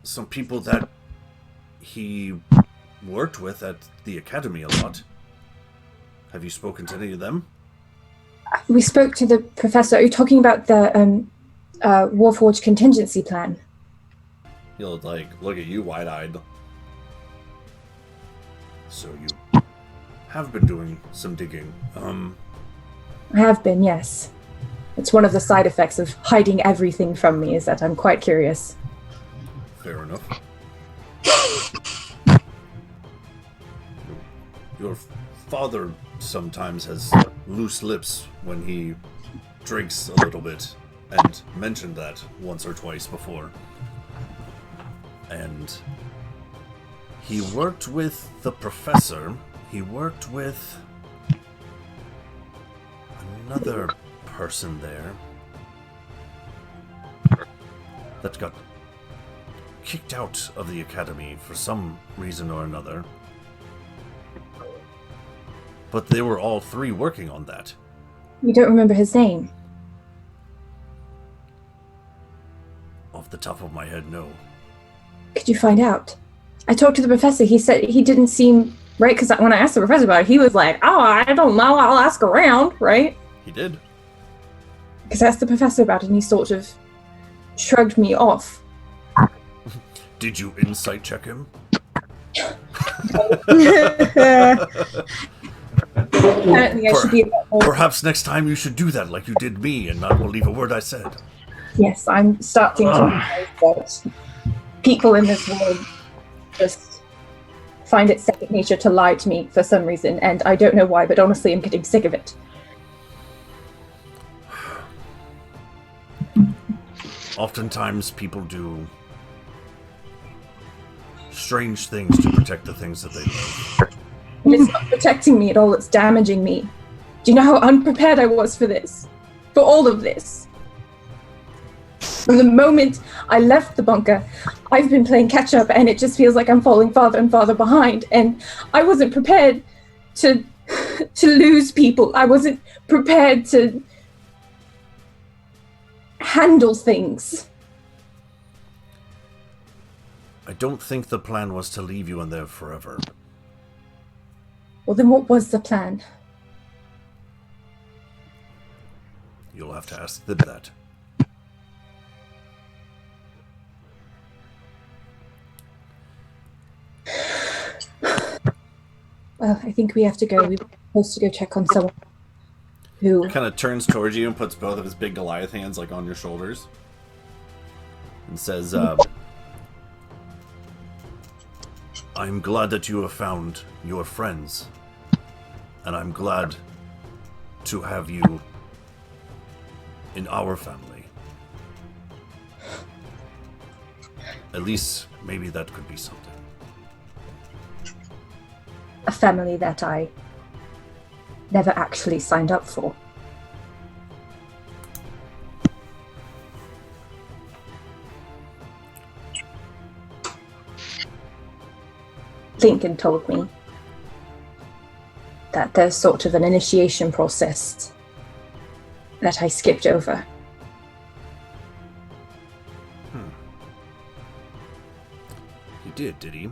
Speaker 4: some people that he worked with at the academy a lot. Have you spoken to any of them?
Speaker 9: We spoke to the professor. Are you talking about the Warforged contingency plan?
Speaker 4: He'll look at you wide-eyed. So you have been doing some digging.
Speaker 9: I have been, yes. It's one of the side effects of hiding everything from me is that I'm quite curious.
Speaker 4: Fair enough. Your father sometimes has loose lips when he drinks a little bit, and mentioned that once or twice before. And he worked with the professor. He worked with another person there that got kicked out of the academy for some reason or another. But they were all three working on that.
Speaker 9: You don't remember his name?
Speaker 4: Off the top of my head, no.
Speaker 9: could you find out? I talked to the professor. He said he didn't seem right, because when I asked the professor about it, he was like, "Oh, I don't know. I'll ask around." Right?
Speaker 4: He did.
Speaker 9: Because I asked the professor about it, and he sort of shrugged me off.
Speaker 4: Did you insight check him?
Speaker 9: Apparently, I should be a bit more.
Speaker 4: Perhaps next time you should do that like you did me and not believe a word I said.
Speaker 9: Yes, I'm starting to realize that people in this world just find it second nature to lie to me for some reason, and I don't know why, but honestly, I'm getting sick of it.
Speaker 4: Oftentimes, people do strange things to protect the things that they love.
Speaker 9: And it's not protecting me at all, it's damaging me. Do you know how unprepared I was for this? For all of this? From the moment I left the bunker, I've been playing catch up, and it just feels like I'm falling farther and farther behind. And I wasn't prepared to lose people. I wasn't prepared to handle things.
Speaker 4: I don't think the plan was to leave you in there forever.
Speaker 9: Well, then what was the plan?
Speaker 4: You'll have to ask them that.
Speaker 9: Well, I think we have to go. We were supposed to go check on someone who...
Speaker 4: Kind of turns towards you and puts both of his big Goliath hands like on your shoulders. And says, I'm glad that you have found your friends. And I'm glad to have you in our family. At least, maybe that could be something.
Speaker 9: A family that I never actually signed up for. Lincoln told me that there's sort of an initiation process that I skipped over.
Speaker 4: He did he?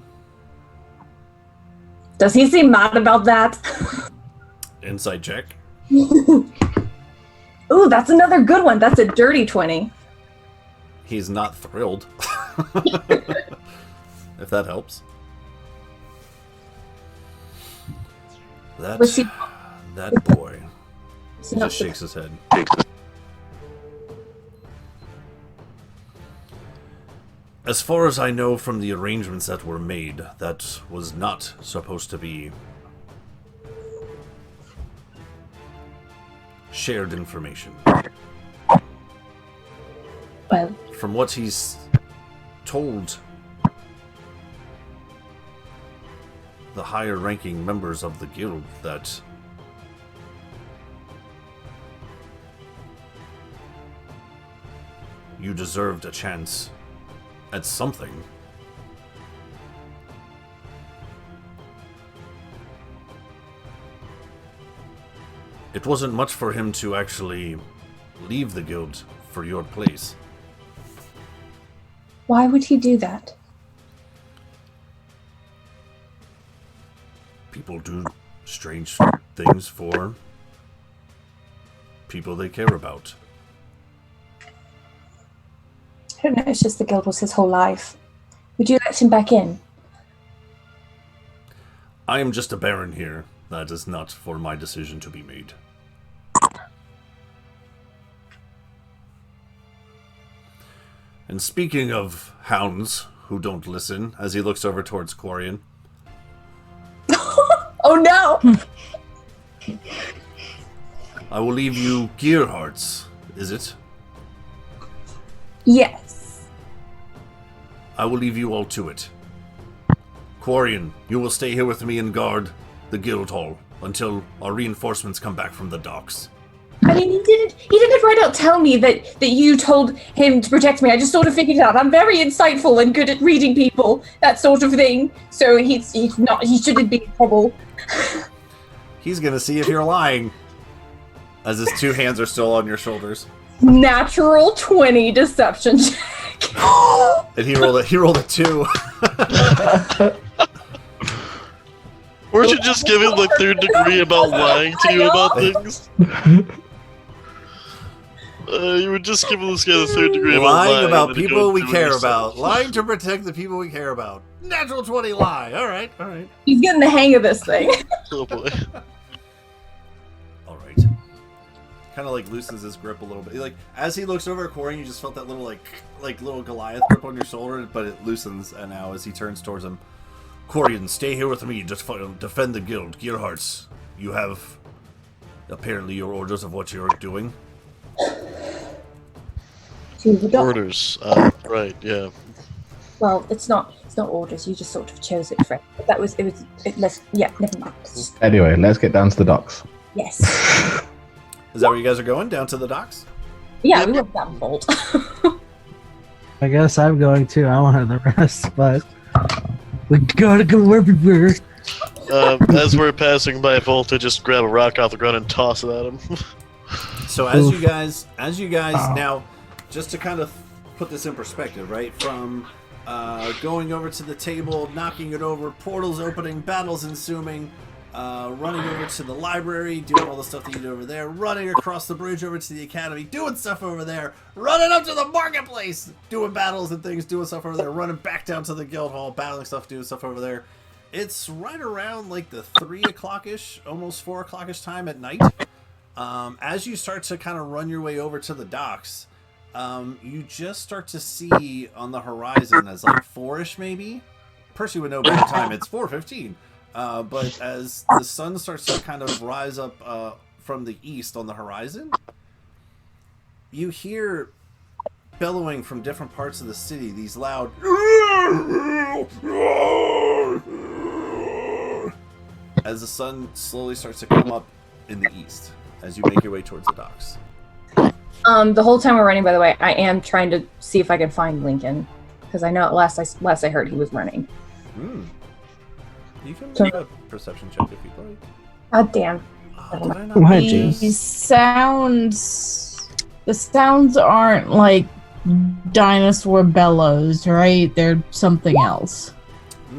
Speaker 9: Does he seem mad about that?
Speaker 4: Insight check.
Speaker 9: Ooh, that's another good one. That's a dirty 20.
Speaker 4: He's not thrilled. If that helps. That boy. He just shakes his head. As far as I know from the arrangements that were made, that was not supposed to be shared information.
Speaker 9: Well,
Speaker 4: from what he's told the higher ranking members of the guild, that you deserved a chance at something. It wasn't much for him to actually leave the guild for your place.
Speaker 9: why would he do that?
Speaker 4: People do strange things for people they care about.
Speaker 9: I don't know, it's just the guild was his whole life. Would you let him back in?
Speaker 4: I am just a baron here. That is not for my decision to be made. And speaking of hounds who don't listen, as he looks over towards Quarian.
Speaker 9: Oh no!
Speaker 4: I will leave you gearhearts, is it?
Speaker 9: Yes.
Speaker 4: I will leave you all to it. Quarian, you will stay here with me and guard the guild hall until our reinforcements come back from the docks.
Speaker 9: I mean, he didn't right out tell me that you told him to protect me. I just sort of figured it out. I'm very insightful and good at reading people, that sort of thing. So he shouldn't be in trouble.
Speaker 4: He's gonna see if you're lying. As his two hands are still on your shoulders.
Speaker 9: Natural 20 deception check.
Speaker 4: And he rolled a 2.
Speaker 2: Weren't you just giving like 3rd degree about lying to you about things? You were just giving this guy the 3rd degree
Speaker 4: lying
Speaker 2: about
Speaker 4: about people we care about. Lying to protect the people we care about. Natural 20 lie. All right.
Speaker 9: He's getting the hang of this thing.
Speaker 2: Oh boy.
Speaker 4: All right. Kind of like loosens his grip a little bit. Like as he looks over at Corian, you just felt that little like little Goliath grip on your shoulder, but it loosens now as he turns towards him. Corian, stay here with me. Just defend the guild. Gearhearts, you have apparently your orders of what you're doing.
Speaker 2: Orders. Right. Yeah.
Speaker 9: Well, it's not orders. You just sort of chose it, Fred. But never mind.
Speaker 7: Anyway, let's get down to the docks.
Speaker 9: Yes.
Speaker 4: Is that where you guys are going? Down to the docks?
Speaker 9: Yeah, we went down Vault.
Speaker 6: I guess I'm going too. I wanted the rest, but we gotta go everywhere.
Speaker 2: As we're passing by Volta, just grab a rock off the ground and toss it at him.
Speaker 4: So as you guys now, just to kind of put this in perspective, right? From going over to the table, knocking it over, portals opening, battles ensuing, running over to the library, doing all the stuff that you do over there, running across the bridge over to the academy, doing stuff over there, running up to the marketplace, doing battles and things, doing stuff over there, running back down to the guild hall, battling stuff, doing stuff over there. It's right around like the 3 o'clock-ish, almost 4 o'clock-ish time at night. As you start to kind of run your way over to the docks, you just start to see on the horizon as like 4-ish maybe. Percy would know by the time it's 4:15. But as the sun starts to kind of rise up from the east on the horizon, you hear bellowing from different parts of the city, these loud as the sun slowly starts to come up in the east as you make your way towards the docks.
Speaker 9: The whole time we're running, by the way, I am trying to see if I can find Lincoln, because I know last I heard he was running.
Speaker 4: You can make a perception check if you'd like.
Speaker 9: God damn.
Speaker 4: Did I not?
Speaker 1: The sounds aren't like dinosaur bellows, right? They're something else.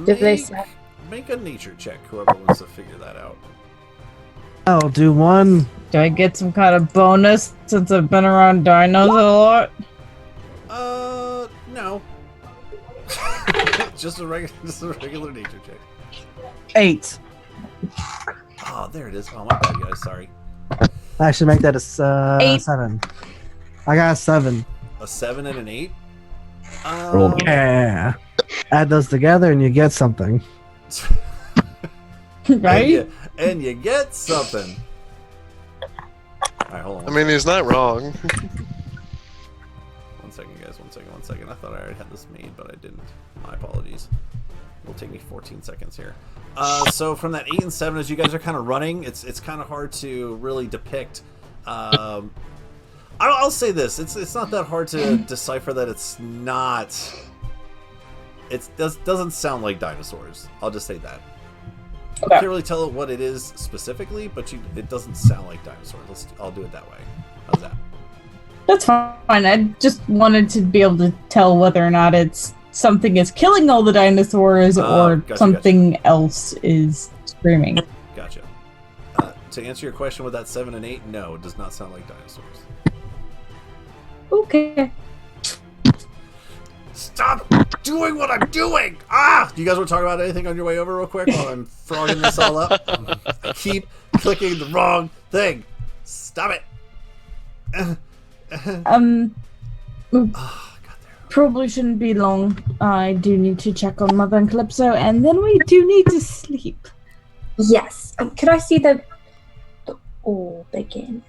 Speaker 9: Did they say?
Speaker 4: Make a nature check, whoever wants to figure that out.
Speaker 6: I'll do one.
Speaker 1: Do I get some kind of bonus since I've been around dinos a lot?
Speaker 4: No. just a regular nature check.
Speaker 6: 8.
Speaker 4: Oh, there it is. Oh, my bad, guys. Sorry.
Speaker 6: I should make that a
Speaker 1: 8.
Speaker 6: 7. I got a 7.
Speaker 4: A 7 and an 8?
Speaker 6: Yeah. Add those together and you get something.
Speaker 1: Right?
Speaker 4: And you get something. Alright, hold on.
Speaker 2: I mean, he's not wrong.
Speaker 4: One second, guys. One second. I thought I already had this made, but I didn't. My apologies. It'll take me 14 seconds here. So from that 8 and 7, as you guys are kind of running, it's kind of hard to really depict. I'll say this: it's not that hard to decipher that it's not. It doesn't sound like dinosaurs. I'll just say that. I can't really tell what it is specifically, but it doesn't sound like dinosaurs. I'll do it that way. How's that?
Speaker 1: That's fine. I just wanted to be able to tell whether or not it's something is killing all the dinosaurs or something else is screaming.
Speaker 4: Gotcha. To answer your question with that 7 and 8, no, it does not sound like dinosaurs.
Speaker 1: Okay.
Speaker 4: Stop doing what I'm doing! Ah! Do you guys want to talk about anything on your way over real quick while I'm frogging this all up? I keep clicking the wrong thing. Stop it.
Speaker 1: Probably shouldn't be long. I do need to check on Mother and Calypso, and then we do need to sleep.
Speaker 9: Yes. Could I see the orb again?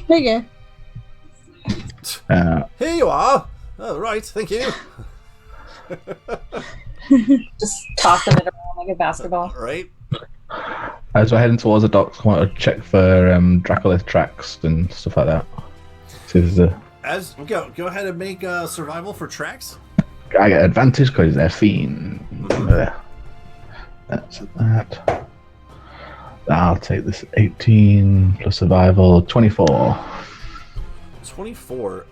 Speaker 1: There you
Speaker 4: Here you are. Oh, right. Thank you.
Speaker 9: Just tossing it around like a basketball.
Speaker 4: Right.
Speaker 7: As we're heading towards the docks, I want to check for Dracolith tracks and stuff like that. So
Speaker 4: Go ahead and make survival for tracks.
Speaker 7: I get advantage because they're fiend. That's that. I'll take this 18 plus survival 24.
Speaker 4: 24.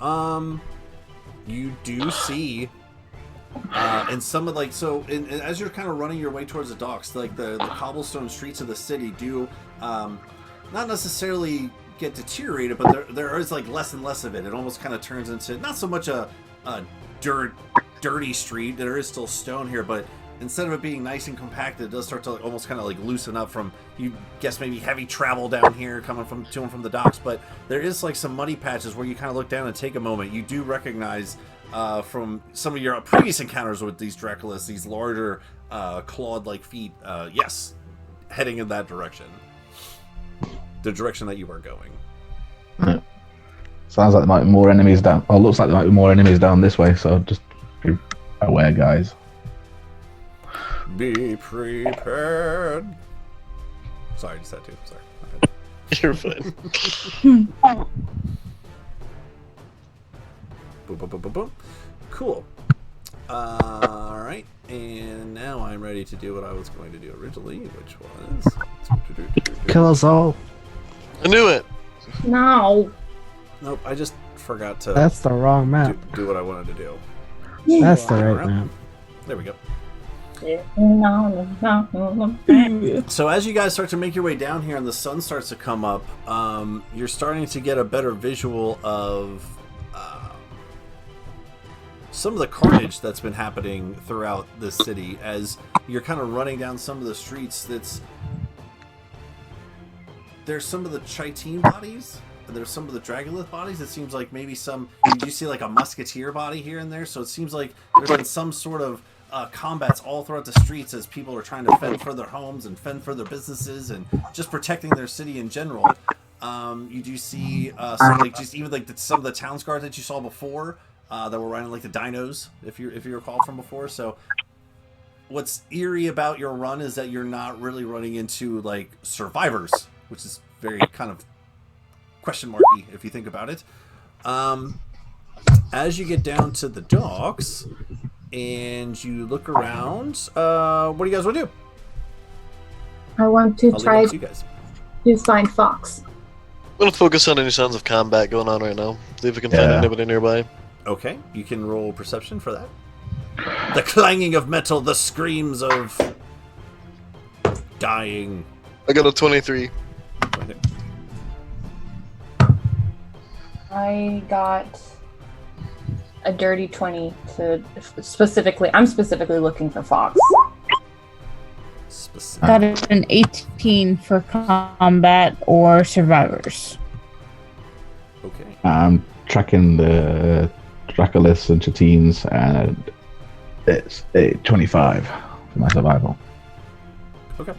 Speaker 4: you do see and some of as you're kind of running your way towards the docks, like the cobblestone streets of the city do not necessarily get deteriorated, but there is like less and less of it. It almost kind of turns into not so much a dirty street. There is still stone here, but instead of it being nice and compacted, it does start to almost kind of like loosen up from, you guess, maybe heavy travel down here coming to and from the docks. But there is like some muddy patches where you kind of look down and take a moment. You do recognize from some of your previous encounters with these Draculas, these larger clawed-like feet, yes, heading in that direction. The direction that you are going.
Speaker 7: Yeah. Sounds like there might be more enemies down. Well, looks like there might be more enemies down this way, so just be aware, guys.
Speaker 4: Be prepared. Sorry, I just had to. Sorry.
Speaker 2: You're fine.
Speaker 4: Boom, boom, boom, boom, boom. Cool. Alright, and now I'm ready to do what I was going to do originally, which was...
Speaker 6: Kill us all.
Speaker 2: I knew it.
Speaker 9: No.
Speaker 4: Nope, I just forgot to
Speaker 6: That's the wrong map.
Speaker 4: do what I wanted to do.
Speaker 6: That's the right map.
Speaker 4: There we go.
Speaker 9: No.
Speaker 4: So as you guys start to make your way down here and the sun starts to come up, you're starting to get a better visual of some of the carnage that's been happening throughout the city as you're kind of running down some of the streets. There's some of the Chitine bodies, and there's some of the Dragolith bodies. It seems like maybe you see like a musketeer body here and there, so it seems like there's been some sort of combats all throughout the streets as people are trying to fend for their homes and fend for their businesses and just protecting their city in general. You do see some some of the towns guards that you saw before that were riding like the dinos, if you recall from before. So what's eerie about your run is that you're not really running into like survivors, which is very kind of question marky if you think about it. As you get down to the docks and you look around, what do you guys want to do?
Speaker 9: I want to try
Speaker 4: you guys.
Speaker 9: to find Fox.
Speaker 2: I'm gonna focus on any sounds of combat going on right now. See if we can find anybody nearby.
Speaker 4: Okay, you can roll perception for that. The clanging of metal, the screams of dying.
Speaker 2: I got a 23.
Speaker 9: I got a dirty 20 to specifically. I'm specifically looking for Fox.
Speaker 1: Got an 18 for combat or survivors.
Speaker 4: Okay.
Speaker 7: I'm tracking the Draculis and Chitines, and it's a 25 for my survival.
Speaker 4: Okay.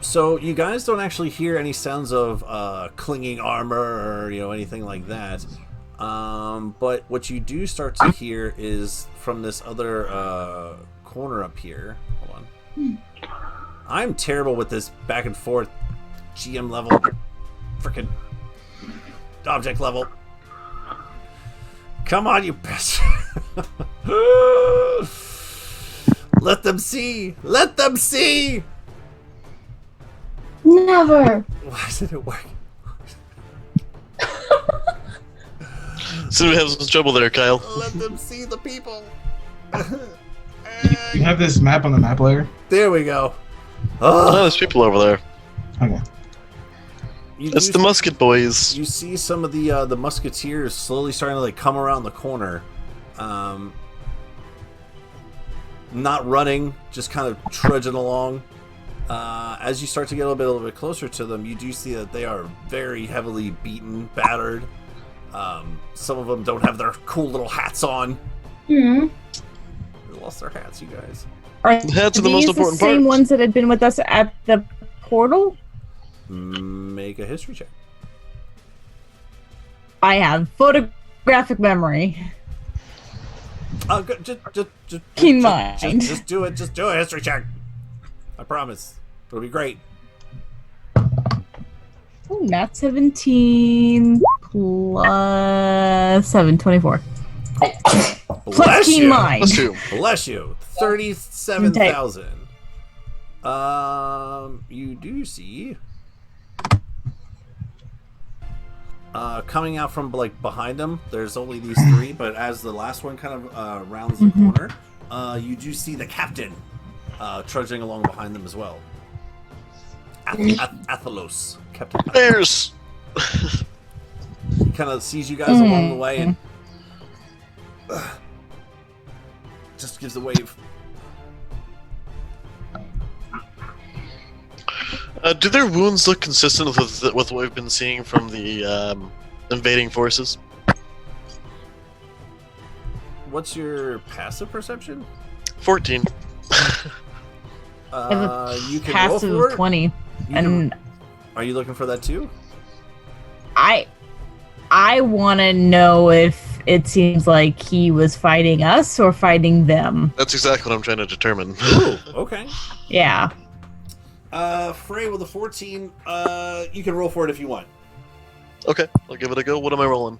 Speaker 4: So you guys don't actually hear any sounds of clinging armor or anything like that. But what you do start to hear is from this other corner up here. Hold on. I'm terrible with this back and forth GM level, freaking object level. Come on, you bastard! Let them see! Let them see!
Speaker 9: Never.
Speaker 4: Why isn't it working?
Speaker 2: So we have some trouble there, Kyle.
Speaker 4: Let them see the people.
Speaker 5: You have this map on the map layer?
Speaker 4: There we go.
Speaker 2: Oh, there's people over there.
Speaker 5: Okay.
Speaker 2: It's the musket boys.
Speaker 4: You see some of the musketeers slowly starting to like come around the corner. Not running, just kind of trudging along. As you start to get a little bit closer to them, you do see that they are very heavily beaten, battered. Some of them don't have their cool little hats on.
Speaker 9: Hmm.
Speaker 4: They lost their hats, you guys.
Speaker 1: Are
Speaker 2: hats are the most important
Speaker 1: the same
Speaker 2: part.
Speaker 1: ones that had been with us at the portal?
Speaker 4: Make a history check.
Speaker 1: I have photographic memory.
Speaker 4: Just
Speaker 1: Keep in mind.
Speaker 4: Just do it. Just do a history check. I promise. It'll be great.
Speaker 1: Oh, not 17 plus 7, 24. Plus keen mind.
Speaker 2: Let's do.
Speaker 4: Bless you. 37,000. You do see Coming out from like behind him, there's only these three, but as the last one kind of rounds the corner, you do see the captain trudging along behind them as well. Athelos, Captain.
Speaker 2: Bears.
Speaker 4: He kind of sees you guys along the way and just gives a wave.
Speaker 2: Do their wounds look consistent with what we've been seeing from the invading forces?
Speaker 4: What's your passive perception?
Speaker 2: 14.
Speaker 4: You can
Speaker 1: Passive
Speaker 4: roll for
Speaker 1: of
Speaker 4: it.
Speaker 1: 20. And
Speaker 4: Are you looking for that too?
Speaker 1: I want to know if it seems like he was fighting us or fighting them.
Speaker 2: That's exactly what I'm trying to determine.
Speaker 4: Ooh, okay.
Speaker 1: Yeah.
Speaker 4: Frey with a 14. You can roll for it if you want.
Speaker 2: Okay, I'll give it a go. What am I rolling?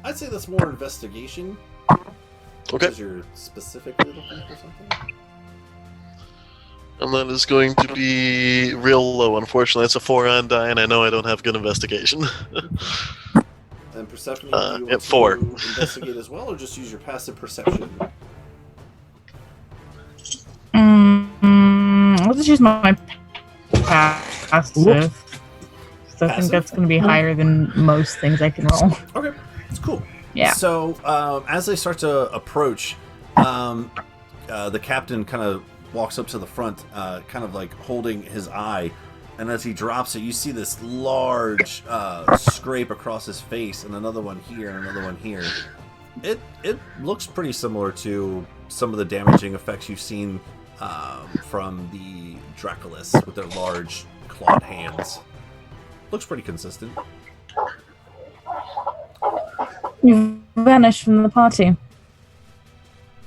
Speaker 4: I'd say that's more investigation.
Speaker 2: Okay.
Speaker 4: Because you're specifically looking for something.
Speaker 2: And that is going to be real low, unfortunately. It's a 4 on die, and I know I don't have good investigation.
Speaker 4: And perception, do you want
Speaker 2: 4.
Speaker 4: to investigate as well, or just use your passive perception?
Speaker 1: I'll just use my passive. So I think that's going to be higher than most things I can roll.
Speaker 4: Okay, it's cool.
Speaker 1: Yeah.
Speaker 4: So as they start to approach, the captain kind of walks up to the front, kind of like holding his eye, and as he drops it, you see this large scrape across his face, and another one here, and another one here. It looks pretty similar to some of the damaging effects you've seen from the Dracolis with their large clawed hands. Looks pretty consistent.
Speaker 1: You vanished from the party.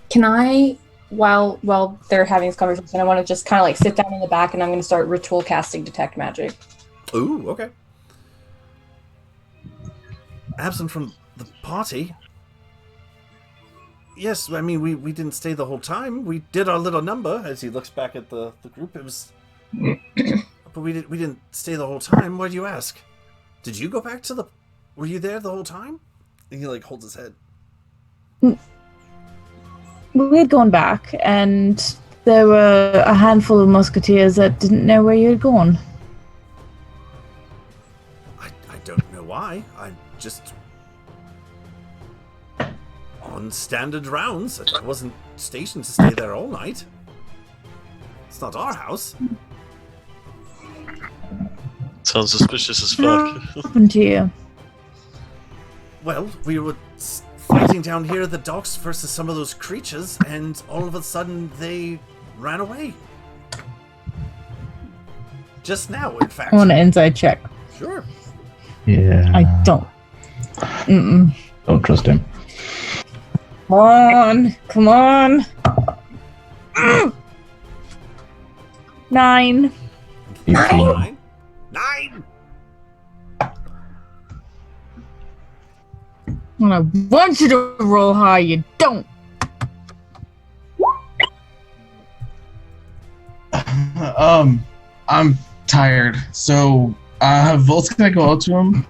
Speaker 9: Can I, while they're having this conversation, I want to just kind of like sit down in the back, and I'm going to start ritual casting detect magic.
Speaker 4: Ooh, okay. Absent from the party? Yes, I mean, we didn't stay the whole time. We did our little number, as he looks back at the group. It was... But we didn't stay the whole time. Why do you ask? Did you go back to the... Were you there the whole time? And he, like, holds his head.
Speaker 1: We had gone back, and there were a handful of musketeers that didn't know where you had gone.
Speaker 4: I don't know why. I'm just... on standard rounds. I wasn't stationed to stay there all night. It's not our house.
Speaker 2: Sounds suspicious as
Speaker 1: What
Speaker 2: fuck.
Speaker 1: happened to you?
Speaker 4: Well, we were fighting down here at the docks versus some of those creatures, and all of a sudden they ran away. Just now, in fact.
Speaker 1: I want an inside check.
Speaker 4: Sure.
Speaker 7: Yeah.
Speaker 1: I don't. Mm-mm.
Speaker 7: Don't trust him.
Speaker 1: Come on. Come on. 9.
Speaker 7: He's slow.
Speaker 4: 9. 9!
Speaker 1: When I want you to roll high, you don't.
Speaker 5: I'm tired, so Volt's gonna go out to him,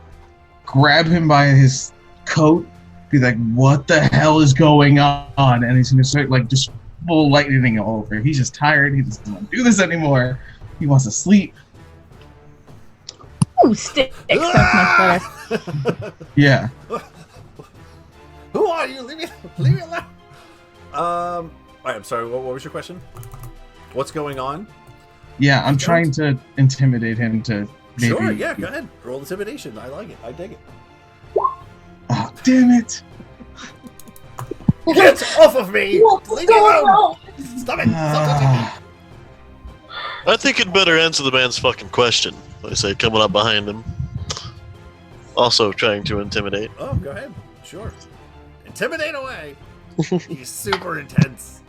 Speaker 5: grab him by his coat, be like, "What the hell is going on?" And he's gonna start like just full lightning all over. He's just tired. He doesn't want to do this anymore. He wants to sleep.
Speaker 1: Ooh, sticks. That's much better.
Speaker 5: Yeah.
Speaker 4: Who are you? Leave me alone. Alright, I'm sorry, what was your question? What's going on?
Speaker 5: Yeah, I'm trying to intimidate him to maybe...
Speaker 4: Sure, yeah, go ahead. Roll intimidation. I like it. I dig it.
Speaker 5: Oh, damn it.
Speaker 4: Get off of me! Leave me alone! Stop it! Stop touching me!
Speaker 2: I think you'd better answer the man's fucking question. I say, coming up behind him. Also trying to intimidate.
Speaker 4: Oh, go ahead. Sure. Intimidate away! He's super intense.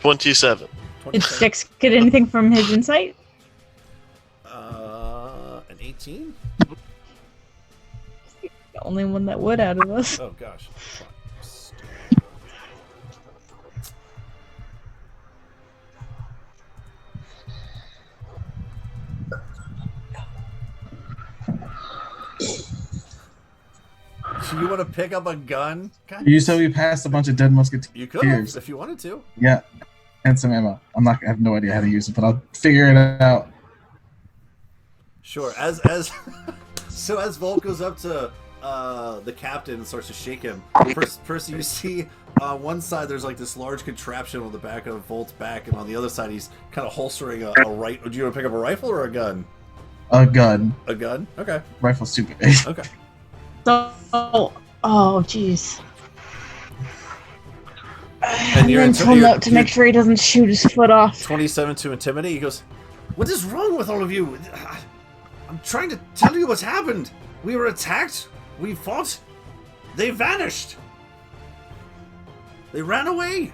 Speaker 2: 27.
Speaker 1: Did Sticks get anything from his insight?
Speaker 4: An 18?
Speaker 1: The only one that would out of us.
Speaker 4: Oh, gosh. you want to pick up a gun? God,
Speaker 5: You said we passed a bunch of dead musketeers.
Speaker 4: you could have, if you wanted to.
Speaker 5: Yeah, and some ammo. I have no idea how to use it, but I'll figure it out.
Speaker 4: Sure. So as Volt goes up to the captain and starts to shake him, first you see on one side there's like this large contraption on the back of Volt's back, and on the other side he's kind of holstering a rifle. Do you want to pick up a rifle or a gun?
Speaker 5: A gun.
Speaker 4: A gun? Okay.
Speaker 5: Rifle's stupid. big.
Speaker 4: Okay.
Speaker 1: Oh, jeez.
Speaker 4: And you're
Speaker 1: mental note to make sure he doesn't shoot his foot off.
Speaker 4: 27 to intimidate. He goes, "What is wrong with all of you? I'm trying to tell you what's happened. We were attacked. We fought. They vanished. They ran away."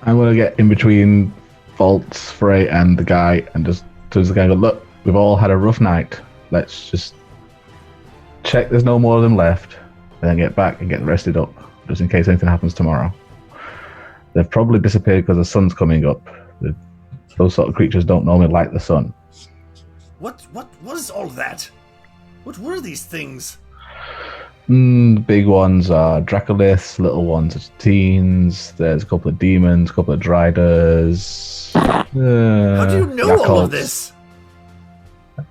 Speaker 7: I'm gonna get in between Bolts, Frey, and the guy, and just to the guy go, "Look, we've all had a rough night. Let's just check there's no more of them left, and then get back and get rested up, just in case anything happens tomorrow. They've probably disappeared because the sun's coming up. Those sort of creatures don't normally like the sun."
Speaker 4: What is all that? What were these things?
Speaker 7: Big ones are Dracoliths, little ones are teens, there's a couple of demons, a couple of Driders.
Speaker 4: How do you know all of this?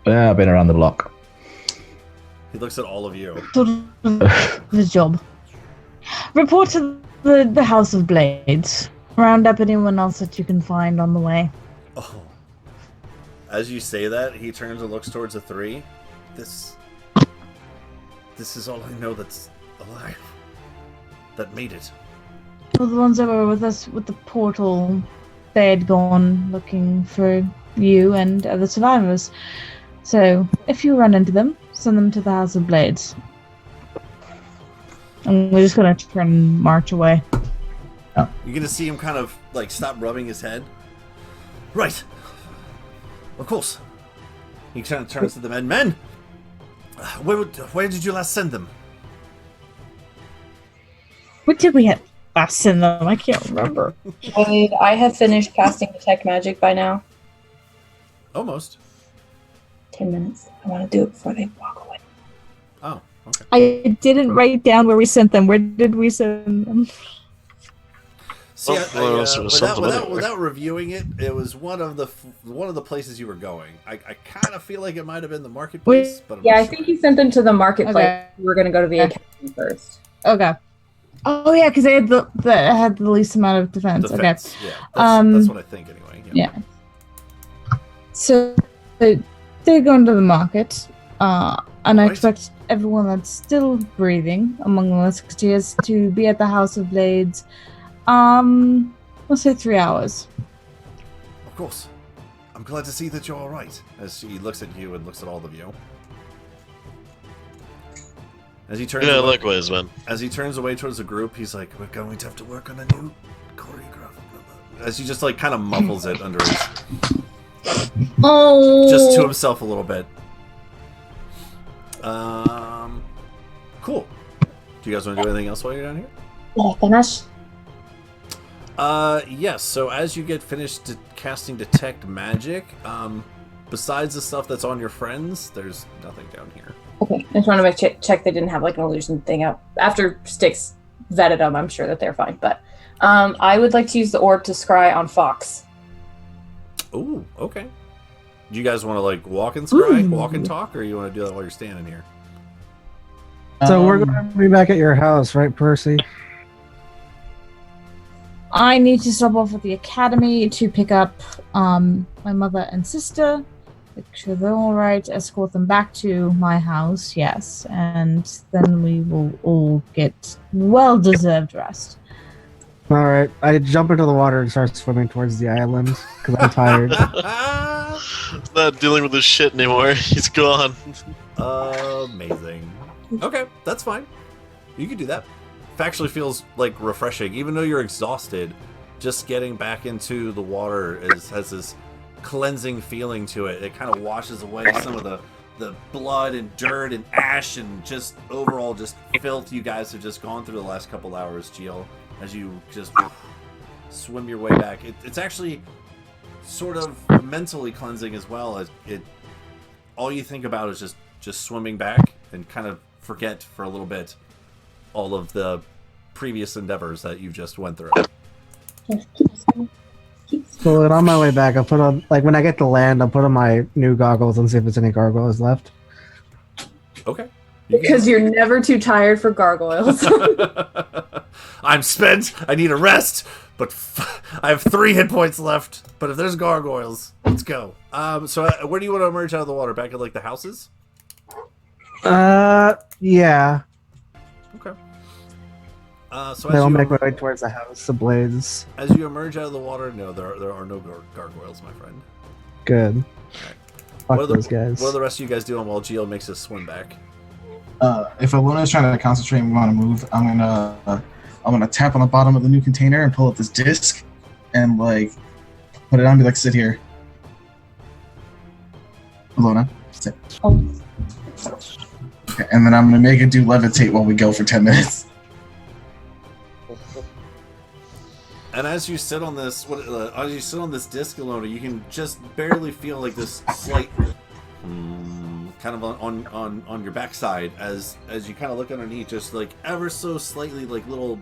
Speaker 7: Yeah, I've been around the block.
Speaker 4: He looks at all of you.
Speaker 1: His job. Report to the House of Blades. Round up anyone else that you can find on the way.
Speaker 4: Oh. As you say that, he turns and looks towards the three. This is all I know that's alive. That made it.
Speaker 1: Well, the ones that were with us with the portal, they had gone looking for you and other survivors. So, if you run into them, send them to the House of Blades. And we're just gonna turn and march away.
Speaker 4: You're gonna see him kind of like stop rubbing his head. Right. Of course. He turns to the men. Men! Where did you last send them?
Speaker 1: What did we have last in them? I can't remember.
Speaker 9: I have finished casting Detect Magic by now.
Speaker 4: Almost.
Speaker 9: 10 minutes. I want to do it before they walk away.
Speaker 4: Oh, okay.
Speaker 1: I didn't write down where we sent them. Where did we send them?
Speaker 4: See,
Speaker 2: Well,
Speaker 4: without reviewing it, it was one of the places you were going. I kind of feel like it might have been the marketplace, but
Speaker 9: I think he sent them to the marketplace.
Speaker 1: Okay.
Speaker 9: We're going to go to the academy first.
Speaker 1: Okay. Oh yeah, because they had the least amount of defense. Okay.
Speaker 4: Yeah, that's what I think anyway.
Speaker 1: Yeah. So they're going to the market, and I
Speaker 4: Right.
Speaker 1: expect everyone that's still breathing among the musketeers to be at the House of Blades. Let's say 3 hours.
Speaker 4: Of course. I'm glad to see that you're all right. As he looks at you and looks at all of you. As he turns
Speaker 2: Yeah,
Speaker 4: away,
Speaker 2: likewise, man.
Speaker 4: As he turns away towards the group, he's like, "We're going to have to work on a new choreography." As he just like kind of muffles it under his,
Speaker 1: Oh.
Speaker 4: just to himself a little bit. Cool. Do you guys want to do anything else while you're down here?
Speaker 9: Finish.
Speaker 4: Yes. So as you get finished casting Detect Magic, besides the stuff that's on your friends, there's nothing down here.
Speaker 9: Okay, I just want to make check they didn't have like an illusion thing up. After Styx vetted them, I'm sure that they're fine. But I would like to use the orb to scry on Fox.
Speaker 4: Ooh, okay. Do you guys want to like walk and scry, walk and talk, or you want to do that while you're standing here?
Speaker 6: So we're going to be back at your house, right, Percy?
Speaker 1: I need to stop off at the academy to pick up my mother and sister, make sure they're all right, escort them back to my house, yes, and then we will all get well-deserved rest.
Speaker 6: All right. I jump into the water and start swimming towards the island because I'm tired.
Speaker 2: He's not dealing with this shit anymore. He's gone.
Speaker 4: Amazing. Okay, that's fine. You can do that. Actually feels like refreshing, even though you're exhausted. Just getting back into the water has this cleansing feeling to it. It kind of washes away some of the blood and dirt and ash and just overall just filth you guys have just gone through the last couple hours, Gio, as you just swim your way back. It's actually sort of mentally cleansing as well. As it all you think about is just swimming back and kind of forget for a little bit. all of the previous endeavors that you just went through.
Speaker 6: Cool. And on my way back, I'll put on, like, when I get to land, I'll put on my new goggles and see if there's any gargoyles left.
Speaker 4: Okay.
Speaker 3: Because you're never too tired for gargoyles.
Speaker 4: I'm spent. I need a rest. But I have 3 hit points left. But if there's gargoyles, let's go. So where do you want to emerge out of the water? Back at like the houses?
Speaker 6: Yeah.
Speaker 4: Okay. So
Speaker 6: I'll make my way towards the house, the blaze.
Speaker 4: as you emerge out of the water, no, there are no gargoyles, my friend.
Speaker 6: Good. Fuck
Speaker 4: What are
Speaker 6: those guys.
Speaker 4: What are the rest of you guys doing while Geo makes his swim back?
Speaker 5: If Alona's trying to concentrate and we want to move, I'm gonna tap on the bottom of the new container and pull up this disc, and like put it on. And be like, sit here, Alona. Sit.
Speaker 9: Oh.
Speaker 5: Okay, and then I'm gonna make it do levitate while we go for 10 minutes.
Speaker 4: And as you sit on this, disc, Alona, you can just barely feel like this slight, kind of on your backside as you kind of look underneath, just like ever so slightly, like little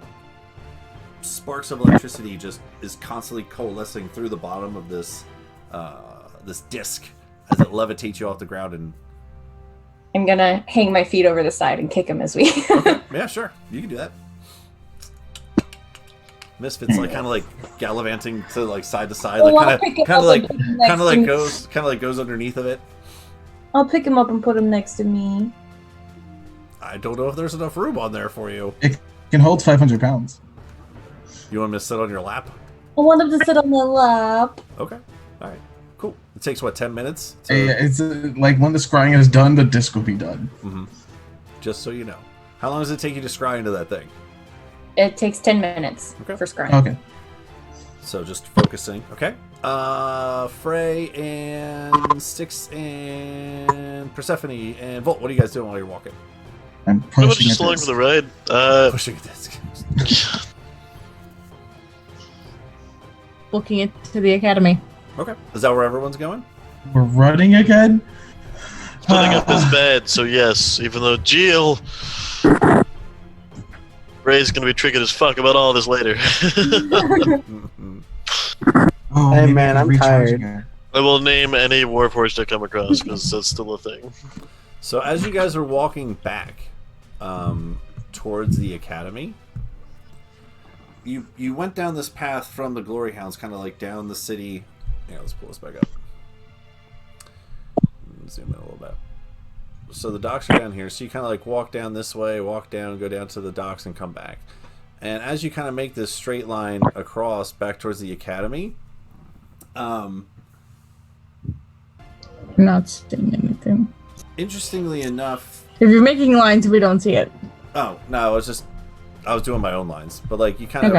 Speaker 4: sparks of electricity just is constantly coalescing through the bottom of this this disc as it levitates you off the ground. And
Speaker 9: I'm gonna hang my feet over the side and kick him as we.
Speaker 4: okay, yeah, sure, you can do that. Misfits like kind of like gallivanting to like side to side, like kind of like goes underneath of it.
Speaker 9: I'll pick him up and put him next to me.
Speaker 4: I don't know if there's enough room on there for you.
Speaker 5: It can hold 500 pounds.
Speaker 4: You want him to sit on your lap?
Speaker 9: I want him to sit on my lap.
Speaker 4: Okay, all right, cool. It takes what, 10 minutes?
Speaker 5: It's like when the scrying is done, the disc will be done.
Speaker 4: Mm-hmm. Just so you know, how long does it take you to scry into that thing?
Speaker 9: It takes 10 minutes
Speaker 4: Okay.
Speaker 9: for scrying.
Speaker 5: Okay.
Speaker 4: So just focusing. Okay. Frey and Styx and Persephone and Volt. What are you guys doing while you're walking?
Speaker 5: I'm
Speaker 2: Pretty much
Speaker 5: pushing
Speaker 2: just
Speaker 5: it.
Speaker 2: along for the ride.
Speaker 4: Pushing a disc.
Speaker 1: Booking it to the academy.
Speaker 4: Okay. Is that where everyone's going?
Speaker 5: We're running again.
Speaker 2: Splitting up is bad, so yes. Even though Jill, Ray's gonna be triggered as fuck about all this later.
Speaker 5: Oh,
Speaker 6: Hey,
Speaker 5: maybe
Speaker 6: man,
Speaker 5: I can
Speaker 6: I'm
Speaker 5: recharge
Speaker 6: tired.
Speaker 5: again.
Speaker 2: I will name any Warforged I come across because that's still a thing.
Speaker 4: So as you guys are walking back towards the academy, you went down this path from the Glory Hounds, kind of like down the city. Yeah, let's pull this back up. Zoom in a little bit. So the docks are down here. So you kind of like walk down this way, walk down, go down to the docks, and come back. And as you kind of make this straight line across back towards the academy,
Speaker 1: Not seeing anything.
Speaker 4: interestingly enough,
Speaker 1: If you're making lines, we don't see it.
Speaker 4: oh no, I was doing my own lines, but like you kind of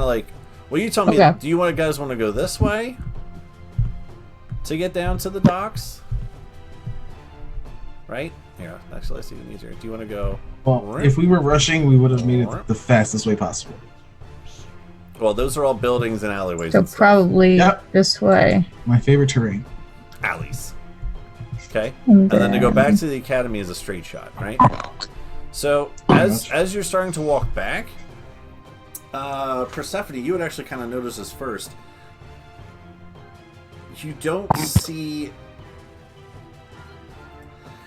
Speaker 4: like, well, you tell me.
Speaker 1: Okay.
Speaker 4: Do you guys want to go this way to get down to the docks? Right? Yeah, actually, that's even easier. Do you want to go?
Speaker 5: Well, if we were rushing, we would have made it the fastest way possible.
Speaker 4: Well, those are all buildings and alleyways.
Speaker 1: So
Speaker 4: and stuff.
Speaker 1: probably
Speaker 5: Yep.
Speaker 1: this way.
Speaker 5: My favorite terrain.
Speaker 4: Alleys. Okay,
Speaker 1: And
Speaker 4: and then to go back to the academy is a straight shot, right? So as you're starting to walk back, Persephone, you would actually kind of notice this first. You don't see.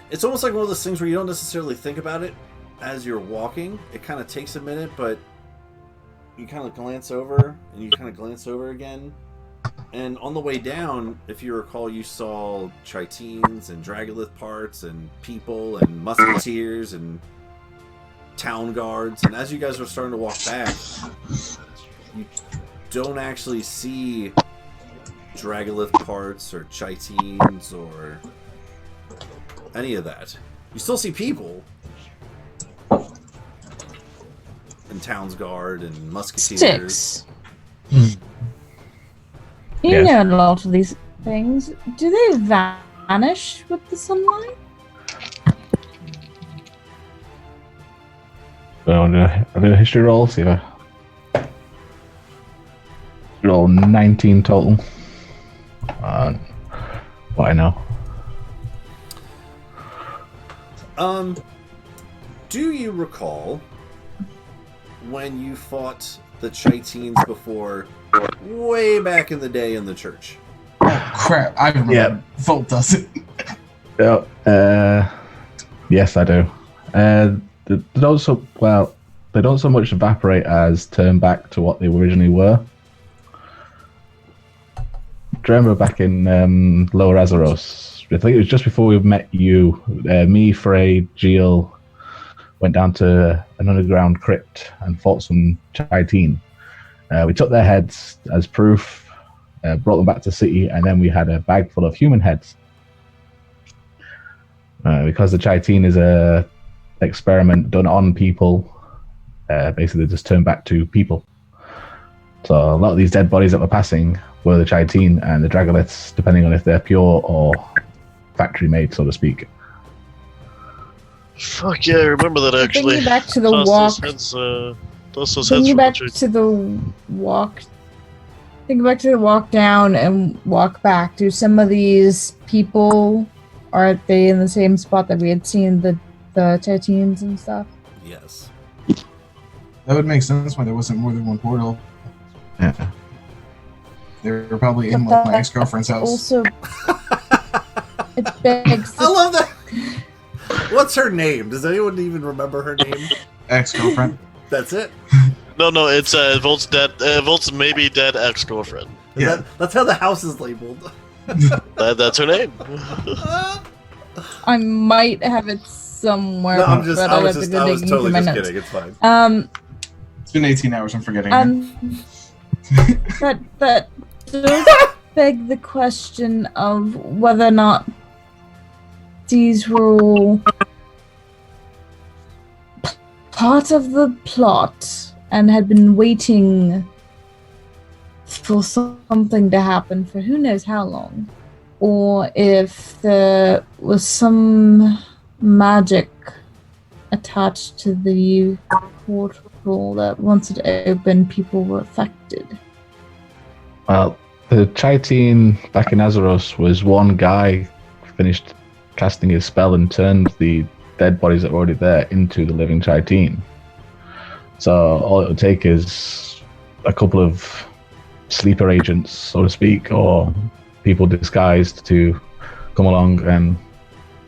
Speaker 4: It's almost like one of those things where you don't necessarily think about it as you're walking. It kind of takes a minute, but you kind of glance over, and you kind of glance over again. And on the way down, if you recall, you saw Chitines and Dragolith parts and people and musketeers and town guards. And as you guys are starting to walk back, you don't actually see Dragolith parts or Chitines or any of that. You still see people and Town's Guard and Musketeers.
Speaker 1: Six. You know a lot of these things. Do they vanish with the sunlight?
Speaker 7: So I'll do a history roll, see if I roll 19 total. What I know.
Speaker 4: Do you recall when you fought the Chitines before, way back in the day in the church.
Speaker 5: Oh crap! I remember.
Speaker 7: Yeah.
Speaker 5: Volt does it.
Speaker 7: Yes, I do. They don't so much evaporate as turn back to what they originally were. Do you remember back in Lower Azeros? I think it was just before we met you. Me, Frey, Geel went down to an underground crypt and fought some Chitine. We took their heads as proof, brought them back to the city, and then we had a bag full of human heads. Because the Chitine is a experiment done on people, basically they just turn back to people. So a lot of these dead bodies that were passing were the Chitine and the Dragoliths, depending on if they're pure or factory made, so to speak.
Speaker 2: Fuck yeah, I remember that actually.
Speaker 1: Thinking back to the
Speaker 2: Toss
Speaker 1: walk.
Speaker 2: those heads
Speaker 1: Thinking
Speaker 2: from
Speaker 1: back
Speaker 2: the
Speaker 1: to the walk. Think back to the walk down and walk back. Do some of these people, are they in the same spot that we had seen the Titines and stuff?
Speaker 4: Yes.
Speaker 5: That would make sense why there wasn't more than one portal.
Speaker 7: Yeah.
Speaker 5: They were probably in
Speaker 1: But
Speaker 5: my
Speaker 1: that
Speaker 5: ex-girlfriend's house.
Speaker 1: Also, it begs
Speaker 4: I love that. What's her name? Does anyone even remember her name?
Speaker 5: Ex-girlfriend.
Speaker 4: That's it.
Speaker 2: No, it's Volt's dead. Volt's maybe dead ex-girlfriend.
Speaker 5: Yeah.
Speaker 4: That's how the house is labeled.
Speaker 2: That's her name.
Speaker 1: I might have it somewhere.
Speaker 4: No,
Speaker 1: but
Speaker 4: I was
Speaker 1: have to go digging
Speaker 4: totally
Speaker 1: through my
Speaker 4: just
Speaker 1: notes.
Speaker 4: kidding. It's fine.
Speaker 5: It's been 18 hours. I'm forgetting.
Speaker 1: That does beg the question of whether or not these were all part of the plot and had been waiting for something to happen for who knows how long, or if there was some magic attached to the portal that once it opened, people were affected.
Speaker 7: Well, the Chitine back in Azeros was one guy finished casting his spell and turned the dead bodies that were already there into the living Chitine. So all it would take is a couple of sleeper agents, so to speak, or people disguised to come along and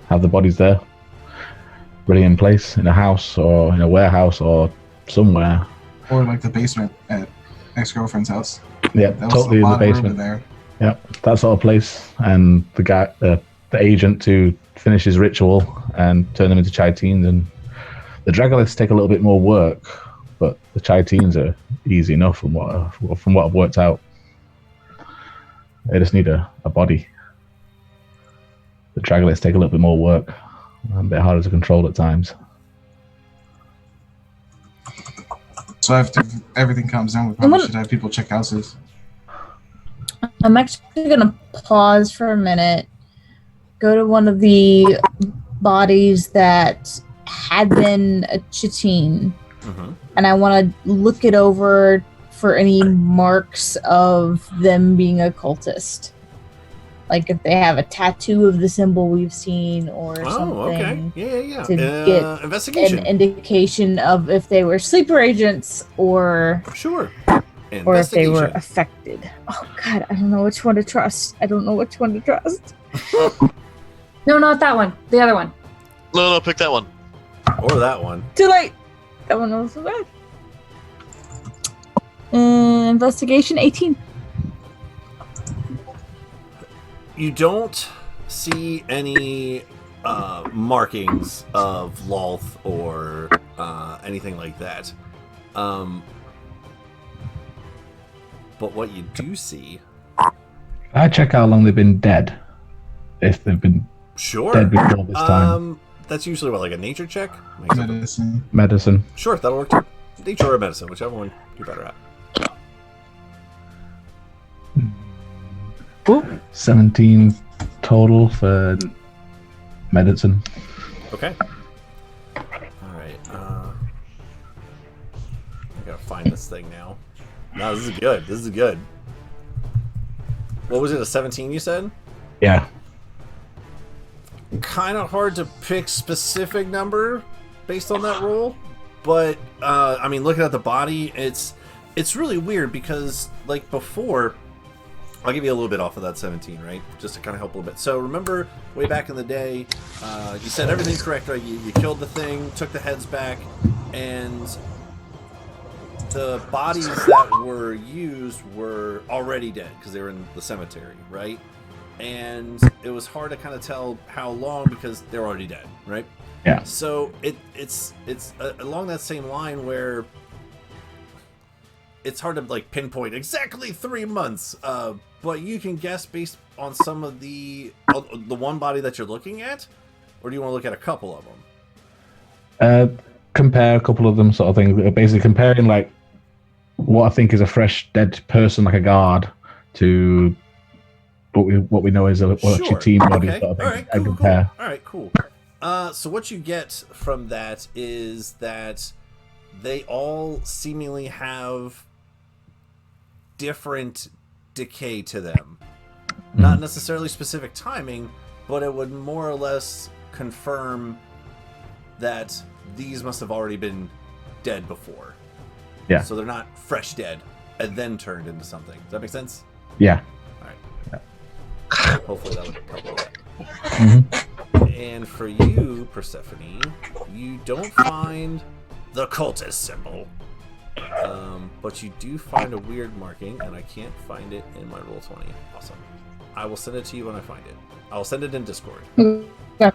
Speaker 7: have the bodies there, ready in place in a house or in a warehouse or somewhere.
Speaker 5: Or like the basement at ex-girlfriend's house.
Speaker 7: Yeah,
Speaker 5: That was
Speaker 7: totally
Speaker 5: a
Speaker 7: in the
Speaker 5: lot of room
Speaker 7: basement.
Speaker 5: in there.
Speaker 7: Yeah, that sort of place. And the guy, the agent, to finish his ritual and turn them into Chitines. And the Dragoliths take a little bit more work, but the Chitines are easy enough from what I've worked out. They just need a body. The Dragoliths take a little bit more work, and a bit harder to control at times.
Speaker 5: So after everything calms down, we probably should have people check houses.
Speaker 1: I'm actually gonna pause for a minute, go to one of the bodies that had been a Chitine, and I want to look it over for any marks of them being a cultist. Like if they have a tattoo of the symbol we've seen or something.
Speaker 4: Yeah.
Speaker 1: To get
Speaker 4: investigation.
Speaker 1: an indication of if they were sleeper agents or
Speaker 4: Sure.
Speaker 1: or if they were affected. Oh god, I don't know which one to trust.
Speaker 9: No, not that one. The other one.
Speaker 2: No, pick that one.
Speaker 4: Or that one.
Speaker 1: Too late. That one was so bad. Investigation 18.
Speaker 4: You don't see any markings of Lolth or anything like that. But what you do see...
Speaker 7: I check how long they've been dead. If they've been dead before this time.
Speaker 4: That's usually what, like a nature check?
Speaker 5: Medicine.
Speaker 7: Medicine.
Speaker 4: Sure, that'll work too. Nature or medicine, whichever one you're better at.
Speaker 7: 17 total for medicine.
Speaker 4: Okay. Alright, I gotta find this thing now. No, this is good. What was it, a 17 you said?
Speaker 7: Yeah.
Speaker 4: Kind of hard to pick specific number based on that roll. But I mean, looking at the body, it's really weird because like before, I'll give you a little bit off of that 17, right? Just to kind of help a little bit. So remember, way back in the day, you said everything correct, right? You killed the thing, took the heads back, and the bodies that were used were already dead because they were in the cemetery, right? And it was hard to kind of tell how long because they're already dead, right?
Speaker 7: Yeah.
Speaker 4: So it's along that same line where it's hard to like pinpoint exactly 3 months, but you can guess based on some of the one body that you're looking at, or do you want to look at a couple of them?
Speaker 7: Compare a couple of them, sort of thing. Basically, comparing like what I think is a fresh dead person, like a guard, to what we know is a
Speaker 4: Sure.
Speaker 7: team body.
Speaker 4: Okay.
Speaker 7: Sort of thing.
Speaker 4: All right.
Speaker 7: And
Speaker 4: Cool.
Speaker 7: compare.
Speaker 4: All right. Cool. So what you get from that is that they all seemingly have different decay to them. Not necessarily specific timing, but it would more or less confirm that these must have already been dead before.
Speaker 7: Yeah.
Speaker 4: So they're not fresh dead and then turned into something. Does that make sense?
Speaker 7: Yeah.
Speaker 4: All right. Hopefully that would cover that.
Speaker 7: Mm-hmm.
Speaker 4: And for you, Persephone, you don't find the cultist symbol. But you do find a weird marking, and I can't find it in my Roll20. Awesome. I will send it to you when I find it. I'll send it in Discord.
Speaker 8: Yeah.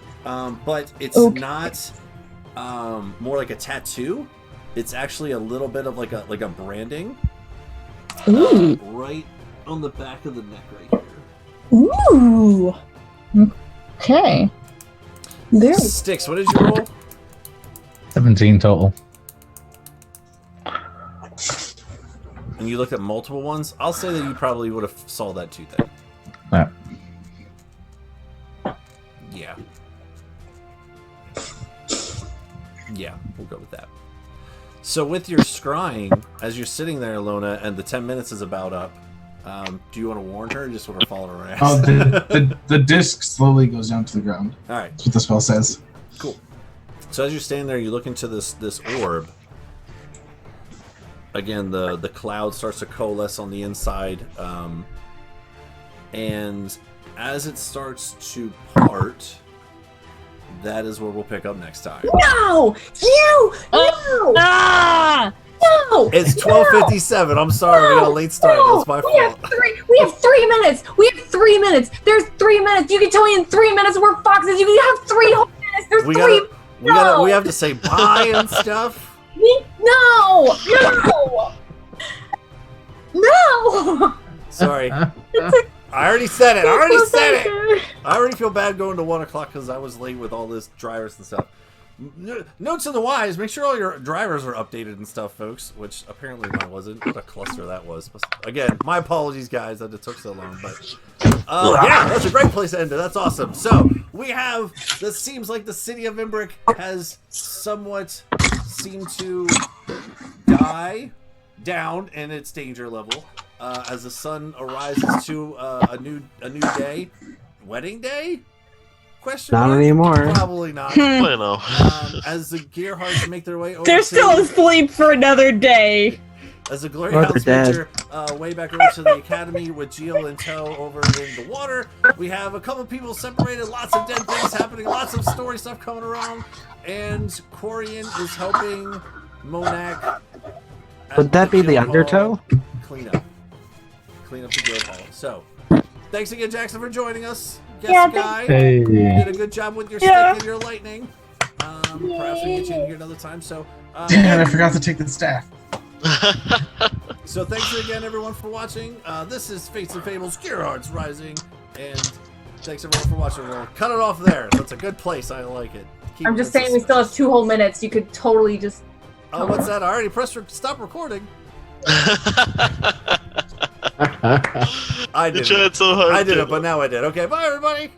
Speaker 4: But it's
Speaker 8: Okay.
Speaker 4: not more like a tattoo. It's actually a little bit of like a branding.
Speaker 8: Ooh.
Speaker 4: Right on the back of the neck right here.
Speaker 8: Ooh. Okay. There.
Speaker 4: Sticks, what did you roll?
Speaker 7: 17 total.
Speaker 4: And you looked at multiple ones? I'll say that you probably would have saw that too then.
Speaker 7: Yeah.
Speaker 4: Yeah. Yeah, we'll go with that. So with your scrying, as you're sitting there, Lona, and the 10 minutes is about up, do you want to warn her or just want to follow her ass?
Speaker 5: Oh, the disc slowly goes down to the ground.
Speaker 4: Alright,
Speaker 5: That's what the spell says.
Speaker 4: cool. So as you're standing there, you look into this orb. Again, the cloud starts to coalesce on the inside. And as it starts to part, that is where we'll pick up next time.
Speaker 8: No! You! No!
Speaker 1: Ah!
Speaker 8: No!
Speaker 4: It's 12:57. I'm sorry, we got a late start.
Speaker 8: No!
Speaker 4: That's my
Speaker 8: We have
Speaker 4: fault.
Speaker 8: 3 minutes! We have 3 minutes! There's 3 minutes! You can tell me in 3 minutes we're foxes! You can have 3 whole minutes! There's
Speaker 4: We
Speaker 8: 3
Speaker 4: gotta, we have to say bye and stuff.
Speaker 8: No! No! No!
Speaker 4: Sorry. I already said it. I already feel bad going to 1 o'clock because I was late with all this drivers and stuff. Notes in the wise, make sure all your drivers are updated and stuff, folks, which apparently mine wasn't. What a cluster that was. Again, my apologies, guys, that it took so long, but yeah, that's a great place to end it. That's awesome. So we have, this seems like the city of Imbric has somewhat seemed to die down in its danger level as the sun arises to a new day. Wedding day? Question
Speaker 6: Not
Speaker 4: mark?
Speaker 6: anymore.
Speaker 4: Probably not.
Speaker 2: I know.
Speaker 4: As the Gearhearts make their way over
Speaker 1: They're
Speaker 4: to,
Speaker 1: still asleep for another day.
Speaker 4: as the Glory
Speaker 6: Or
Speaker 4: Hounds
Speaker 6: they're
Speaker 4: make their way back over to the academy with Geo and Toe over in the water. We have a couple people separated, lots of dead things happening, lots of story stuff coming around, and Corian is helping Monak. at
Speaker 6: Would that be the
Speaker 4: guild
Speaker 6: undertow?
Speaker 4: hall Clean up the guild hall. So, thanks again, Jackson, for joining us. Guest guy.
Speaker 7: Hey.
Speaker 4: You did a good job with your stick and your lightning. Perhaps we can get you in here another time. So,
Speaker 5: Damn, I forgot to take the staff.
Speaker 4: so thanks again, everyone, for watching. This is Fates and Fables, Gearhearts Rising, and thanks everyone for watching. We'll cut it off there. That's a good place. I like it. Keep
Speaker 3: I'm
Speaker 4: it
Speaker 3: just saying we still have 2 whole minutes. You could totally just.
Speaker 4: Oh, what's that? I already pressed stop recording. I
Speaker 2: You
Speaker 4: did
Speaker 2: tried
Speaker 4: it.
Speaker 2: so hard.
Speaker 4: I did
Speaker 2: to.
Speaker 4: it, but now I did. Okay, bye, everybody.